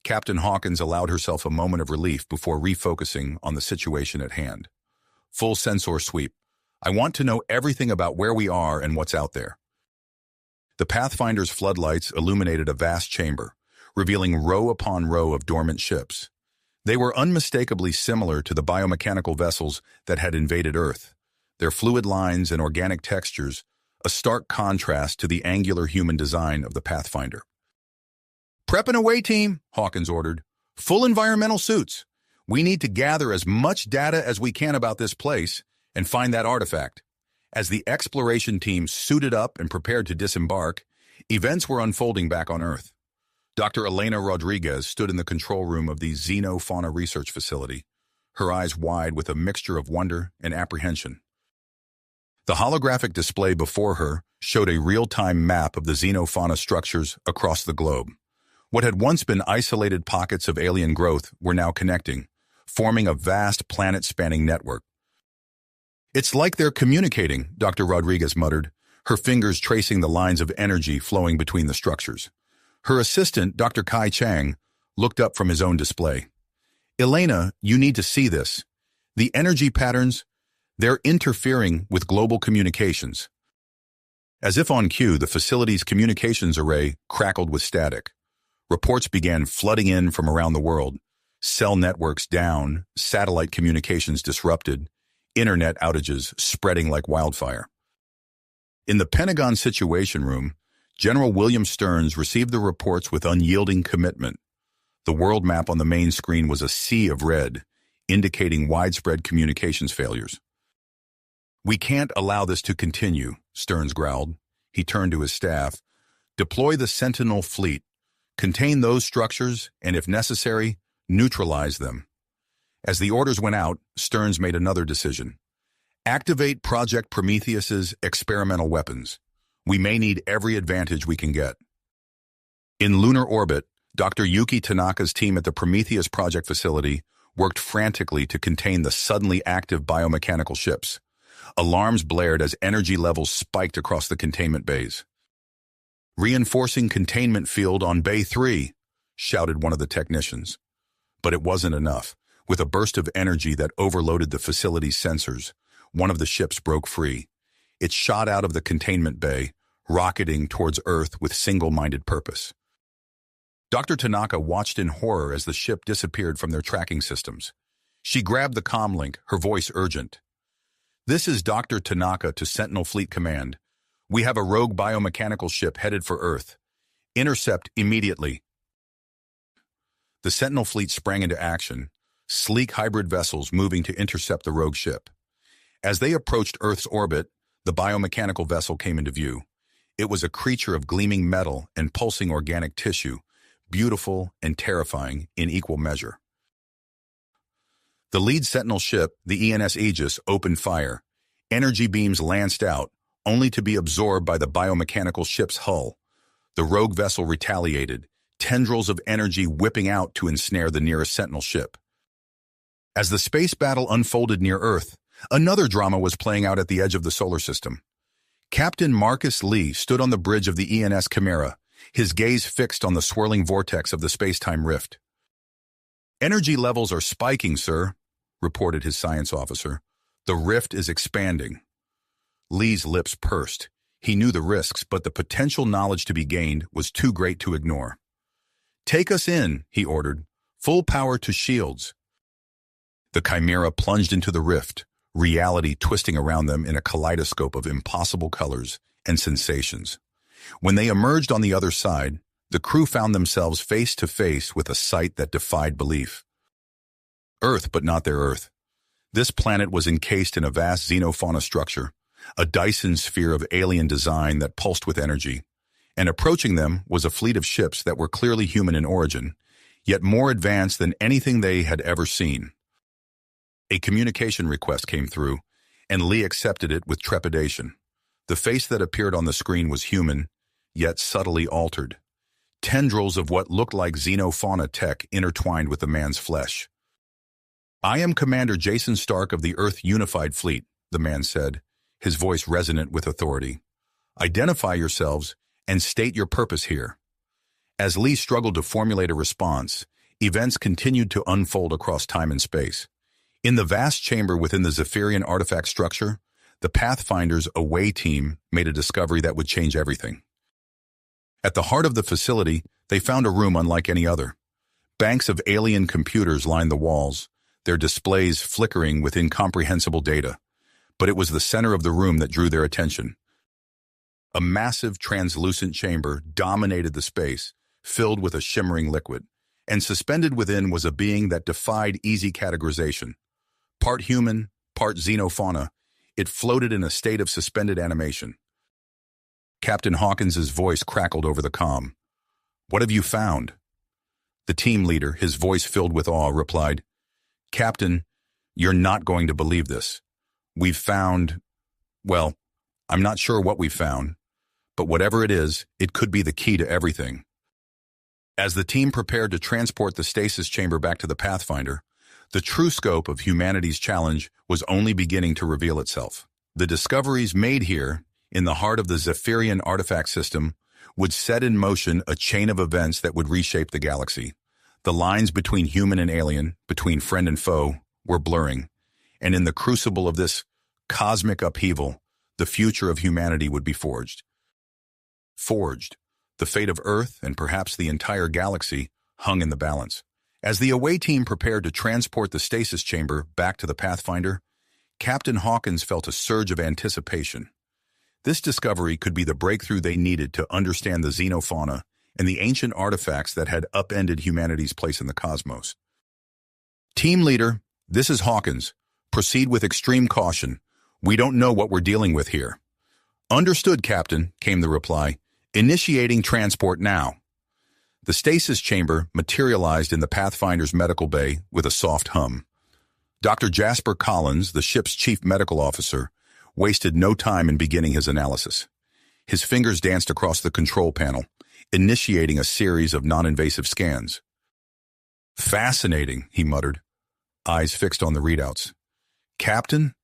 Captain Hawkins allowed herself a moment of relief before refocusing on the situation at hand. "Full sensor sweep. I want to know everything about where we are and what's out there." The Pathfinder's floodlights illuminated a vast chamber, revealing row upon row of dormant ships. They were unmistakably similar to the biomechanical vessels that had invaded Earth, their fluid lines and organic textures a stark contrast to the angular human design of the Pathfinder. "Prep and away, team," Hawkins ordered. "Full environmental suits. We need to gather as much data as we can about this place and find that artifact." As the exploration team suited up and prepared to disembark, events were unfolding back on Earth. Dr. Elena Rodriguez stood in the control room of the Xenofauna Research Facility, her eyes wide with a mixture of wonder and apprehension. The holographic display before her showed a real-time map of the xenofauna structures across the globe. What had once been isolated pockets of alien growth were now connecting, forming a vast planet-spanning network. "It's like they're communicating," Dr. Rodriguez muttered, her fingers tracing the lines of energy flowing between the structures. Her assistant, Dr. Kai Chang, looked up from his own display. "Elena, you need to see this. The energy patterns, they're interfering with global communications." As if on cue, the facility's communications array crackled with static. Reports began flooding in from around the world. Cell networks down, satellite communications disrupted, internet outages spreading like wildfire. In the Pentagon Situation Room, General William Stearns received the reports with unyielding commitment. The world map on the main screen was a sea of red, indicating widespread communications failures. "We can't allow this to continue," Stearns growled. He turned to his staff. "Deploy the Sentinel fleet. Contain those structures, and if necessary, Neutralize them. As the orders went out, Stearns made another decision. Activate Project Prometheus's experimental weapons. We may need every advantage we can get. In lunar orbit, Dr. Yuki Tanaka's team at the Prometheus Project facility worked frantically to contain the suddenly active biomechanical ships. Alarms blared as energy levels spiked across the containment bays. "Reinforcing containment field on Bay 3, shouted one of the technicians. But it wasn't enough. With a burst of energy that overloaded the facility's sensors, one of the ships broke free. It shot out of the containment bay, rocketing towards Earth with single-minded purpose. Dr. Tanaka watched in horror as the ship disappeared from their tracking systems. She grabbed the comlink, her voice urgent. "This is Dr. Tanaka to Sentinel Fleet Command. We have a rogue biomechanical ship headed for Earth. Intercept immediately." The Sentinel Fleet sprang into action, sleek hybrid vessels moving to intercept the rogue ship. As they approached Earth's orbit, the biomechanical vessel came into view. It was a creature of gleaming metal and pulsing organic tissue, beautiful and terrifying in equal measure. The lead Sentinel ship, the ENS Aegis, opened fire. Energy beams lanced out, only to be absorbed by the biomechanical ship's hull. The rogue vessel retaliated, tendrils of energy whipping out to ensnare the nearest Sentinel ship. As the space battle unfolded near Earth, another drama was playing out at the edge of the solar system. Captain Marcus Lee stood on the bridge of the ENS Chimera, his gaze fixed on the swirling vortex of the space-time rift. "Energy levels are spiking, sir," reported his science officer. "The rift is expanding." Lee's lips pursed. He knew the risks, but the potential knowledge to be gained was too great to ignore. "Take us in," he ordered. "Full power to shields." The Chimera plunged into the rift, reality twisting around them in a kaleidoscope of impossible colors and sensations. When they emerged on the other side, the crew found themselves face to face with a sight that defied belief. Earth, but not their Earth. This planet was encased in a vast xenofauna structure, a Dyson sphere of alien design that pulsed with energy, and approaching them was a fleet of ships that were clearly human in origin, yet more advanced than anything they had ever seen. A communication request came through, and Lee accepted it with trepidation. The face that appeared on the screen was human, yet subtly altered. Tendrils of what looked like xenofauna tech intertwined with the man's flesh. "I am Commander Jason Stark of the Earth Unified Fleet," the man said, his voice resonant with authority. "Identify yourselves and state your purpose here." As Lee struggled to formulate a response, events continued to unfold across time and space. In the vast chamber within the Zephyrian artifact structure, the Pathfinder's away team made a discovery that would change everything. At the heart of the facility, they found a room unlike any other. Banks of alien computers lined the walls, their displays flickering with incomprehensible data. But it was the center of the room that drew their attention. A massive translucent chamber dominated the space, filled with a shimmering liquid, and suspended within was a being that defied easy categorization. Part human, part xenofauna, it floated in a state of suspended animation. Captain Hawkins's voice crackled over the comm. "What have you found?" The team leader, his voice filled with awe, replied, "Captain, you're not going to believe this. We've found, well, I'm not sure what we've found, but whatever it is, it could be the key to everything." As the team prepared to transport the stasis chamber back to the Pathfinder, the true scope of humanity's challenge was only beginning to reveal itself. The discoveries made here, in the heart of the Zephyrian artifact system, would set in motion a chain of events that would reshape the galaxy. The lines between human and alien, between friend and foe, were blurring, and in the crucible of this cosmic upheaval, the future of humanity would be forged. Forged. The fate of Earth, and perhaps the entire galaxy, hung in the balance. As the away team prepared to transport the stasis chamber back to the Pathfinder, Captain Hawkins felt a surge of anticipation. This discovery could be the breakthrough they needed to understand the xenofauna and the ancient artifacts that had upended humanity's place in the cosmos. "Team leader, this is Hawkins. Proceed with extreme caution. We don't know what we're dealing with here." "Understood, Captain," came the reply. "Initiating transport now." The The stasis chamber materialized in the Pathfinder's medical bay with a soft hum. Dr. Jasper Collins, the ship's chief medical officer, wasted no time in beginning his analysis. His fingers danced across the control panel, initiating a series of non-invasive scans. "Fascinating," he muttered, eyes fixed on the readouts. "Captain,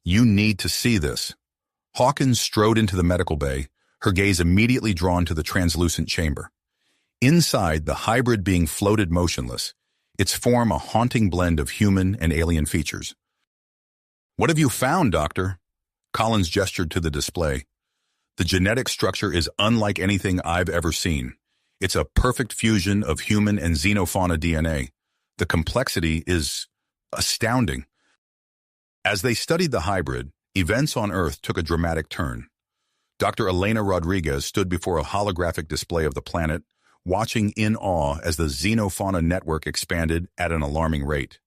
you need to see this." Hawkins strode into the medical bay, her gaze immediately drawn to the translucent chamber. Inside, the hybrid being floated motionless, its form a haunting blend of human and alien features. "What have you found, Doctor?" Collins gestured to the display. "The genetic structure is unlike anything I've ever seen. It's a perfect fusion of human and xenofauna DNA. The complexity is astounding." As they studied the hybrid, events on Earth took a dramatic turn. Dr. Elena Rodriguez stood before a holographic display of the planet, watching in awe as the xenofauna network expanded at an alarming rate.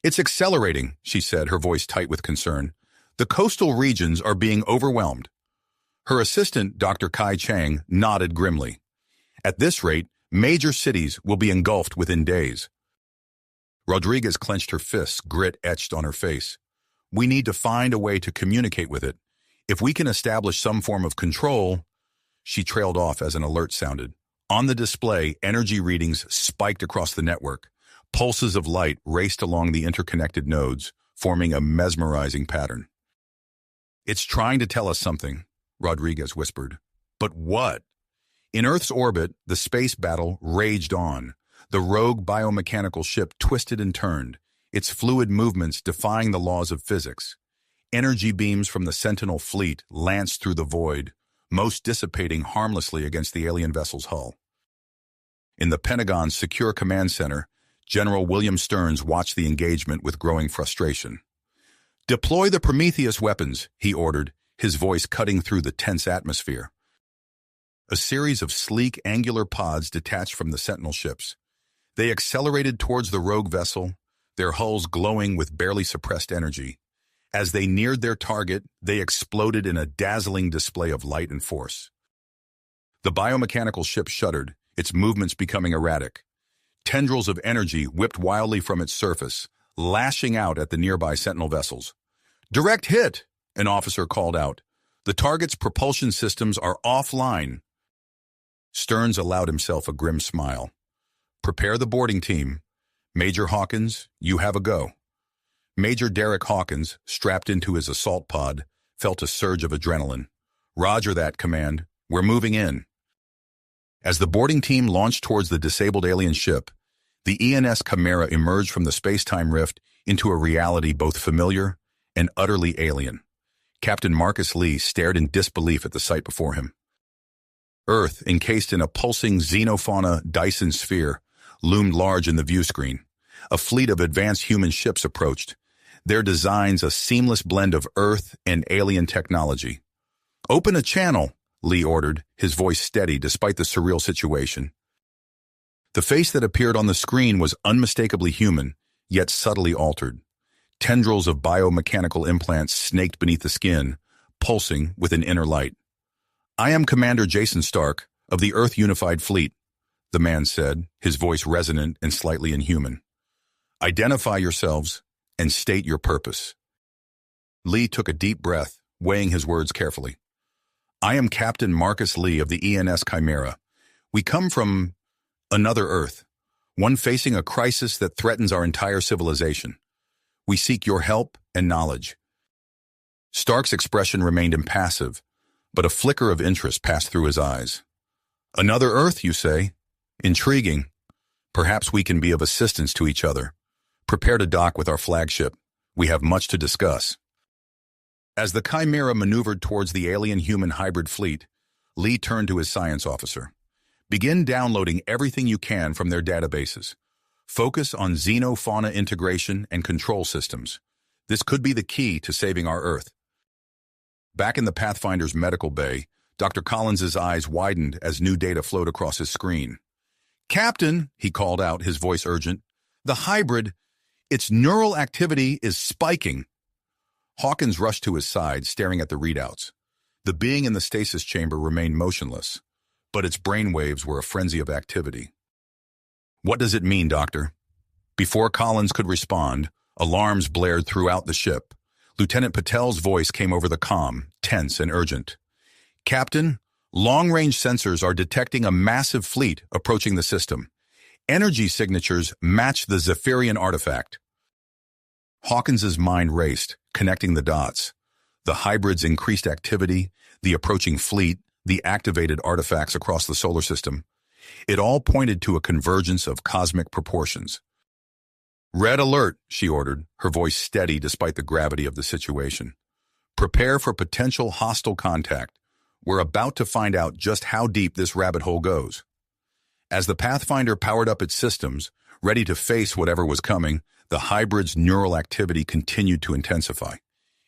"It's accelerating," she said, her voice tight with concern. "The coastal regions are being overwhelmed." Her assistant, Dr. Kai Chang, nodded grimly. "At this rate, major cities will be engulfed within days." Rodriguez clenched her fists, grit etched on her face. "We need to find a way to communicate with it. If we can establish some form of control—" She trailed off as an alert sounded. On the display, energy readings spiked across the network. Pulses of light raced along the interconnected nodes, forming a mesmerizing pattern. "It's trying to tell us something," Rodriguez whispered. "But what?" In Earth's orbit, the space battle raged on. The rogue biomechanical ship twisted and turned, its fluid movements defying the laws of physics. Energy beams from the Sentinel fleet lanced through the void, most dissipating harmlessly against the alien vessel's hull. In the Pentagon's secure command center, General William Stearns watched the engagement with growing frustration. "Deploy the Prometheus weapons," he ordered, his voice cutting through the tense atmosphere. A series of sleek, angular pods detached from the Sentinel ships. They accelerated towards the rogue vessel, their hulls glowing with barely suppressed energy. As they neared their target, they exploded in a dazzling display of light and force. The biomechanical ship shuddered, its movements becoming erratic. Tendrils of energy whipped wildly from its surface, lashing out at the nearby Sentinel vessels. "Direct hit!" an officer called out. "The target's propulsion systems are offline." Stearns allowed himself a grim smile. "Prepare the boarding team. Major Hawkins, you have a go." Major Derek Hawkins, strapped into his assault pod, felt a surge of adrenaline. "Roger that, Command. We're moving in." As the boarding team launched towards the disabled alien ship, the ENS Chimera emerged from the space-time rift into a reality both familiar and utterly alien. Captain Marcus Lee stared in disbelief at the sight before him. Earth, encased in a pulsing xenofauna Dyson sphere, loomed large in the view screen. A fleet of advanced human ships approached, their designs a seamless blend of Earth and alien technology. "Open a channel," Lee ordered, his voice steady despite the surreal situation. The face that appeared on the screen was unmistakably human, yet subtly altered. Tendrils of biomechanical implants snaked beneath the skin, pulsing with an inner light. "I am Commander Jason Stark, of the Earth Unified Fleet," the man said, his voice resonant and slightly inhuman. "Identify yourselves and state your purpose." Lee took a deep breath, weighing his words carefully. "I am Captain Marcus Lee of the ENS Chimera. We come from another Earth, one facing a crisis that threatens our entire civilization. We seek your help and knowledge." Stark's expression remained impassive, but a flicker of interest passed through his eyes. "Another Earth, you say? Intriguing. Perhaps we can be of assistance to each other. Prepare to dock with our flagship. We have much to discuss." As the Chimera maneuvered towards the alien-human hybrid fleet, Lee turned to his science officer. "Begin downloading everything you can from their databases. Focus on xenofauna integration and control systems. This could be the key to saving our Earth." Back in the Pathfinder's medical bay, Dr. Collins's eyes widened as new data flowed across his screen. "Captain," he called out, his voice urgent, "the hybrid, its neural activity is spiking." Hawkins rushed to his side, staring at the readouts. The being in the stasis chamber remained motionless. but its brainwaves were a frenzy of activity. "What does it mean, Doctor?" Before Collins could respond, alarms blared throughout the ship. Lieutenant Patel's voice came over the comm, tense and urgent. "Captain, long-range sensors are detecting a massive fleet approaching the system. Energy signatures match the Zephyrian artifact." Hawkins's mind raced, connecting the dots. The hybrid's increased activity, the approaching fleet, the activated artifacts across the solar system. It all pointed to a convergence of cosmic proportions. "Red alert," she ordered, her voice steady despite the gravity of the situation. "Prepare for potential hostile contact. We're about to find out just how deep this rabbit hole goes." As the Pathfinder powered up its systems, ready to face whatever was coming, the hybrid's neural activity continued to intensify.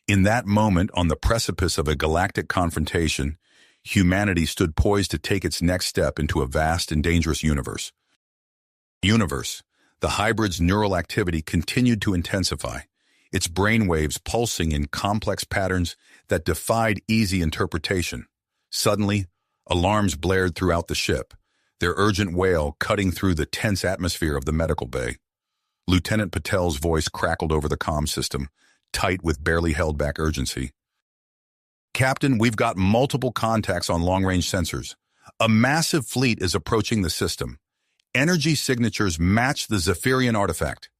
In that moment, on the precipice of a galactic confrontation, humanity stood poised to take its next step into a vast and dangerous universe. The hybrid's neural activity continued to intensify, its brainwaves pulsing in complex patterns that defied easy interpretation. Suddenly, alarms blared throughout the ship, their urgent wail cutting through the tense atmosphere of the medical bay. Lieutenant Patel's voice crackled over the comm system, tight with barely held back urgency. "Captain, we've got multiple contacts on long-range sensors. A massive fleet is approaching the system. Energy signatures match the Zephyrian artifact."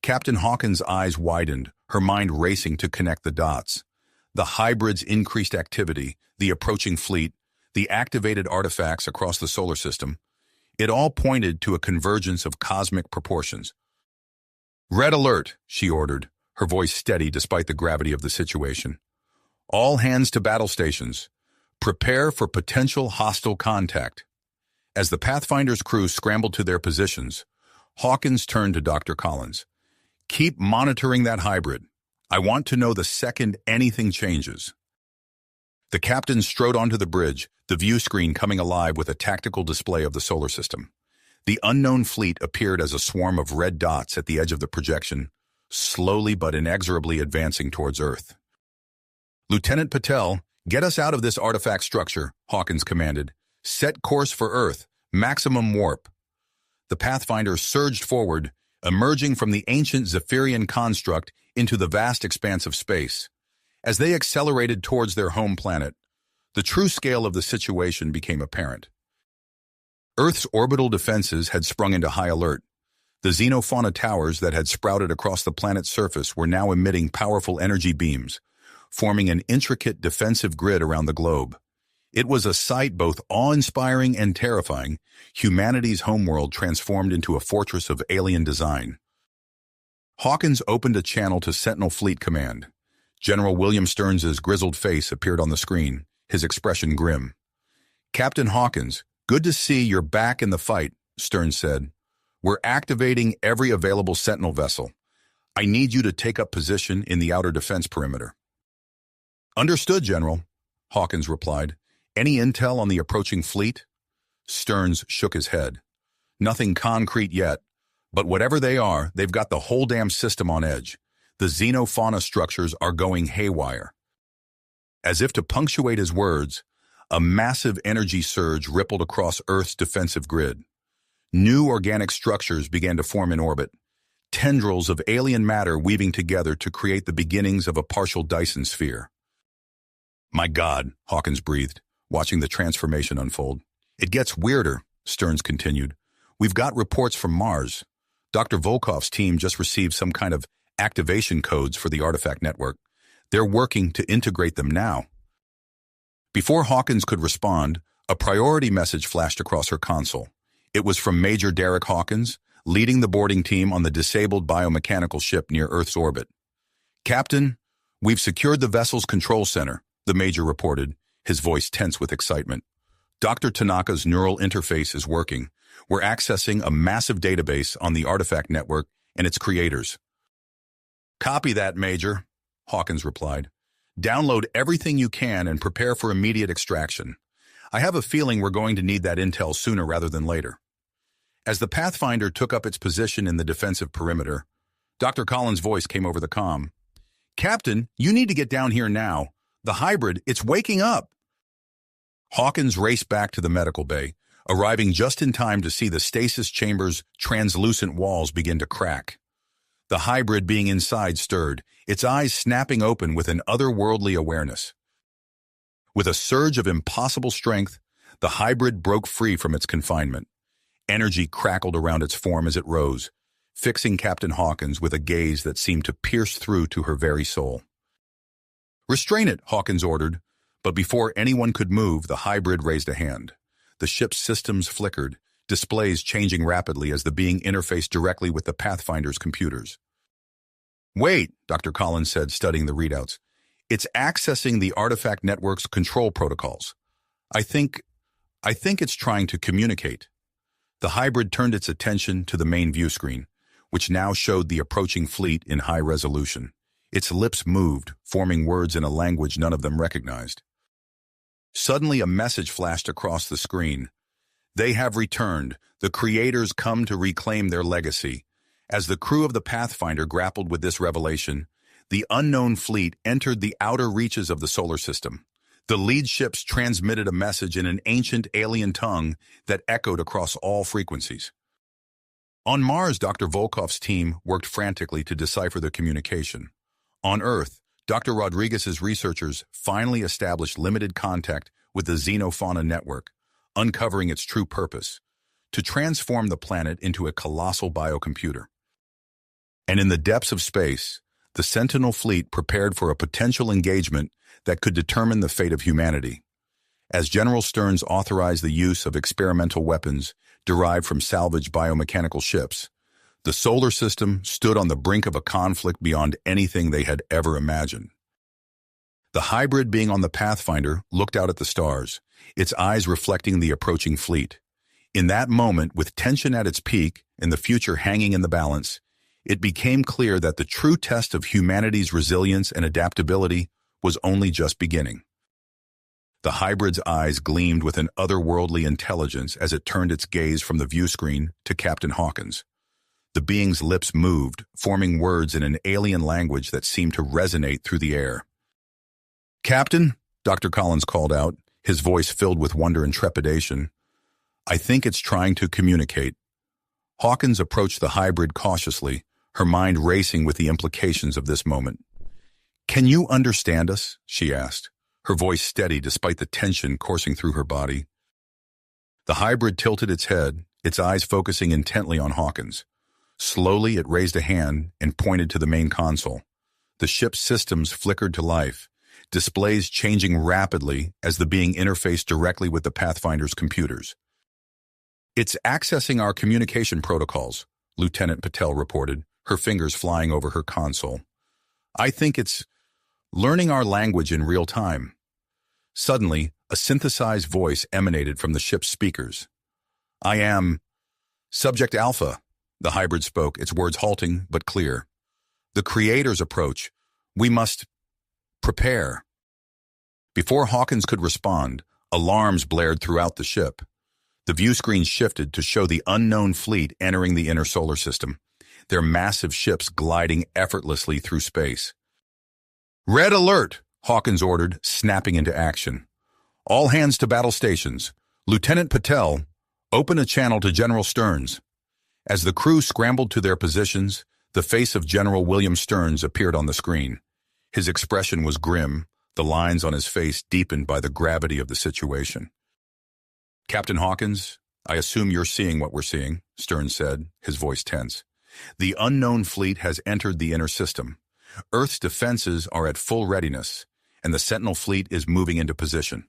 Captain Hawkins' eyes widened, her mind racing to connect the dots. The hybrid's increased activity, the approaching fleet, the activated artifacts across the solar system. It all pointed to a convergence of cosmic proportions. "Red alert," she ordered, her voice steady despite the gravity of the situation. "All hands to battle stations. Prepare for potential hostile contact." As the Pathfinder's crew scrambled to their positions, Hawkins turned to Dr. Collins. "Keep monitoring that hybrid. I want to know the second anything changes." The captain strode onto the bridge, the view screen coming alive with a tactical display of the solar system. The unknown fleet appeared as a swarm of red dots at the edge of the projection, slowly but inexorably advancing towards Earth. "Lieutenant Patel, get us out of this artifact structure," Hawkins commanded. "Set course for Earth, maximum warp." The Pathfinder surged forward, emerging from the ancient Zephyrian construct into the vast expanse of space. As they accelerated towards their home planet, the true scale of the situation became apparent. Earth's orbital defenses had sprung into high alert. The xenofauna towers that had sprouted across the planet's surface were now emitting powerful energy beams, forming an intricate defensive grid around the globe. It was a sight both awe-inspiring and terrifying, humanity's homeworld transformed into a fortress of alien design. Hawkins opened a channel to Sentinel Fleet Command. General William Stearns' grizzled face appeared on the screen, his expression grim. "Captain Hawkins, good to see you're back in the fight," Stearns said. "We're activating every available Sentinel vessel. I need you to take up position in the outer defense perimeter." "Understood, General," Hawkins replied. "Any intel on the approaching fleet?" Stearns shook his head. "Nothing concrete yet, but whatever they are, they've got the whole damn system on edge. The xenofauna structures are going haywire." As if to punctuate his words, a massive energy surge rippled across Earth's defensive grid. New organic structures began to form in orbit, tendrils of alien matter weaving together to create the beginnings of a partial Dyson sphere. "My God," Hawkins breathed, watching the transformation unfold. "It gets weirder," Stearns continued. "We've got reports from Mars. Dr. Volkov's team just received some kind of activation codes for the artifact network. They're working to integrate them now." Before Hawkins could respond, a priority message flashed across her console. It was from Major Derek Hawkins, leading the boarding team on the disabled biomechanical ship near Earth's orbit. "Captain, we've secured the vessel's control center," the Major reported, his voice tense with excitement. "Dr. Tanaka's neural interface is working. We're accessing a massive database on the artifact network and its creators." "Copy that, Major," Hawkins replied. "Download everything you can and prepare for immediate extraction. I have a feeling we're going to need that intel sooner rather than later." As the Pathfinder took up its position in the defensive perimeter, Dr. Collins' voice came over the comm. "Captain, you need to get down here now. The hybrid, it's waking up." Hawkins raced back to the medical bay, arriving just in time to see the stasis chamber's translucent walls begin to crack. The hybrid being inside stirred, its eyes snapping open with an otherworldly awareness. With a surge of impossible strength, the hybrid broke free from its confinement. Energy crackled around its form as it rose, fixing Captain Hawkins with a gaze that seemed to pierce through to her very soul. "Restrain it," Hawkins ordered, but before anyone could move, the hybrid raised a hand. The ship's systems flickered, displays changing rapidly as the being interfaced directly with the Pathfinder's computers. "Wait," Dr. Collins said, studying the readouts. "It's accessing the artifact network's control protocols. I think it's trying to communicate." The hybrid turned its attention to the main view screen, which now showed the approaching fleet in high resolution. Its lips moved, forming words in a language none of them recognized. Suddenly, a message flashed across the screen. "They have returned. The creators come to reclaim their legacy." As the crew of the Pathfinder grappled with this revelation, the unknown fleet entered the outer reaches of the solar system. The lead ships transmitted a message in an ancient alien tongue that echoed across all frequencies. On Mars, Dr. Volkov's team worked frantically to decipher the communication. On Earth, Dr. Rodriguez's researchers finally established limited contact with the Xenofauna network, uncovering its true purpose: to transform the planet into a colossal biocomputer. And in the depths of space, the Sentinel fleet prepared for a potential engagement that could determine the fate of humanity. As General Stearns authorized the use of experimental weapons derived from salvaged biomechanical ships, the solar system stood on the brink of a conflict beyond anything they had ever imagined. The hybrid being on the Pathfinder looked out at the stars, its eyes reflecting the approaching fleet. In that moment, with tension at its peak and the future hanging in the balance, it became clear that the true test of humanity's resilience and adaptability was only just beginning. The hybrid's eyes gleamed with an otherworldly intelligence as it turned its gaze from the view screen to Captain Hawkins. The being's lips moved, forming words in an alien language that seemed to resonate through the air. "Captain," Dr. Collins called out, his voice filled with wonder and trepidation, "I think it's trying to communicate." Hawkins approached the hybrid cautiously, her mind racing with the implications of this moment. "Can you understand us?" she asked, her voice steady despite the tension coursing through her body. The hybrid tilted its head, its eyes focusing intently on Hawkins. Slowly, it raised a hand and pointed to the main console. The ship's systems flickered to life, displays changing rapidly as the being interfaced directly with the Pathfinder's computers. "It's accessing our communication protocols," Lieutenant Patel reported, her fingers flying over her console. "I think it's learning our language in real time." Suddenly, a synthesized voice emanated from the ship's speakers. "I am Subject Alpha," the hybrid spoke, its words halting but clear. "The creators approach. We must prepare." Before Hawkins could respond, alarms blared throughout the ship. The view screen shifted to show the unknown fleet entering the inner solar system, their massive ships gliding effortlessly through space. "Red alert," Hawkins ordered, snapping into action. "All hands to battle stations. Lieutenant Patel, open a channel to General Stearns." As the crew scrambled to their positions, the face of General William Stearns appeared on the screen. His expression was grim, the lines on his face deepened by the gravity of the situation. "Captain Hawkins, I assume you're seeing what we're seeing," Stearns said, his voice tense. "The unknown fleet has entered the inner system. Earth's defenses are at full readiness, and the Sentinel fleet is moving into position."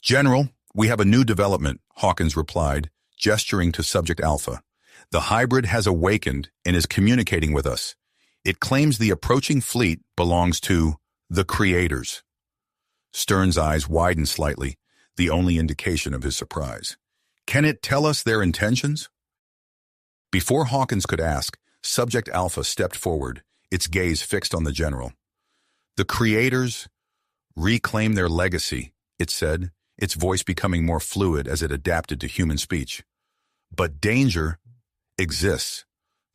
"General, we have a new development," Hawkins replied, gesturing to Subject Alpha. "The hybrid has awakened and is communicating with us. It claims the approaching fleet belongs to the creators." Stern's eyes widened slightly, the only indication of his surprise. "Can it tell us their intentions?" Before Hawkins could ask, Subject Alpha stepped forward, its gaze fixed on the general. "The creators reclaim their legacy," it said, its voice becoming more fluid as it adapted to human speech. "But danger exists.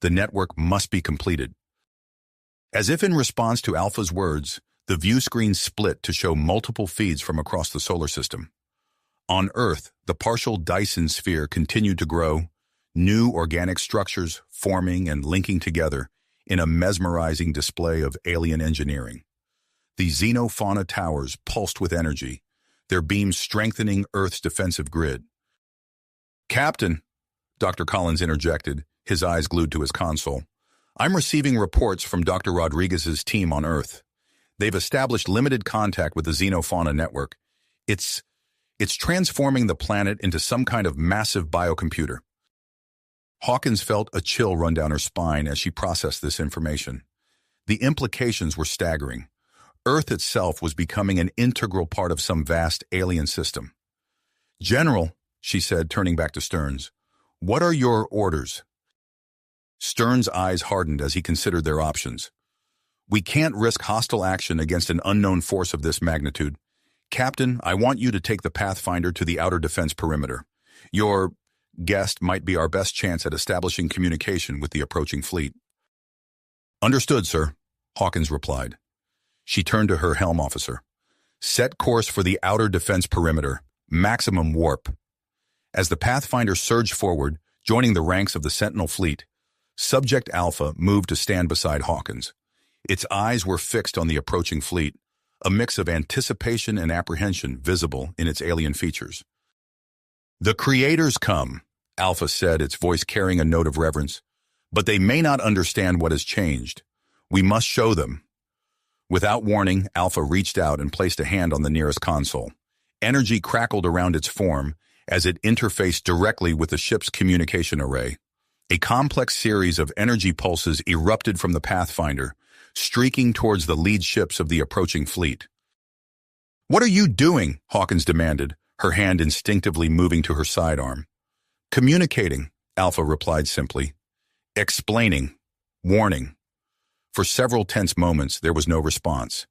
The network must be completed." As if in response to Alpha's words, the view screen split to show multiple feeds from across the solar system. On Earth, the partial Dyson sphere continued to grow, new organic structures forming and linking together in a mesmerizing display of alien engineering. The xenofauna towers pulsed with energy, their beams strengthening Earth's defensive grid. "Captain," Dr. Collins interjected, his eyes glued to his console, "I'm receiving reports from Dr. Rodriguez's team on Earth. They've established limited contact with the xenofauna network. It's transforming the planet into some kind of massive biocomputer." Hawkins felt a chill run down her spine as she processed this information. The implications were staggering. Earth itself was becoming an integral part of some vast alien system. "General," she said, turning back to Stearns, "what are your orders?" Stearns' eyes hardened as he considered their options. "We can't risk hostile action against an unknown force of this magnitude. Captain, I want you to take the Pathfinder to the outer defense perimeter. Your guest might be our best chance at establishing communication with the approaching fleet." "Understood, sir," Hawkins replied. She turned to her helm officer. "Set course for the outer defense perimeter. Maximum warp." As the Pathfinder surged forward, joining the ranks of the Sentinel fleet, Subject Alpha moved to stand beside Hawkins. Its eyes were fixed on the approaching fleet, a mix of anticipation and apprehension visible in its alien features. "The Creators come," Alpha said, its voice carrying a note of reverence. "But they may not understand what has changed. We must show them." Without warning, Alpha reached out and placed a hand on the nearest console. Energy crackled around its form as it interfaced directly with the ship's communication array. A complex series of energy pulses erupted from the Pathfinder, streaking towards the lead ships of the approaching fleet. "What are you doing?" Hawkins demanded, her hand instinctively moving to her sidearm. "Communicating," Alpha replied simply. "Explaining. Warning." For several tense moments, there was no response.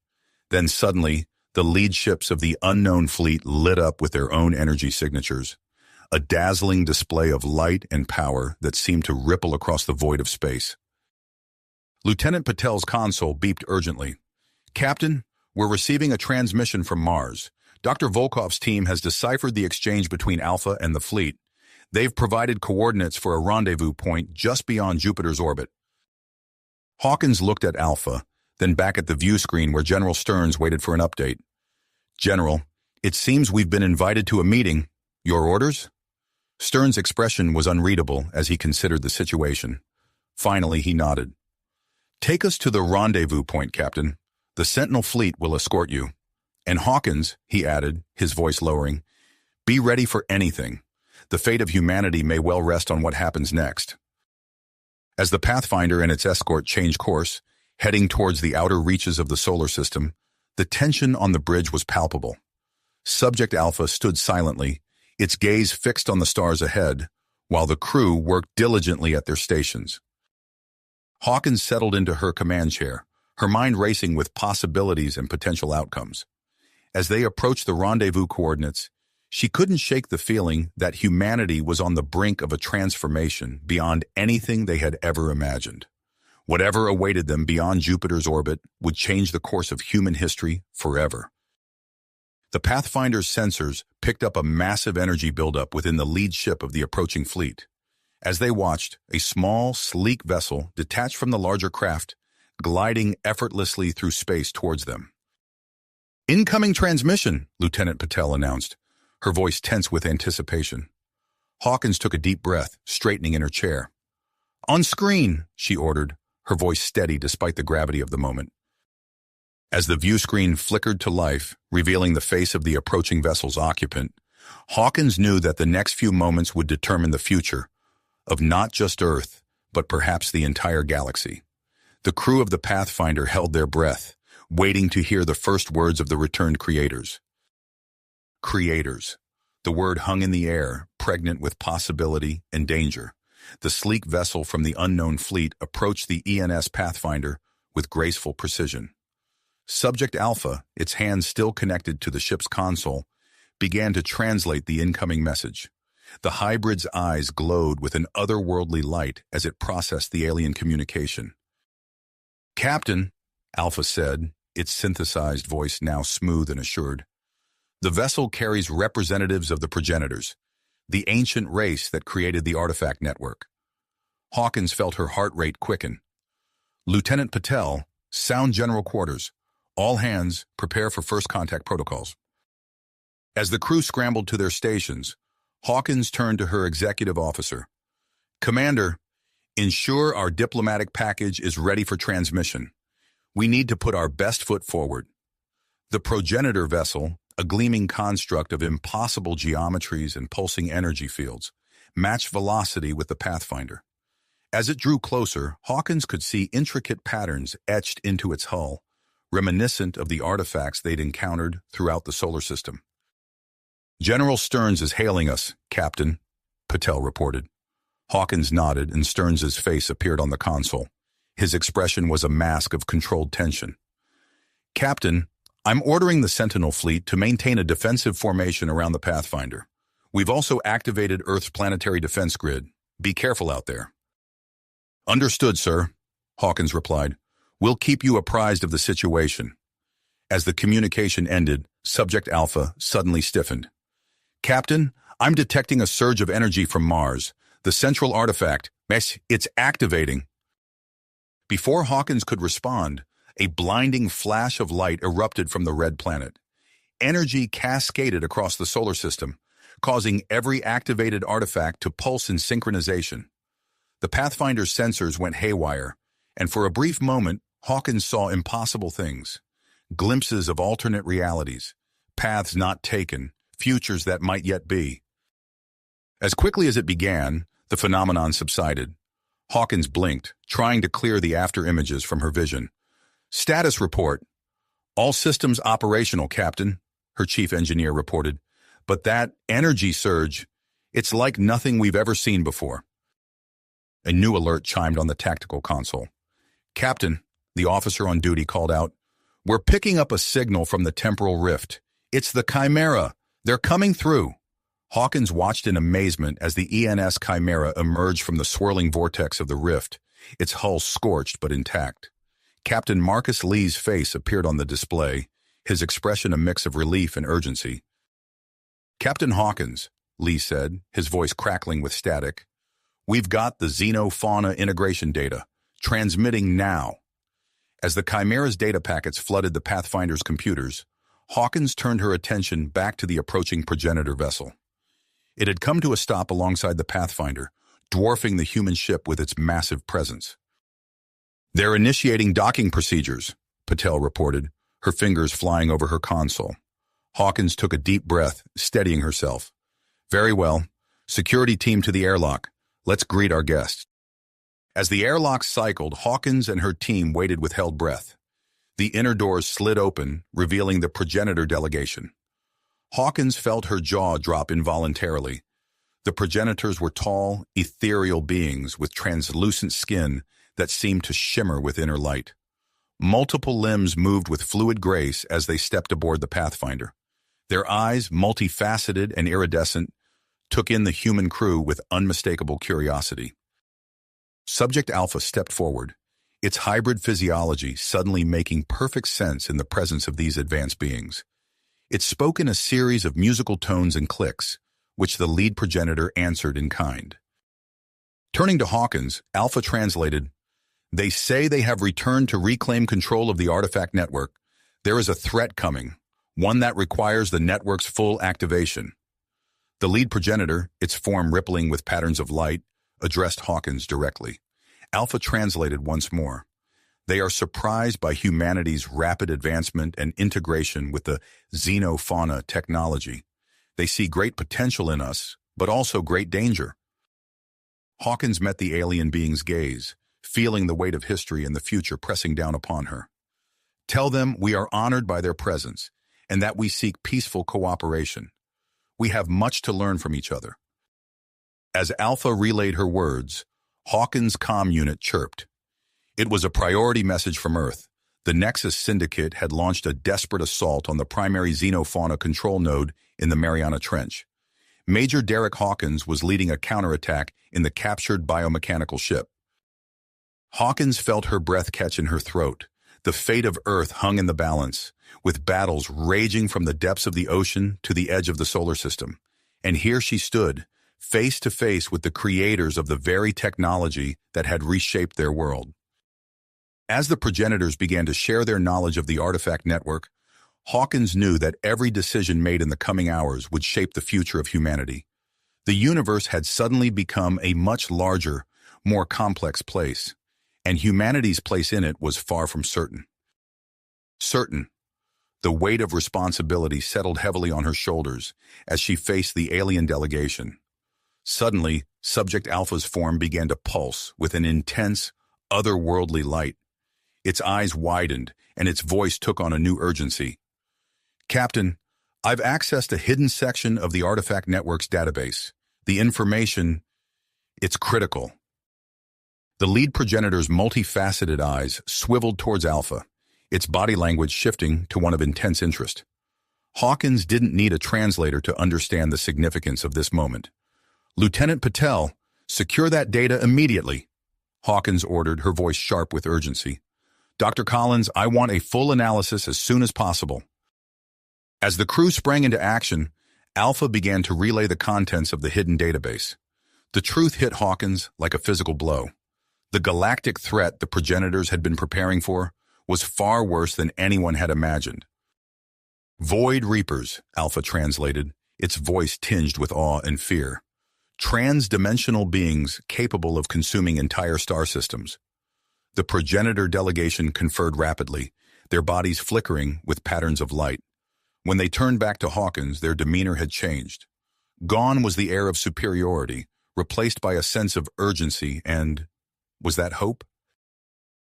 Then suddenly, the lead ships of the unknown fleet lit up with their own energy signatures, a dazzling display of light and power that seemed to ripple across the void of space. Lieutenant Patel's console beeped urgently. "Captain, we're receiving a transmission from Mars. Dr. Volkov's team has deciphered the exchange between Alpha and the fleet. They've provided coordinates for a rendezvous point just beyond Jupiter's orbit." Hawkins looked at Alpha, then back at the view screen where General Stearns waited for an update. "General, it seems we've been invited to a meeting. Your orders?" Stearns' expression was unreadable as he considered the situation. Finally, he nodded. "Take us to the rendezvous point, Captain. The Sentinel fleet will escort you. And Hawkins," he added, his voice lowering, "be ready for anything. The fate of humanity may well rest on what happens next." As the Pathfinder and its escort changed course, heading towards the outer reaches of the solar system, the tension on the bridge was palpable. Subject Alpha stood silently, its gaze fixed on the stars ahead, while the crew worked diligently at their stations. Hawkins settled into her command chair, her mind racing with possibilities and potential outcomes. As they approached the rendezvous coordinates, she couldn't shake the feeling that humanity was on the brink of a transformation beyond anything they had ever imagined. Whatever awaited them beyond Jupiter's orbit would change the course of human history forever. The Pathfinder's sensors picked up a massive energy buildup within the lead ship of the approaching fleet. As they watched, a small, sleek vessel detached from the larger craft, gliding effortlessly through space towards them. "Incoming transmission," Lieutenant Patel announced, her voice tense with anticipation. Hawkins took a deep breath, straightening in her chair. "On screen," she ordered, her voice steady despite the gravity of the moment. As the view screen flickered to life, revealing the face of the approaching vessel's occupant, Hawkins knew that the next few moments would determine the future of not just Earth, but perhaps the entire galaxy. The crew of the Pathfinder held their breath, waiting to hear the first words of the returned creators. Creators. The word hung in the air, pregnant with possibility and danger. The sleek vessel from the unknown fleet approached the ENS Pathfinder with graceful precision. Subject Alpha, its hands still connected to the ship's console, began to translate the incoming message. The hybrid's eyes glowed with an otherworldly light as it processed the alien communication. "Captain," Alpha said, its synthesized voice now smooth and assured, The vessel carries representatives of the progenitors, the ancient race that created the artifact network. Hawkins felt her heart rate quicken. Lieutenant Patel, sound general quarters. All hands, prepare for first contact protocols. As the crew scrambled to their stations, Hawkins turned to her executive officer. Commander, ensure our diplomatic package is ready for transmission. We need to put our best foot forward. The progenitor vessel, a gleaming construct of impossible geometries and pulsing energy fields, matched velocity with the Pathfinder. As it drew closer, Hawkins could see intricate patterns etched into its hull, reminiscent of the artifacts they'd encountered throughout the solar system. General Stearns is hailing us, Captain, Patel reported. Hawkins nodded, and Stearns's face appeared on the console. His expression was a mask of controlled tension. Captain, I'm ordering the Sentinel fleet to maintain a defensive formation around the Pathfinder. We've also activated Earth's planetary defense grid. Be careful out there. Understood, sir, Hawkins replied. We'll keep you apprised of the situation. As the communication ended, Subject Alpha suddenly stiffened. Captain, I'm detecting a surge of energy from Mars. The central artifact, it's activating. Before Hawkins could respond, a blinding flash of light erupted from the red planet. Energy cascaded across the solar system, causing every activated artifact to pulse in synchronization. The Pathfinder's sensors went haywire, and for a brief moment, Hawkins saw impossible things. Glimpses of alternate realities, paths not taken, futures that might yet be. As quickly as it began, the phenomenon subsided. Hawkins blinked, trying to clear the after-images from her vision. Status report. All systems operational, Captain, her chief engineer reported. But that energy surge, it's like nothing we've ever seen before. A new alert chimed on the tactical console. Captain, the officer on duty called out, we're picking up a signal from the temporal rift. It's the Chimera. They're coming through. Hawkins watched in amazement as the ENS Chimera emerged from the swirling vortex of the rift, its hull scorched but intact. Captain Marcus Lee's face appeared on the display, his expression a mix of relief and urgency. Captain Hawkins, Lee said, his voice crackling with static, we've got the xenofauna integration data, transmitting now. As the Chimera's data packets flooded the Pathfinder's computers, Hawkins turned her attention back to the approaching progenitor vessel. It had come to a stop alongside the Pathfinder, dwarfing the human ship with its massive presence. They're initiating docking procedures, Patel reported, her fingers flying over her console. Hawkins took a deep breath, steadying herself. Very well. Security team to the airlock. Let's greet our guests. As the airlock cycled, Hawkins and her team waited with held breath. The inner doors slid open, revealing the progenitor delegation. Hawkins felt her jaw drop involuntarily. The progenitors were tall, ethereal beings with translucent skin that seemed to shimmer with inner light. Multiple limbs moved with fluid grace as they stepped aboard the Pathfinder. Their eyes, multifaceted and iridescent, took in the human crew with unmistakable curiosity. Subject Alpha stepped forward, its hybrid physiology suddenly making perfect sense in the presence of these advanced beings. It spoke in a series of musical tones and clicks, which the lead progenitor answered in kind. Turning to Hawkins, Alpha translated, They say they have returned to reclaim control of the artifact network. There is a threat coming, one that requires the network's full activation. The lead progenitor, its form rippling with patterns of light, addressed Hawkins directly. Alpha translated once more. They are surprised by humanity's rapid advancement and integration with the xenofauna technology. They see great potential in us, but also great danger. Hawkins met the alien being's gaze, feeling the weight of history and the future pressing down upon her. Tell them we are honored by their presence and that we seek peaceful cooperation. We have much to learn from each other. As Alpha relayed her words, Hawkins' comm unit chirped. It was a priority message from Earth. The Nexus Syndicate had launched a desperate assault on the primary xenofauna control node in the Mariana Trench. Major Derek Hawkins was leading a counterattack in the captured biomechanical ship. Hawkins felt her breath catch in her throat, The fate of Earth hung in the balance, with battles raging from the depths of the ocean to the edge of the solar system. And here she stood, face to face with the creators of the very technology that had reshaped their world. As the progenitors began to share their knowledge of the artifact network, Hawkins knew that every decision made in the coming hours would shape the future of humanity. The universe had suddenly become a much larger, more complex place, and humanity's place in it was far from certain. The weight of responsibility settled heavily on her shoulders as she faced the alien delegation. Suddenly, Subject Alpha's form began to pulse with an intense, otherworldly light. Its eyes widened, and its voice took on a new urgency. "Captain, I've accessed a hidden section of the Artifact Network's database. The information, it's critical." The lead progenitor's multifaceted eyes swiveled towards Alpha, its body language shifting to one of intense interest. Hawkins didn't need a translator to understand the significance of this moment. "Lieutenant Patel, secure that data immediately," Hawkins ordered, her voice sharp with urgency. "Dr. Collins, I want a full analysis as soon as possible." As the crew sprang into action, Alpha began to relay the contents of the hidden database. The truth hit Hawkins like a physical blow. The galactic threat the progenitors had been preparing for was far worse than anyone had imagined. "Void Reapers," Alpha translated, its voice tinged with awe and fear. "Trans-dimensional beings capable of consuming entire star systems." The progenitor delegation conferred rapidly, their bodies flickering with patterns of light. When they turned back to Hawkins, their demeanor had changed. Gone was the air of superiority, replaced by a sense of urgency and, was that hope?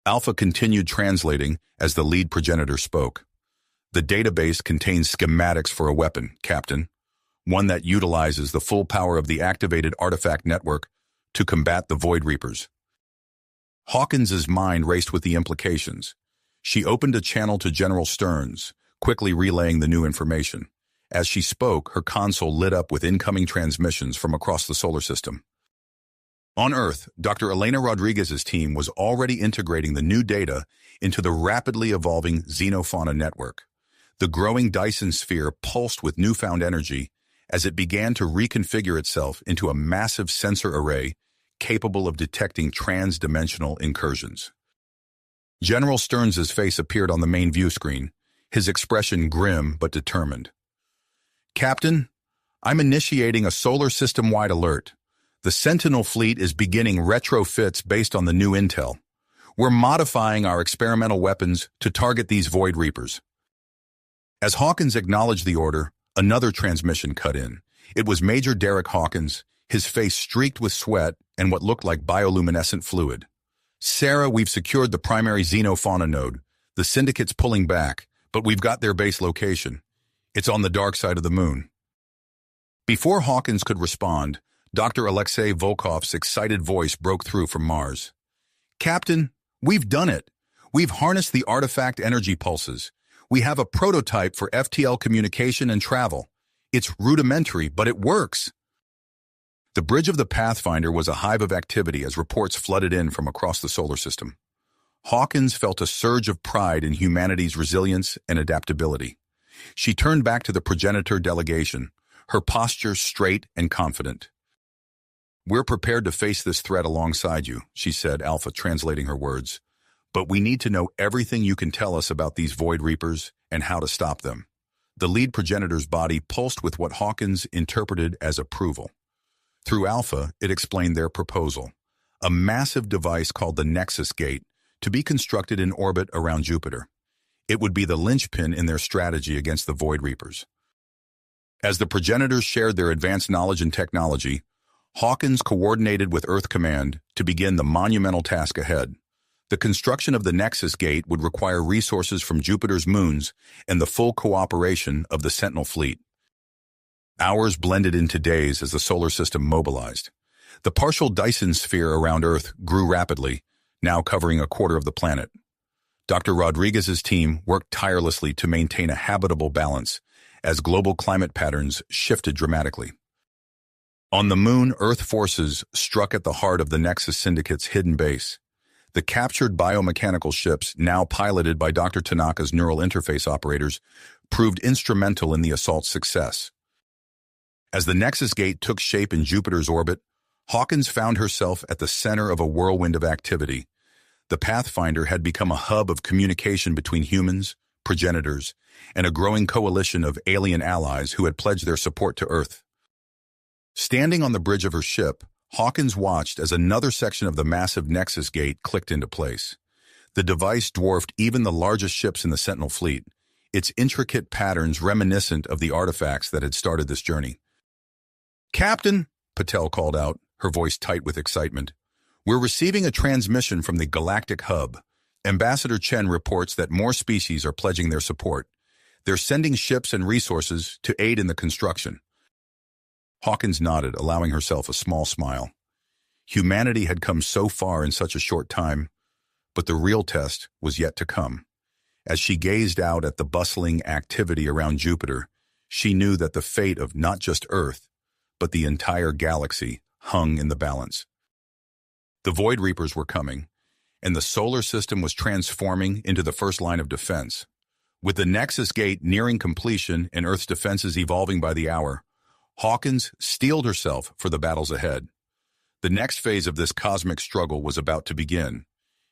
Alpha continued translating as the lead progenitor spoke. "The database contains schematics for a weapon, Captain, one that utilizes the full power of the activated artifact network to combat the Void Reapers." Hawkins's mind raced with the implications. She opened a channel to General Stearns, quickly relaying the new information. As she spoke, her console lit up with incoming transmissions from across the solar system. On Earth, Dr. Elena Rodriguez's team was already integrating the new data into the rapidly evolving xenofauna network. The growing Dyson sphere pulsed with newfound energy as it began to reconfigure itself into a massive sensor array capable of detecting trans-dimensional incursions. General Stearns's face appeared on the main view screen, his expression grim but determined. "Captain, I'm initiating a solar system-wide alert. The Sentinel fleet is beginning retrofits based on the new intel. We're modifying our experimental weapons to target these Void Reapers." As Hawkins acknowledged the order, another transmission cut in. It was Major Derek Hawkins, his face streaked with sweat and what looked like bioluminescent fluid. "Sarah, we've secured the primary xenofauna node. The Syndicate's pulling back, but we've got their base location. It's on the dark side of the moon." Before Hawkins could respond, Dr. Alexei Volkov's excited voice broke through from Mars. "Captain, we've done it. We've harnessed the artifact energy pulses. We have a prototype for FTL communication and travel. It's rudimentary, but it works." The bridge of the Pathfinder was a hive of activity as reports flooded in from across the solar system. Hawkins felt a surge of pride in humanity's resilience and adaptability. She turned back to the progenitor delegation, her posture straight and confident. "We're prepared to face this threat alongside you," she said, Alpha translating her words. "But we need to know everything you can tell us about these Void Reapers and how to stop them." The lead progenitor's body pulsed with what Hawkins interpreted as approval. Through Alpha, it explained their proposal, a massive device called the Nexus Gate, to be constructed in orbit around Jupiter. It would be the linchpin in their strategy against the Void Reapers. As the progenitors shared their advanced knowledge and technology, Hawkins coordinated with Earth Command to begin the monumental task ahead. The construction of the Nexus Gate would require resources from Jupiter's moons and the full cooperation of the Sentinel fleet. Hours blended into days as the solar system mobilized. The partial Dyson sphere around Earth grew rapidly, now covering a quarter of the planet. Dr. Rodriguez's team worked tirelessly to maintain a habitable balance as global climate patterns shifted dramatically. On the moon, Earth forces struck at the heart of the Nexus Syndicate's hidden base. The captured biomechanical ships, now piloted by Dr. Tanaka's neural interface operators, proved instrumental in the assault's success. As the Nexus Gate took shape in Jupiter's orbit, Hawkins found herself at the center of a whirlwind of activity. The Pathfinder had become a hub of communication between humans, progenitors, and a growing coalition of alien allies who had pledged their support to Earth. Standing on the bridge of her ship, Hawkins watched as another section of the massive Nexus Gate clicked into place. The device dwarfed even the largest ships in the Sentinel fleet, its intricate patterns reminiscent of the artifacts that had started this journey. "Captain," Patel called out, her voice tight with excitement, "we're receiving a transmission from the Galactic hub. Ambassador Chen reports that more species are pledging their support. They're sending ships and resources to aid in the construction." Hawkins nodded, allowing herself a small smile. Humanity had come so far in such a short time, but the real test was yet to come. As she gazed out at the bustling activity around Jupiter, she knew that the fate of not just Earth, but the entire galaxy hung in the balance. The Void Reapers were coming, and the solar system was transforming into the first line of defense. With the Nexus Gate nearing completion and Earth's defenses evolving by the hour, Hawkins steeled herself for the battles ahead. The next phase of this cosmic struggle was about to begin,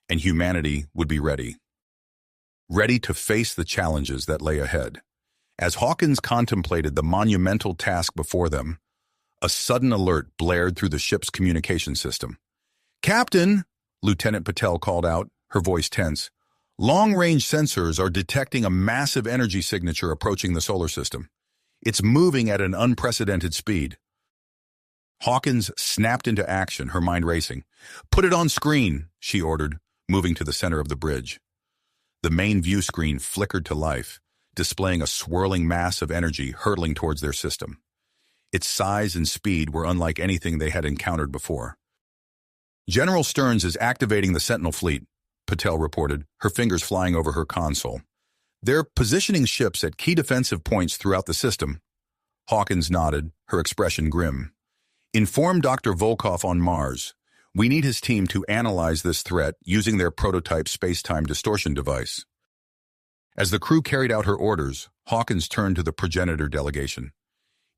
and humanity would be ready. Ready to face the challenges that lay ahead. As Hawkins contemplated the monumental task before them, a sudden alert blared through the ship's communication system. "Captain," Lieutenant Patel called out, her voice tense, "long-range sensors are detecting a massive energy signature approaching the solar system. It's moving at an unprecedented speed." Hawkins snapped into action, her mind racing. "Put it on screen," she ordered, moving to the center of the bridge. The main view screen flickered to life, displaying a swirling mass of energy hurtling towards their system. Its size and speed were unlike anything they had encountered before. "General Stearns is activating the Sentinel fleet," Patel reported, her fingers flying over her console. "They're positioning ships at key defensive points throughout the system." Hawkins nodded, her expression grim. "Inform Dr. Volkov on Mars. We need his team to analyze this threat using their prototype space-time distortion device." As the crew carried out her orders, Hawkins turned to the progenitor delegation.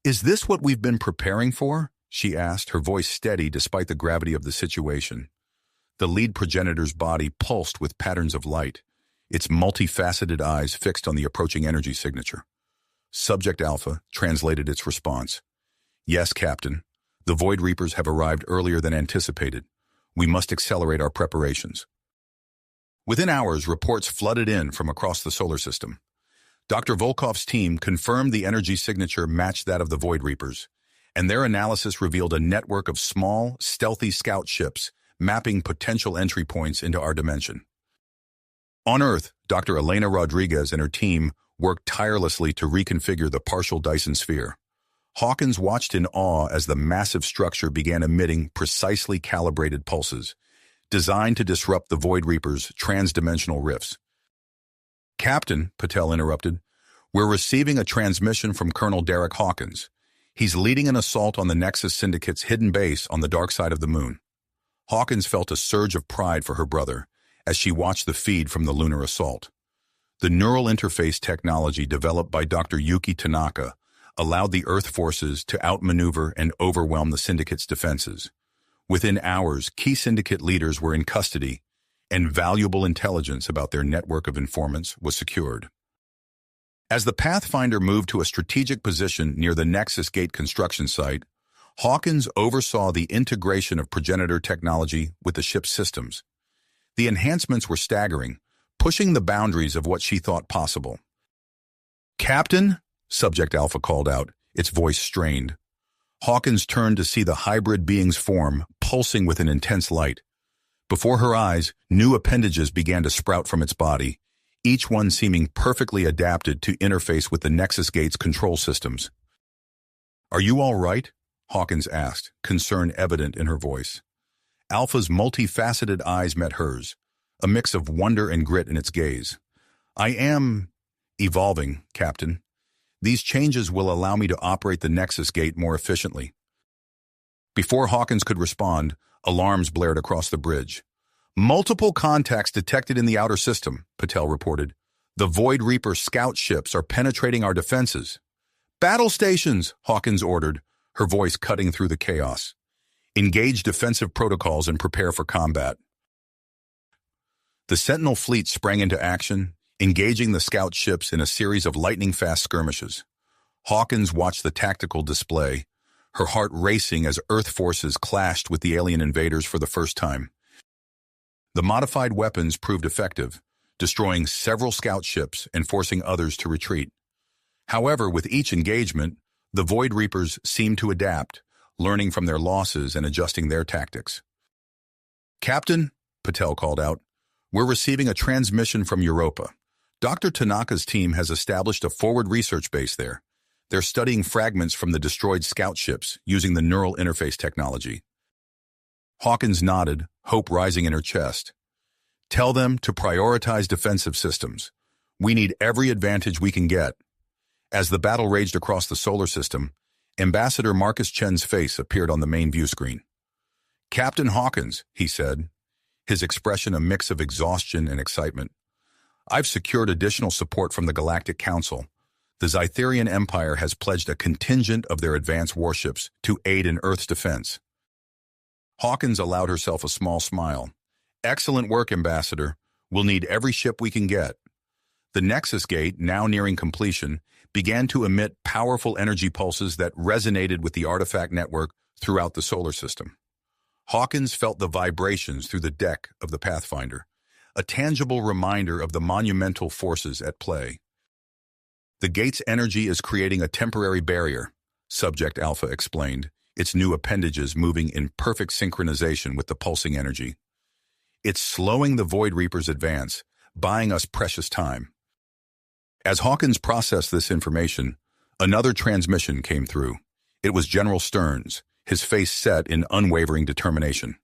"Is this what we've been preparing for?" she asked, her voice steady despite the gravity of the situation. The lead progenitor's body pulsed with patterns of light, its multifaceted eyes fixed on the approaching energy signature. Subject Alpha translated its response. "Yes, Captain. The Void Reapers have arrived earlier than anticipated. We must accelerate our preparations." Within hours, reports flooded in from across the solar system. Dr. Volkov's team confirmed the energy signature matched that of the Void Reapers, and their analysis revealed a network of small, stealthy scout ships mapping potential entry points into our dimension. On Earth, Dr. Elena Rodriguez and her team worked tirelessly to reconfigure the partial Dyson sphere. Hawkins watched in awe as the massive structure began emitting precisely calibrated pulses, designed to disrupt the Void Reapers' transdimensional rifts. "Captain," Patel interrupted, "we're receiving a transmission from Colonel Derek Hawkins. He's leading an assault on the Nexus Syndicate's hidden base on the dark side of the moon." Hawkins felt a surge of pride for her brother as she watched the feed from the lunar assault. The neural interface technology developed by Dr. Yuki Tanaka allowed the Earth forces to outmaneuver and overwhelm the Syndicate's defenses. Within hours, key Syndicate leaders were in custody, and valuable intelligence about their network of informants was secured. As the Pathfinder moved to a strategic position near the Nexus Gate construction site, Hawkins oversaw the integration of progenitor technology with the ship's systems. The enhancements were staggering, pushing the boundaries of what she thought possible. "Captain?" Subject Alpha called out, its voice strained. Hawkins turned to see the hybrid being's form pulsing with an intense light. Before her eyes, new appendages began to sprout from its body, each one seeming perfectly adapted to interface with the Nexus Gate's control systems. "Are you all right?" Hawkins asked, concern evident in her voice. Alpha's multifaceted eyes met hers, a mix of wonder and grit in its gaze. "I am evolving, Captain. These changes will allow me to operate the Nexus Gate more efficiently." Before Hawkins could respond, alarms blared across the bridge. Multiple contacts detected in the outer system, Patel reported. The Void Reaper scout ships are penetrating our defenses. Battle stations, Hawkins ordered, her voice cutting through the chaos. Engage defensive protocols and prepare for combat. The Sentinel fleet sprang into action, engaging the scout ships in a series of lightning-fast skirmishes. Hawkins watched the tactical display, her heart racing as Earth forces clashed with the alien invaders for the first time. The modified weapons proved effective, destroying several scout ships and forcing others to retreat. However, with each engagement, the Void Reapers seemed to adapt, learning from their losses and adjusting their tactics. Captain, Patel called out, we're receiving a transmission from Europa. Dr. Tanaka's team has established a forward research base there. They're studying fragments from the destroyed scout ships using the neural interface technology. Hawkins nodded, hope rising in her chest. Tell them to prioritize defensive systems. We need every advantage we can get. As the battle raged across the solar system, Ambassador Marcus Chen's face appeared on the main view screen. Captain Hawkins, he said, his expression a mix of exhaustion and excitement. I've secured additional support from the Galactic Council. The Zytherian Empire has pledged a contingent of their advanced warships to aid in Earth's defense. Hawkins allowed herself a small smile. Excellent work, Ambassador. We'll need every ship we can get. The Nexus Gate, now nearing completion, began to emit powerful energy pulses that resonated with the artifact network throughout the solar system. Hawkins felt the vibrations through the deck of the Pathfinder, a tangible reminder of the monumental forces at play. The gate's energy is creating a temporary barrier, Subject Alpha explained, its new appendages moving in perfect synchronization with the pulsing energy. It's slowing the Void Reaper's advance, buying us precious time. As Hawkins processed this information, another transmission came through. It was General Stearns, his face set in unwavering determination.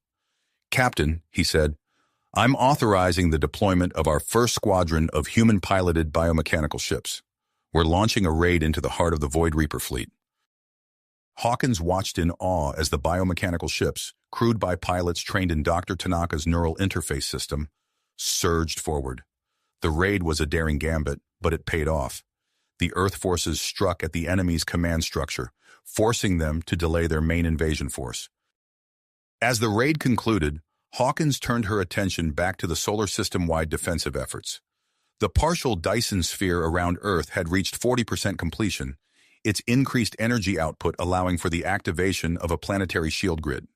Captain, he said, I'm authorizing the deployment of our first squadron of human-piloted biomechanical ships. We're launching a raid into the heart of the Void Reaper fleet. Hawkins watched in awe as the biomechanical ships, crewed by pilots trained in Dr. Tanaka's neural interface system, surged forward. The raid was a daring gambit, but it paid off. The Earth forces struck at the enemy's command structure, forcing them to delay their main invasion force. As the raid concluded, Hawkins turned her attention back to the solar system-wide defensive efforts. The partial Dyson sphere around Earth had reached 40% completion, its increased energy output allowing for the activation of a planetary shield grid.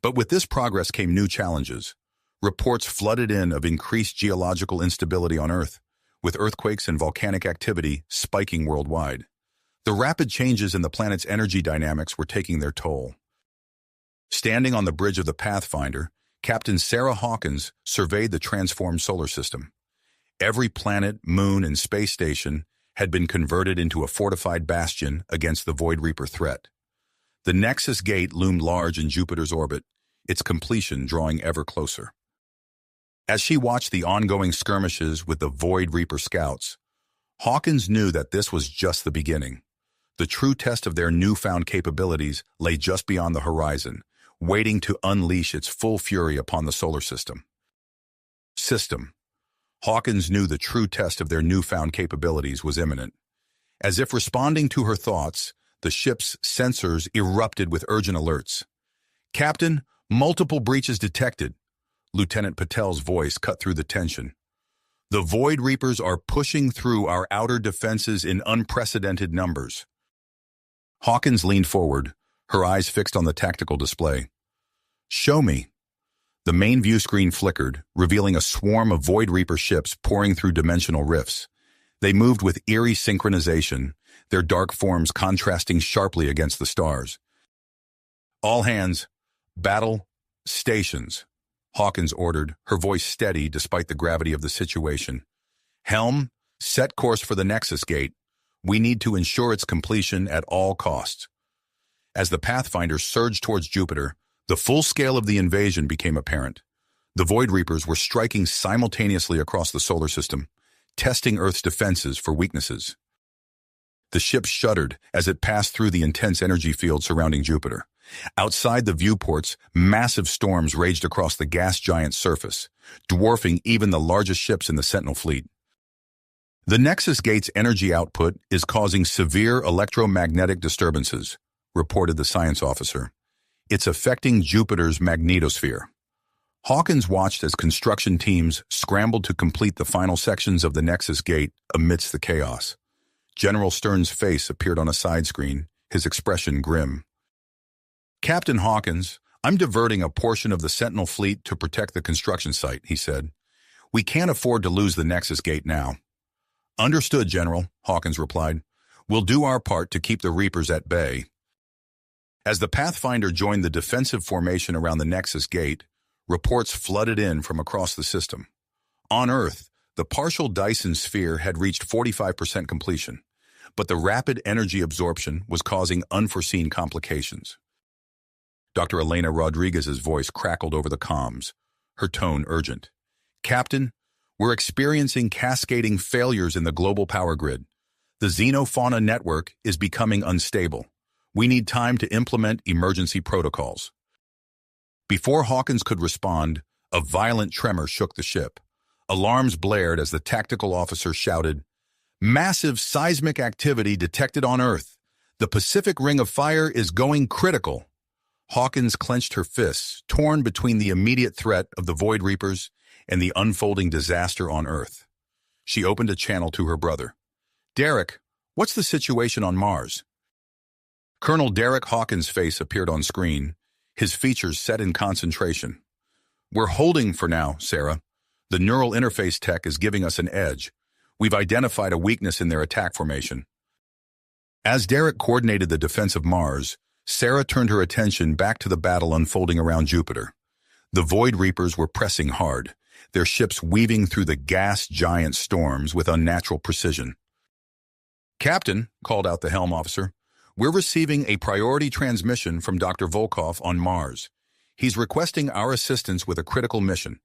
But with this progress came new challenges. Reports flooded in of increased geological instability on Earth, with earthquakes and volcanic activity spiking worldwide. The rapid changes in the planet's energy dynamics were taking their toll. Standing on the bridge of the Pathfinder, Captain Sarah Hawkins surveyed the transformed solar system. Every planet, moon, and space station had been converted into a fortified bastion against the Void Reaper threat. The Nexus Gate loomed large in Jupiter's orbit, its completion drawing ever closer. As she watched the ongoing skirmishes with the Void Reaper scouts, Hawkins knew that this was just the beginning. The true test of their newfound capabilities lay just beyond the horizon, waiting to unleash its full fury upon the solar system. Hawkins knew the true test of their newfound capabilities was imminent. As if responding to her thoughts, the ship's sensors erupted with urgent alerts. Captain, multiple breaches detected. Lieutenant Patel's voice cut through the tension. The Void Reapers are pushing through our outer defenses in unprecedented numbers. Hawkins leaned forward, her eyes fixed on the tactical display. Show me. The main view screen flickered, revealing a swarm of Void Reaper ships pouring through dimensional rifts. They moved with eerie synchronization, their dark forms contrasting sharply against the stars. All hands, battle, stations, Hawkins ordered, her voice steady despite the gravity of the situation. Helm, set course for the Nexus Gate. We need to ensure its completion at all costs. As the Pathfinder surged towards Jupiter, the full scale of the invasion became apparent. The Void Reapers were striking simultaneously across the solar system, testing Earth's defenses for weaknesses. The ship shuddered as it passed through the intense energy field surrounding Jupiter. Outside the viewports, massive storms raged across the gas giant's surface, dwarfing even the largest ships in the Sentinel fleet. The Nexus Gate's energy output is causing severe electromagnetic disturbances, reported the science officer. It's affecting Jupiter's magnetosphere. Hawkins watched as construction teams scrambled to complete the final sections of the Nexus Gate amidst the chaos. General Stern's face appeared on a side screen, his expression grim. "Captain Hawkins, I'm diverting a portion of the Sentinel fleet to protect the construction site," he said. "We can't afford to lose the Nexus Gate now." "Understood, General," Hawkins replied. "We'll do our part to keep the Reapers at bay." As the Pathfinder joined the defensive formation around the Nexus Gate, reports flooded in from across the system. On Earth, the partial Dyson sphere had reached 45% completion, but the rapid energy absorption was causing unforeseen complications. Dr. Elena Rodriguez's voice crackled over the comms, her tone urgent. "Captain, we're experiencing cascading failures in the global power grid. The xenofauna network is becoming unstable. We need time to implement emergency protocols." Before Hawkins could respond, a violent tremor shook the ship. Alarms blared as the tactical officer shouted, "Massive seismic activity detected on Earth. The Pacific Ring of Fire is going critical." Hawkins clenched her fists, torn between the immediate threat of the Void Reapers and the unfolding disaster on Earth. She opened a channel to her brother. "Derek, what's the situation on Mars?" Colonel Derek Hawkins' face appeared on screen, his features set in concentration. "We're holding for now, Sarah. The neural interface tech is giving us an edge. We've identified a weakness in their attack formation." As Derek coordinated the defense of Mars, Sarah turned her attention back to the battle unfolding around Jupiter. The Void Reapers were pressing hard, their ships weaving through the gas giant storms with unnatural precision. "Captain," called out the helm officer, "we're receiving a priority transmission from Dr. Volkov on Mars. He's requesting our assistance with a critical mission."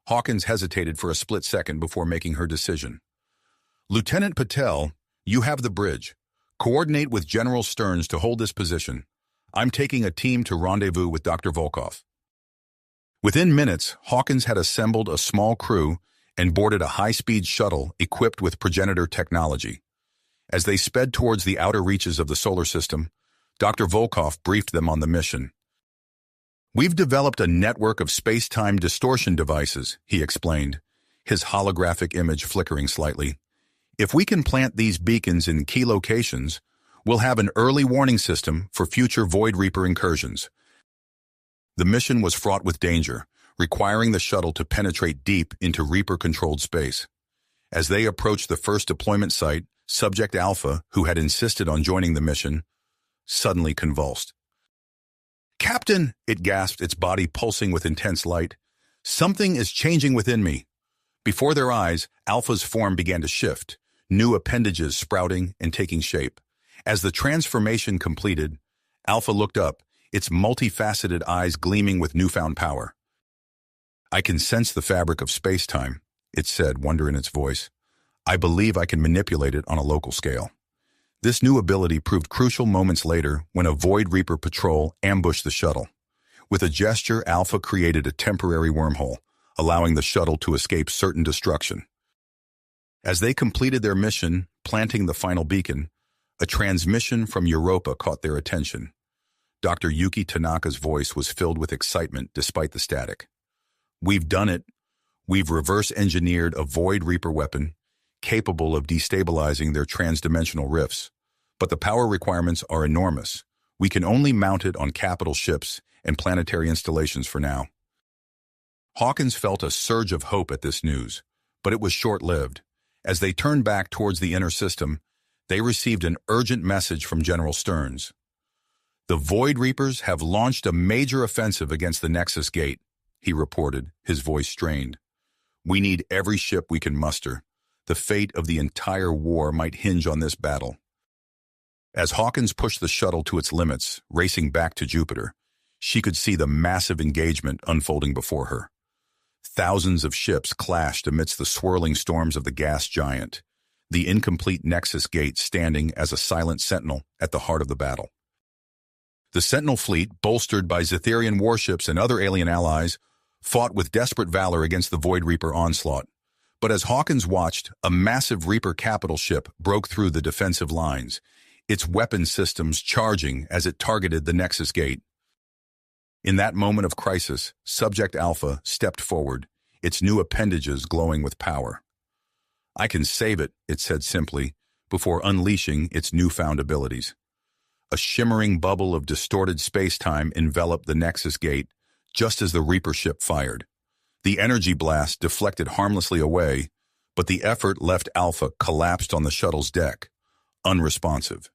Hawkins hesitated for a split second before making her decision. "Lieutenant Patel, you have the bridge. Coordinate with General Stearns to hold this position. I'm taking a team to rendezvous with Dr. Volkov." Within minutes, Hawkins had assembled a small crew and boarded a high-speed shuttle equipped with progenitor technology. As they sped towards the outer reaches of the solar system, Dr. Volkov briefed them on the mission. "We've developed a network of space-time distortion devices," he explained, his holographic image flickering slightly. "If we can plant these beacons in key locations, we'll have an early warning system for future Void Reaper incursions." The mission was fraught with danger, requiring the shuttle to penetrate deep into Reaper-controlled space. As they approached the first deployment site, Subject Alpha, who had insisted on joining the mission, suddenly convulsed. "Captain," it gasped, its body pulsing with intense light. "Something is changing within me." Before their eyes, Alpha's form began to shift, new appendages sprouting and taking shape. As the transformation completed, Alpha looked up, its multifaceted eyes gleaming with newfound power. "I can sense the fabric of space-time," it said, wonder in its voice. "I believe I can manipulate it on a local scale." This new ability proved crucial moments later when a Void Reaper patrol ambushed the shuttle. With a gesture, Alpha created a temporary wormhole, allowing the shuttle to escape certain destruction. As they completed their mission, planting the final beacon, a transmission from Europa caught their attention. Dr. Yuki Tanaka's voice was filled with excitement despite the static. "We've done it. We've reverse-engineered a Void Reaper weapon, capable of destabilizing their transdimensional rifts. But the power requirements are enormous. We can only mount it on capital ships and planetary installations for now." Hawkins felt a surge of hope at this news, but it was short-lived. As they turned back towards the inner system, they received an urgent message from General Stearns. "The Void Reapers have launched a major offensive against the Nexus Gate," he reported, his voice strained. "We need every ship we can muster. The fate of the entire war might hinge on this battle." As Hawkins pushed the shuttle to its limits, racing back to Jupiter, she could see the massive engagement unfolding before her. Thousands of ships clashed amidst the swirling storms of the gas giant, the incomplete Nexus Gate standing as a silent sentinel at the heart of the battle. The Sentinel fleet, bolstered by Zetherian warships and other alien allies, fought with desperate valor against the Void Reaper onslaught. But as Hawkins watched, a massive Reaper capital ship broke through the defensive lines, its weapon systems charging as it targeted the Nexus Gate. In that moment of crisis, Subject Alpha stepped forward, its new appendages glowing with power. "I can save it," it said simply, before unleashing its newfound abilities. A shimmering bubble of distorted space-time enveloped the Nexus Gate just as the Reaper ship fired. The energy blast deflected harmlessly away, but the effort left Alpha collapsed on the shuttle's deck, unresponsive.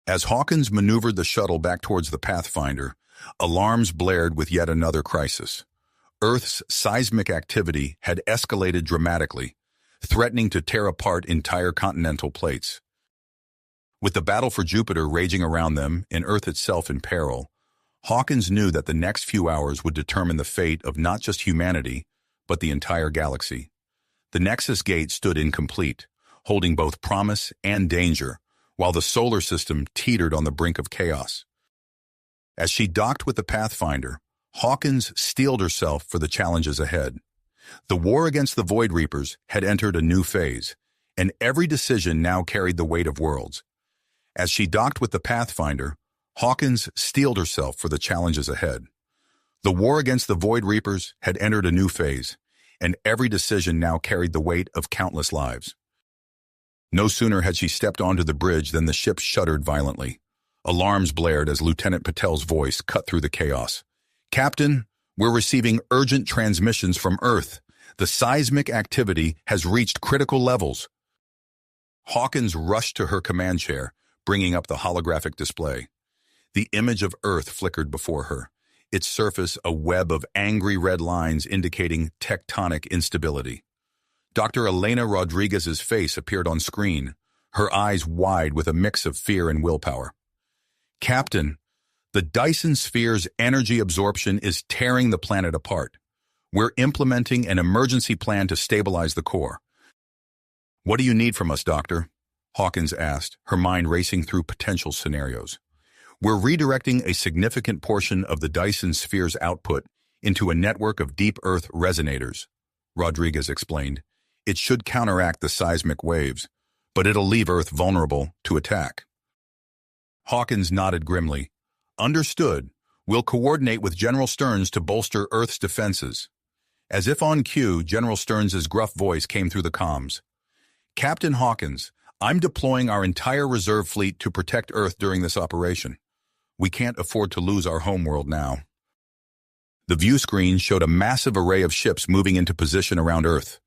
As Hawkins maneuvered the shuttle back towards the Pathfinder, alarms blared with yet another crisis. Earth's seismic activity had escalated dramatically, threatening to tear apart entire continental plates. With the battle for Jupiter raging around them and Earth itself in peril, Hawkins knew that the next few hours would determine the fate of not just humanity, but the entire galaxy. The Nexus Gate stood incomplete, holding both promise and danger, while the solar system teetered on the brink of chaos. As she docked with the Pathfinder, Hawkins steeled herself for the challenges ahead. The war against the Void Reapers had entered a new phase, and every decision now carried the weight of worlds. As she docked with the Pathfinder, Hawkins steeled herself for the challenges ahead. The war against the Void Reapers had entered a new phase, and every decision now carried the weight of countless lives. No sooner had she stepped onto the bridge than the ship shuddered violently. Alarms blared as Lieutenant Patel's voice cut through the chaos. "Captain, we're receiving urgent transmissions from Earth. The seismic activity has reached critical levels." Hawkins rushed to her command chair, bringing up the holographic display. The image of Earth flickered before her, its surface a web of angry red lines indicating tectonic instability. Dr. Elena Rodriguez's face appeared on screen, her eyes wide with a mix of fear and willpower. "Captain, the Dyson Sphere's energy absorption is tearing the planet apart. We're implementing an emergency plan to stabilize the core." "What do you need from us, Doctor?" Hawkins asked, her mind racing through potential scenarios. "We're redirecting a significant portion of the Dyson Sphere's output into a network of deep Earth resonators," Rodriguez explained. "It should counteract the seismic waves, but it'll leave Earth vulnerable to attack." Hawkins nodded grimly. "Understood. We'll coordinate with General Stearns to bolster Earth's defenses." As if on cue, General Stearns' gruff voice came through the comms. "Captain Hawkins, I'm deploying our entire reserve fleet to protect Earth during this operation. We can't afford to lose our homeworld now." The view screen showed a massive array of ships moving into position around Earth,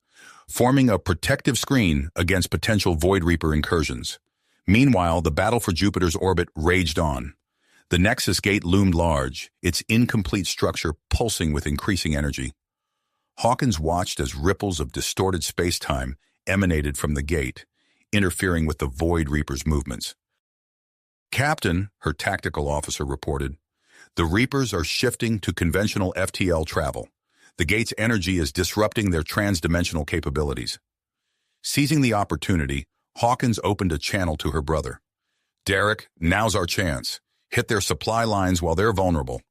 forming a protective screen against potential Void Reaper incursions. Meanwhile, the battle for Jupiter's orbit raged on. The Nexus Gate loomed large, its incomplete structure pulsing with increasing energy. Hawkins watched as ripples of distorted space-time emanated from the gate, interfering with the Void Reaper's movements. "Captain," her tactical officer reported, "the Reapers are shifting to conventional FTL travel. The gate's energy is disrupting their trans-dimensional capabilities." Seizing the opportunity, Hawkins opened a channel to her brother. "Derek, now's our chance. Hit their supply lines while they're vulnerable."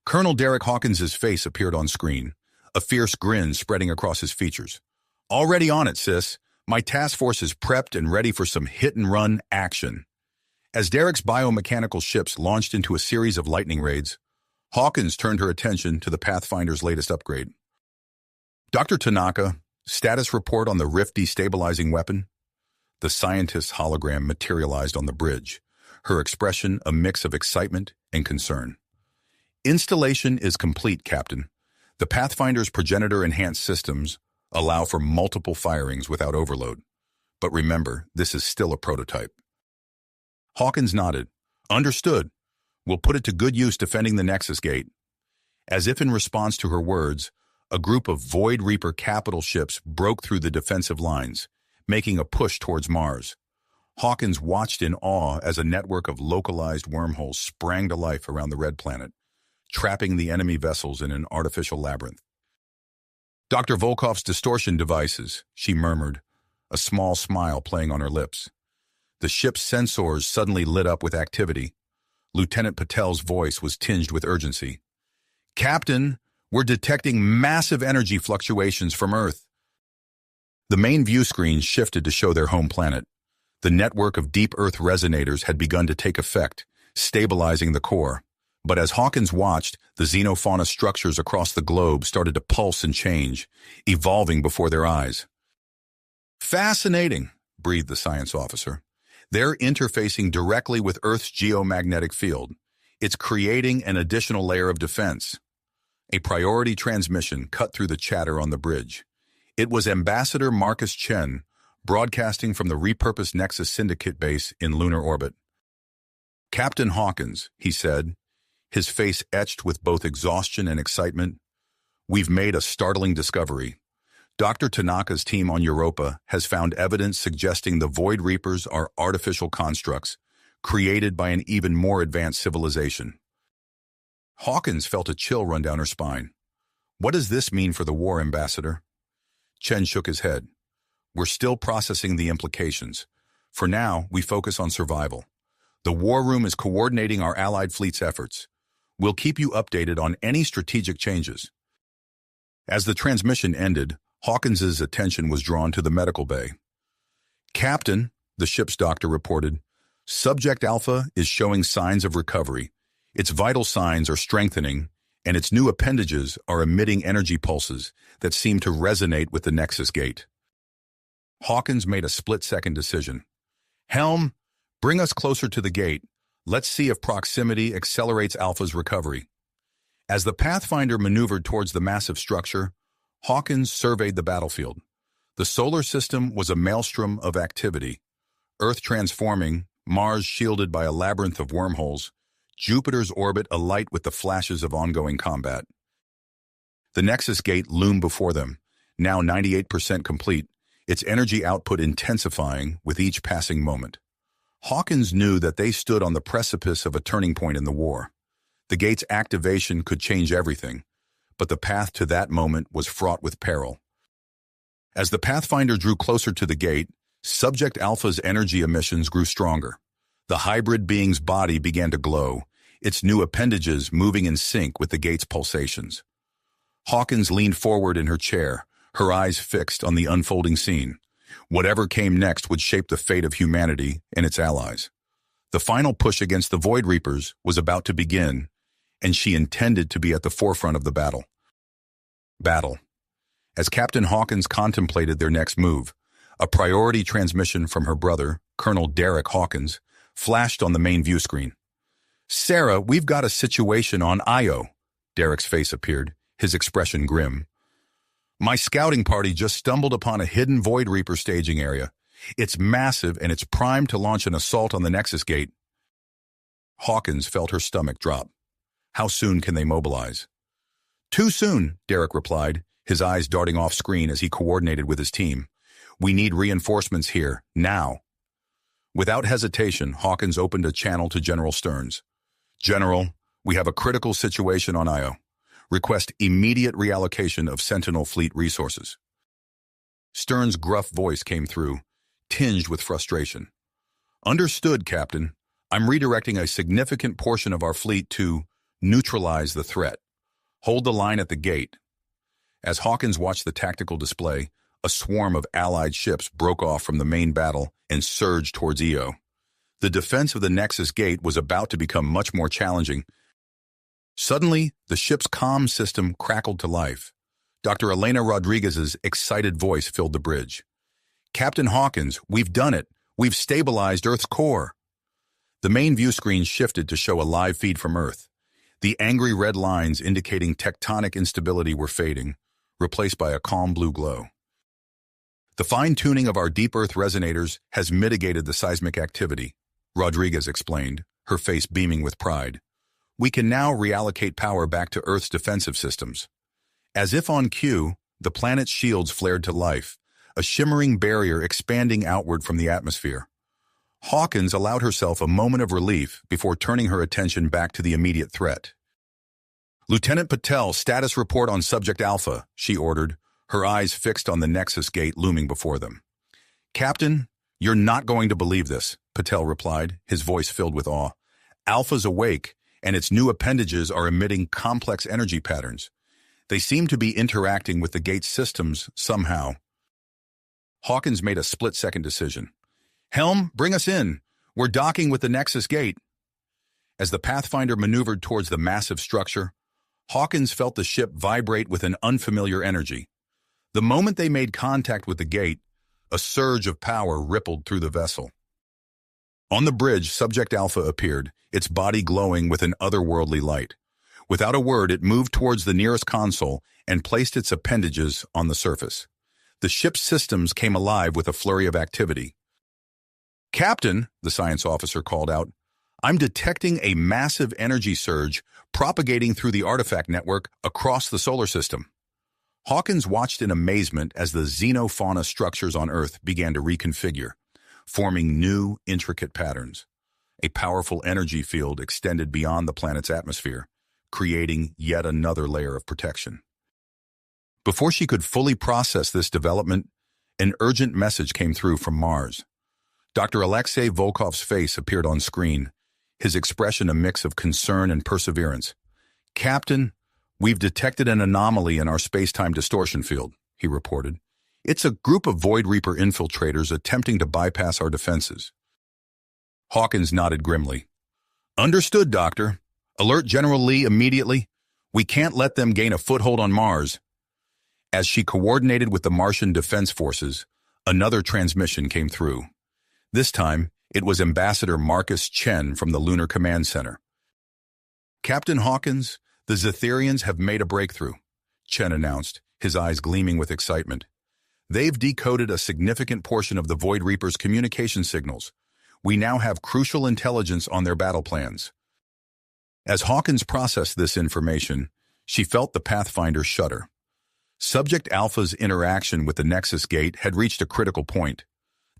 Colonel Derek Hawkins's face appeared on screen, a fierce grin spreading across his features. "Already on it, sis. My task force is prepped and ready for some hit-and-run action." As Derek's biomechanical ships launched into a series of lightning raids, Hawkins turned her attention to the Pathfinder's latest upgrade. "Dr. Tanaka, status report on the Rift destabilizing weapon?" The scientist's hologram materialized on the bridge, her expression a mix of excitement and concern. "Installation is complete, Captain. The Pathfinder's progenitor-enhanced systems allow for multiple firings without overload. But remember, this is still a prototype." Hawkins nodded. "Understood. We'll put it to good use defending the Nexus Gate." As if in response to her words, a group of Void Reaper capital ships broke through the defensive lines, making a push towards Mars. Hawkins watched in awe as a network of localized wormholes sprang to life around the Red Planet, trapping the enemy vessels in an artificial labyrinth. "Dr. Volkov's distortion devices," she murmured, a small smile playing on her lips. The ship's sensors suddenly lit up with activity. Lieutenant Patel's voice was tinged with urgency. "Captain, we're detecting massive energy fluctuations from Earth." The main view screen shifted to show their home planet. The network of deep Earth resonators had begun to take effect, stabilizing the core. But as Hawkins watched, the xenofauna structures across the globe started to pulse and change, evolving before their eyes. "Fascinating," breathed the science officer. "They're interfacing directly with Earth's geomagnetic field. It's creating an additional layer of defense." A priority transmission cut through the chatter on the bridge. It was Ambassador Marcus Chen, broadcasting from the repurposed Nexus Syndicate base in lunar orbit. "Captain Hawkins," he said, his face etched with both exhaustion and excitement, "we've made a startling discovery. Dr. Tanaka's team on Europa has found evidence suggesting the Void Reapers are artificial constructs created by an even more advanced civilization." Hawkins felt a chill run down her spine. "What does this mean for the war, Ambassador?" Chen shook his head. "We're still processing the implications. For now, we focus on survival. The War Room is coordinating our allied fleet's efforts. We'll keep you updated on any strategic changes." As the transmission ended, Hawkins's attention was drawn to the medical bay. "Captain," the ship's doctor reported, "Subject Alpha is showing signs of recovery. Its vital signs are strengthening, and its new appendages are emitting energy pulses that seem to resonate with the Nexus Gate." Hawkins made a split-second decision. "Helm, bring us closer to the gate. Let's see if proximity accelerates Alpha's recovery." As the Pathfinder maneuvered towards the massive structure, Hawkins surveyed the battlefield. The solar system was a maelstrom of activity. Earth transforming, Mars shielded by a labyrinth of wormholes, Jupiter's orbit alight with the flashes of ongoing combat. The Nexus Gate loomed before them, now 98% complete, its energy output intensifying with each passing moment. Hawkins knew that they stood on the precipice of a turning point in the war. The gate's activation could change everything, but the path to that moment was fraught with peril. As the Pathfinder drew closer to the gate, Subject Alpha's energy emissions grew stronger. The hybrid being's body began to glow, its new appendages moving in sync with the gate's pulsations. Hawkins leaned forward in her chair, her eyes fixed on the unfolding scene. Whatever came next would shape the fate of humanity and its allies. The final push against the Void Reapers was about to begin, and she intended to be at the forefront of the battle. As Captain Hawkins contemplated their next move, a priority transmission from her brother, Colonel Derek Hawkins, flashed on the main view screen. "Sarah, we've got a situation on Io." Derek's face appeared, his expression grim. "My scouting party just stumbled upon a hidden Void Reaper staging area. It's massive and it's primed to launch an assault on the Nexus Gate." Hawkins felt her stomach drop. How soon can they mobilize? "Too soon," Derek replied, his eyes darting off screen as he coordinated with his team. "We need reinforcements here, now." Without hesitation, Hawkins opened a channel to General Stearns. "General, we have a critical situation on Io. Request immediate reallocation of Sentinel Fleet resources." Stearns' gruff voice came through, tinged with frustration. "Understood, Captain. I'm redirecting a significant portion of our fleet to neutralize the threat. Hold the line at the gate." As Hawkins watched the tactical display, a swarm of Allied ships broke off from the main battle and surged towards Io. The defense of the Nexus Gate was about to become much more challenging. Suddenly, the ship's comm system crackled to life. Dr. Elena Rodriguez's excited voice filled the bridge. "Captain Hawkins, we've done it. We've stabilized Earth's core." The main view screen shifted to show a live feed from Earth. The angry red lines indicating tectonic instability were fading, replaced by a calm blue glow. "The fine-tuning of our deep Earth resonators has mitigated the seismic activity," Rodriguez explained, her face beaming with pride. "We can now reallocate power back to Earth's defensive systems." As if on cue, the planet's shields flared to life, a shimmering barrier expanding outward from the atmosphere. Hawkins allowed herself a moment of relief before turning her attention back to the immediate threat. "Lieutenant Patel, status report on Subject Alpha," she ordered, her eyes fixed on the Nexus Gate looming before them. "Captain, you're not going to believe this," Patel replied, his voice filled with awe. Alpha's awake, and its new appendages are emitting complex energy patterns. They seem to be interacting with the gate's systems somehow. Hawkins made a split-second decision. "Helm, bring us in. We're docking with the Nexus gate." As the Pathfinder maneuvered towards the massive structure, Hawkins felt the ship vibrate with an unfamiliar energy. The moment they made contact with the gate, a surge of power rippled through the vessel. On the bridge, Subject Alpha appeared, its body glowing with an otherworldly light. Without a word, it moved towards the nearest console and placed its appendages on the surface. The ship's systems came alive with a flurry of activity. "Captain," the science officer called out, "I'm detecting a massive energy surge propagating through the artifact network across the solar system." Hawkins watched in amazement as the xenofauna structures on Earth began to reconfigure, forming new, intricate patterns. A powerful energy field extended beyond the planet's atmosphere, creating yet another layer of protection. Before she could fully process this development, an urgent message came through from Mars. Dr. Alexei Volkov's face appeared on screen, his expression a mix of concern and perseverance. "Captain, we've detected an anomaly in our space-time distortion field," he reported. "It's a group of Void Reaper infiltrators attempting to bypass our defenses." Hawkins nodded grimly. "Understood, Doctor. Alert General Lee immediately. We can't let them gain a foothold on Mars." As she coordinated with the Martian Defense Forces, another transmission came through. This time, it was Ambassador Marcus Chen from the Lunar Command Center. "Captain Hawkins, the Zetherians have made a breakthrough," Chen announced, his eyes gleaming with excitement. "They've decoded a significant portion of the Void Reaper's communication signals. We now have crucial intelligence on their battle plans." As Hawkins processed this information, she felt the Pathfinder shudder. Subject Alpha's interaction with the Nexus Gate had reached a critical point.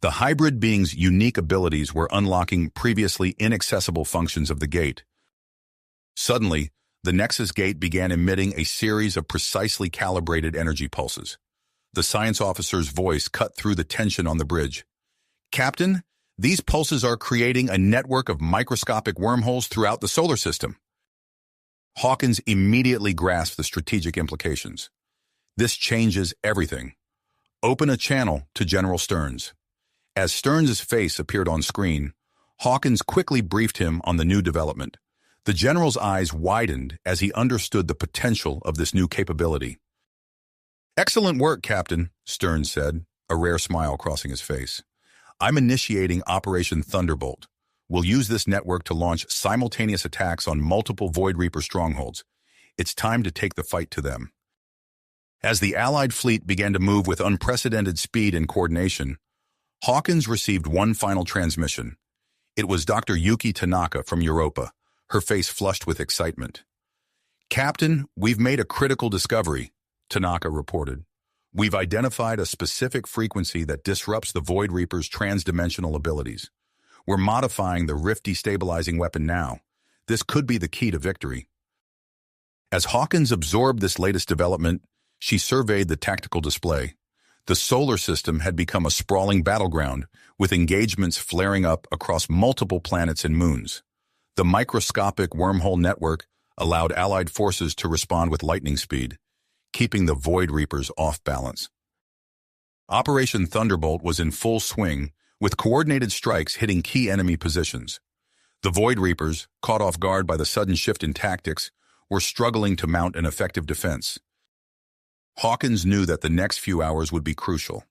The hybrid being's unique abilities were unlocking previously inaccessible functions of the gate. Suddenly, the Nexus Gate began emitting a series of precisely calibrated energy pulses. The science officer's voice cut through the tension on the bridge. "Captain, these pulses are creating a network of microscopic wormholes throughout the solar system." Hawkins immediately grasped the strategic implications. "This changes everything. Open a channel to General Stearns." As Stearns' face appeared on screen, Hawkins quickly briefed him on the new development. The general's eyes widened as he understood the potential of this new capability. "Excellent work, Captain," Stearns said, a rare smile crossing his face. "I'm initiating Operation Thunderbolt. We'll use this network to launch simultaneous attacks on multiple Void Reaper strongholds. It's time to take the fight to them." As the Allied fleet began to move with unprecedented speed and coordination, Hawkins received one final transmission. It was Dr. Yuki Tanaka from Europa, her face flushed with excitement. "Captain, we've made a critical discovery," Tanaka reported. "We've identified a specific frequency that disrupts the Void Reaper's transdimensional abilities. We're modifying the rift destabilizing weapon now. This could be the key to victory." As Hawkins absorbed this latest development, she surveyed the tactical display. The solar system had become a sprawling battleground, with engagements flaring up across multiple planets and moons. The microscopic wormhole network allowed Allied forces to respond with lightning speed, keeping the Void Reapers off balance. Operation Thunderbolt was in full swing, with coordinated strikes hitting key enemy positions. The Void Reapers, caught off guard by the sudden shift in tactics, were struggling to mount an effective defense. Hawkins knew that the next few hours would be crucial.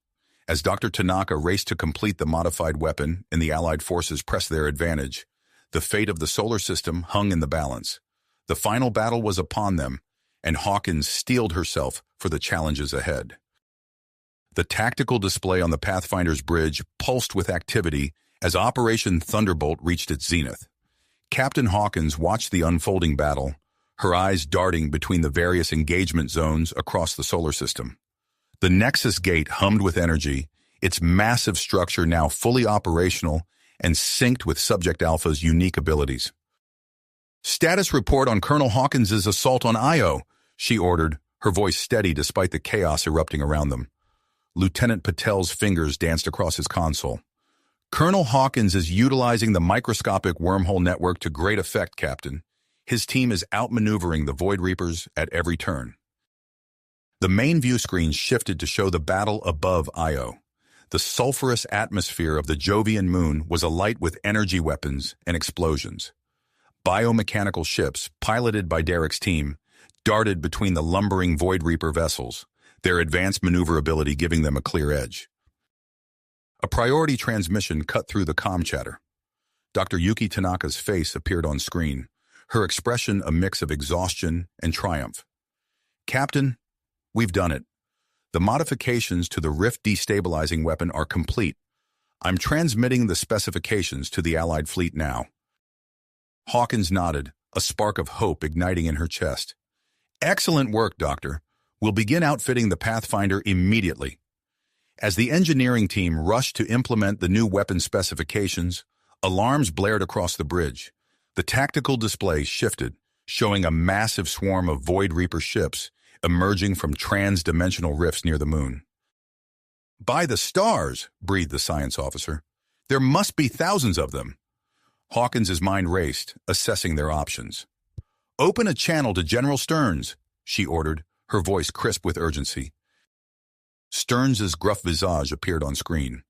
As Dr. Tanaka raced to complete the modified weapon and the Allied forces pressed their advantage, the fate of the solar system hung in the balance. The final battle was upon them, and Hawkins steeled herself for the challenges ahead. The tactical display on the Pathfinder's bridge pulsed with activity as Operation Thunderbolt reached its zenith. Captain Hawkins watched the unfolding battle, her eyes darting between the various engagement zones across the solar system. The Nexus Gate hummed with energy, its massive structure now fully operational and synced with Subject Alpha's unique abilities. "Status report on Colonel Hawkins's assault on Io," she ordered, her voice steady despite the chaos erupting around them. Lieutenant Patel's fingers danced across his console. Colonel Hawkins is utilizing the microscopic wormhole network to great effect, Captain. His team is outmaneuvering the Void Reapers at every turn. The main view screen shifted to show the battle above Io. The sulfurous atmosphere of the Jovian moon was alight with energy weapons and explosions. Biomechanical ships, piloted by Derek's team, darted between the lumbering Void Reaper vessels, their advanced maneuverability giving them a clear edge. A priority transmission cut through the comm chatter. Dr. Yuki Tanaka's face appeared on screen, her expression a mix of exhaustion and triumph. Captain, we've done it. The modifications to the Rift destabilizing weapon are complete. I'm transmitting the specifications to the Allied fleet now. Hawkins nodded, a spark of hope igniting in her chest. Excellent work, Doctor. We'll begin outfitting the Pathfinder immediately. As the engineering team rushed to implement the new weapon specifications, alarms blared across the bridge. The tactical display shifted, showing a massive swarm of Void Reaper ships emerging from trans-dimensional rifts near the moon. By the stars, breathed the science officer. There must be thousands of them. Hawkins's mind raced, assessing their options. Open a channel to General Stearns, she ordered, her voice crisp with urgency. Stearns's gruff visage appeared on screen.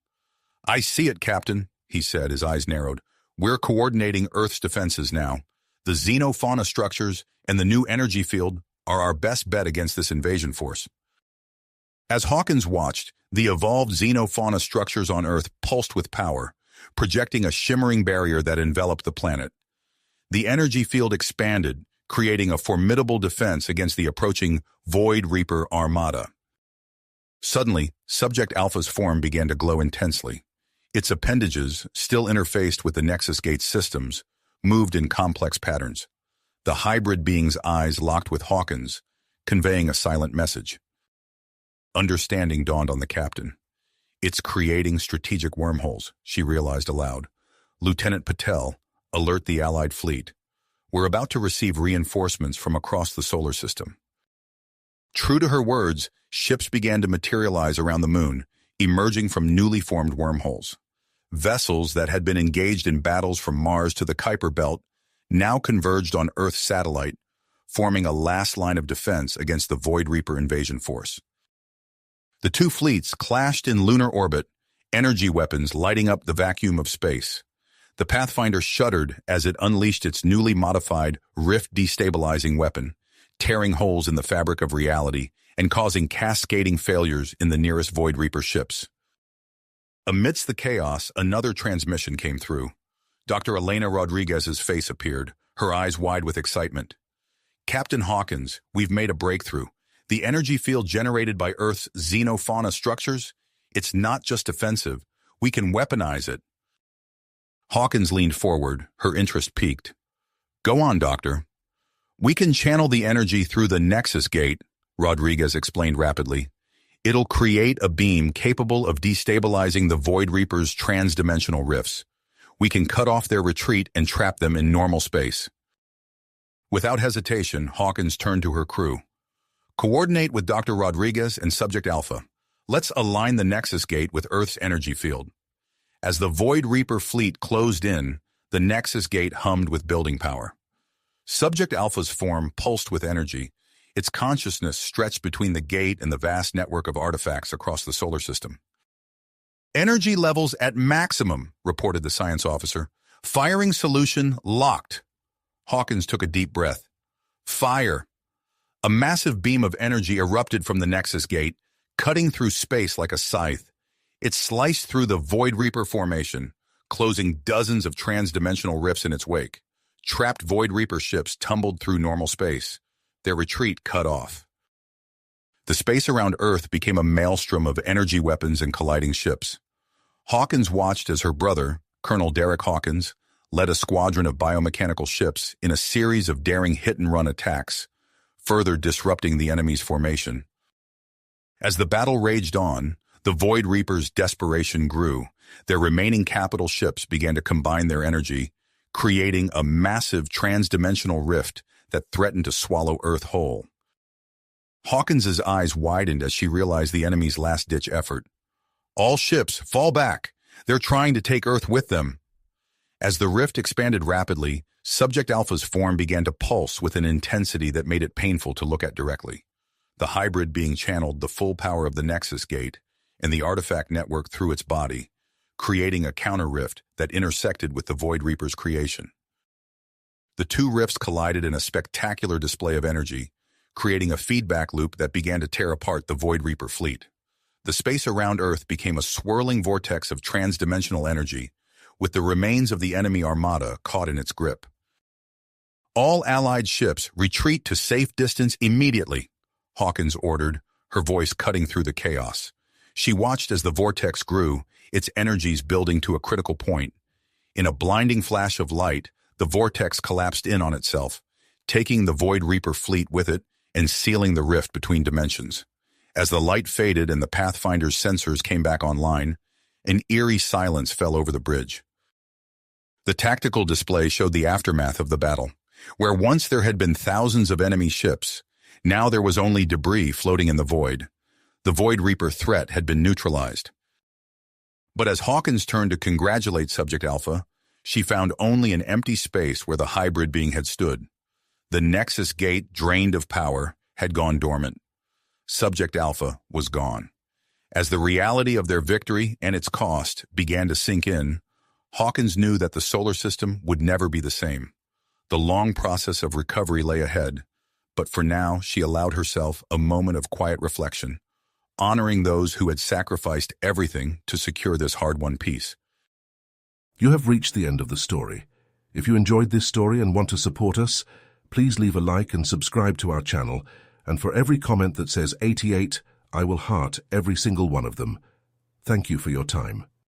I see it, Captain, he said, his eyes narrowed. We're coordinating Earth's defenses now. The xenofauna structures and the new energy field are our best bet against this invasion force. As Hawkins watched, the evolved xenofauna structures on Earth pulsed with power, projecting a shimmering barrier that enveloped the planet. The energy field expanded, creating a formidable defense against the approaching Void Reaper armada. Suddenly, Subject Alpha's form began to glow intensely. Its appendages, still interfaced with the Nexus Gate systems, moved in complex patterns. The hybrid being's eyes locked with Hawkins, conveying a silent message. Understanding dawned on the captain. It's creating strategic wormholes, she realized aloud. Lieutenant Patel, alert the Allied fleet. We're about to receive reinforcements from across the solar system. True to her words, ships began to materialize around the moon, emerging from newly formed wormholes. Vessels that had been engaged in battles from Mars to the Kuiper Belt now converged on Earth's satellite, forming a last line of defense against the Void Reaper invasion force. The two fleets clashed in lunar orbit, energy weapons lighting up the vacuum of space. The Pathfinder shuddered as it unleashed its newly modified Rift destabilizing weapon, tearing holes in the fabric of reality and causing cascading failures in the nearest Void Reaper ships. Amidst the chaos, another transmission came through. Dr. Elena Rodriguez's face appeared, her eyes wide with excitement. Captain Hawkins, we've made a breakthrough. The energy field generated by Earth's xenofauna structures, it's not just offensive. We can weaponize it. Hawkins leaned forward, her interest piqued. Go on, Doctor. We can channel the energy through the Nexus Gate, Rodriguez explained rapidly. It'll create a beam capable of destabilizing the Void Reaper's trans-dimensional rifts. We can cut off their retreat and trap them in normal space. Without hesitation, Hawkins turned to her crew. Coordinate with Dr. Rodriguez and Subject Alpha. Let's align the Nexus Gate with Earth's energy field. As the Void Reaper fleet closed in, the Nexus Gate hummed with building power. Subject Alpha's form pulsed with energy. Its consciousness stretched between the gate and the vast network of artifacts across the solar system. Energy levels at maximum, reported the science officer. Firing solution locked. Hawkins took a deep breath. Fire. A massive beam of energy erupted from the Nexus Gate, cutting through space like a scythe. It sliced through the Void Reaper formation, closing dozens of trans-dimensional rifts in its wake. Trapped Void Reaper ships tumbled through normal space, their retreat cut off. The space around Earth became a maelstrom of energy weapons and colliding ships. Hawkins watched as her brother, Colonel Derek Hawkins, led a squadron of biomechanical ships in a series of daring hit-and-run attacks, further disrupting the enemy's formation. As the battle raged on, the Void Reapers' desperation grew. Their remaining capital ships began to combine their energy, creating a massive trans-dimensional rift that threatened to swallow Earth whole. Hawkins's eyes widened as she realized the enemy's last-ditch effort. All ships, fall back. They're trying to take Earth with them. As the rift expanded rapidly, Subject Alpha's form began to pulse with an intensity that made it painful to look at directly. The hybrid being channeled the full power of the Nexus Gate and the artifact network through its body, creating a counter-rift that intersected with the Void Reaper's creation. The two rifts collided in a spectacular display of energy, creating a feedback loop that began to tear apart the Void Reaper fleet. The space around Earth became a swirling vortex of transdimensional energy, with the remains of the enemy armada caught in its grip. All Allied ships retreat to safe distance immediately, Hawkins ordered, her voice cutting through the chaos. She watched as the vortex grew, its energies building to a critical point. In a blinding flash of light, the vortex collapsed in on itself, taking the Void Reaper fleet with it and sealing the rift between dimensions. As the light faded and the Pathfinder's sensors came back online, an eerie silence fell over the bridge. The tactical display showed the aftermath of the battle. Where once there had been thousands of enemy ships, now there was only debris floating in the void. The Void Reaper threat had been neutralized. But as Hawkins turned to congratulate Subject Alpha, she found only an empty space where the hybrid being had stood. The Nexus Gate, drained of power, had gone dormant. Subject Alpha was gone. As the reality of their victory and its cost began to sink in, Hawkins knew that the solar system would never be the same. The long process of recovery lay ahead, but for now she allowed herself a moment of quiet reflection, honoring those who had sacrificed everything to secure this hard-won peace. You have reached the end of the story. If you enjoyed this story and want to support us, please leave a like and subscribe to our channel, and for every comment that says 88, I will heart every single one of them. Thank you for your time.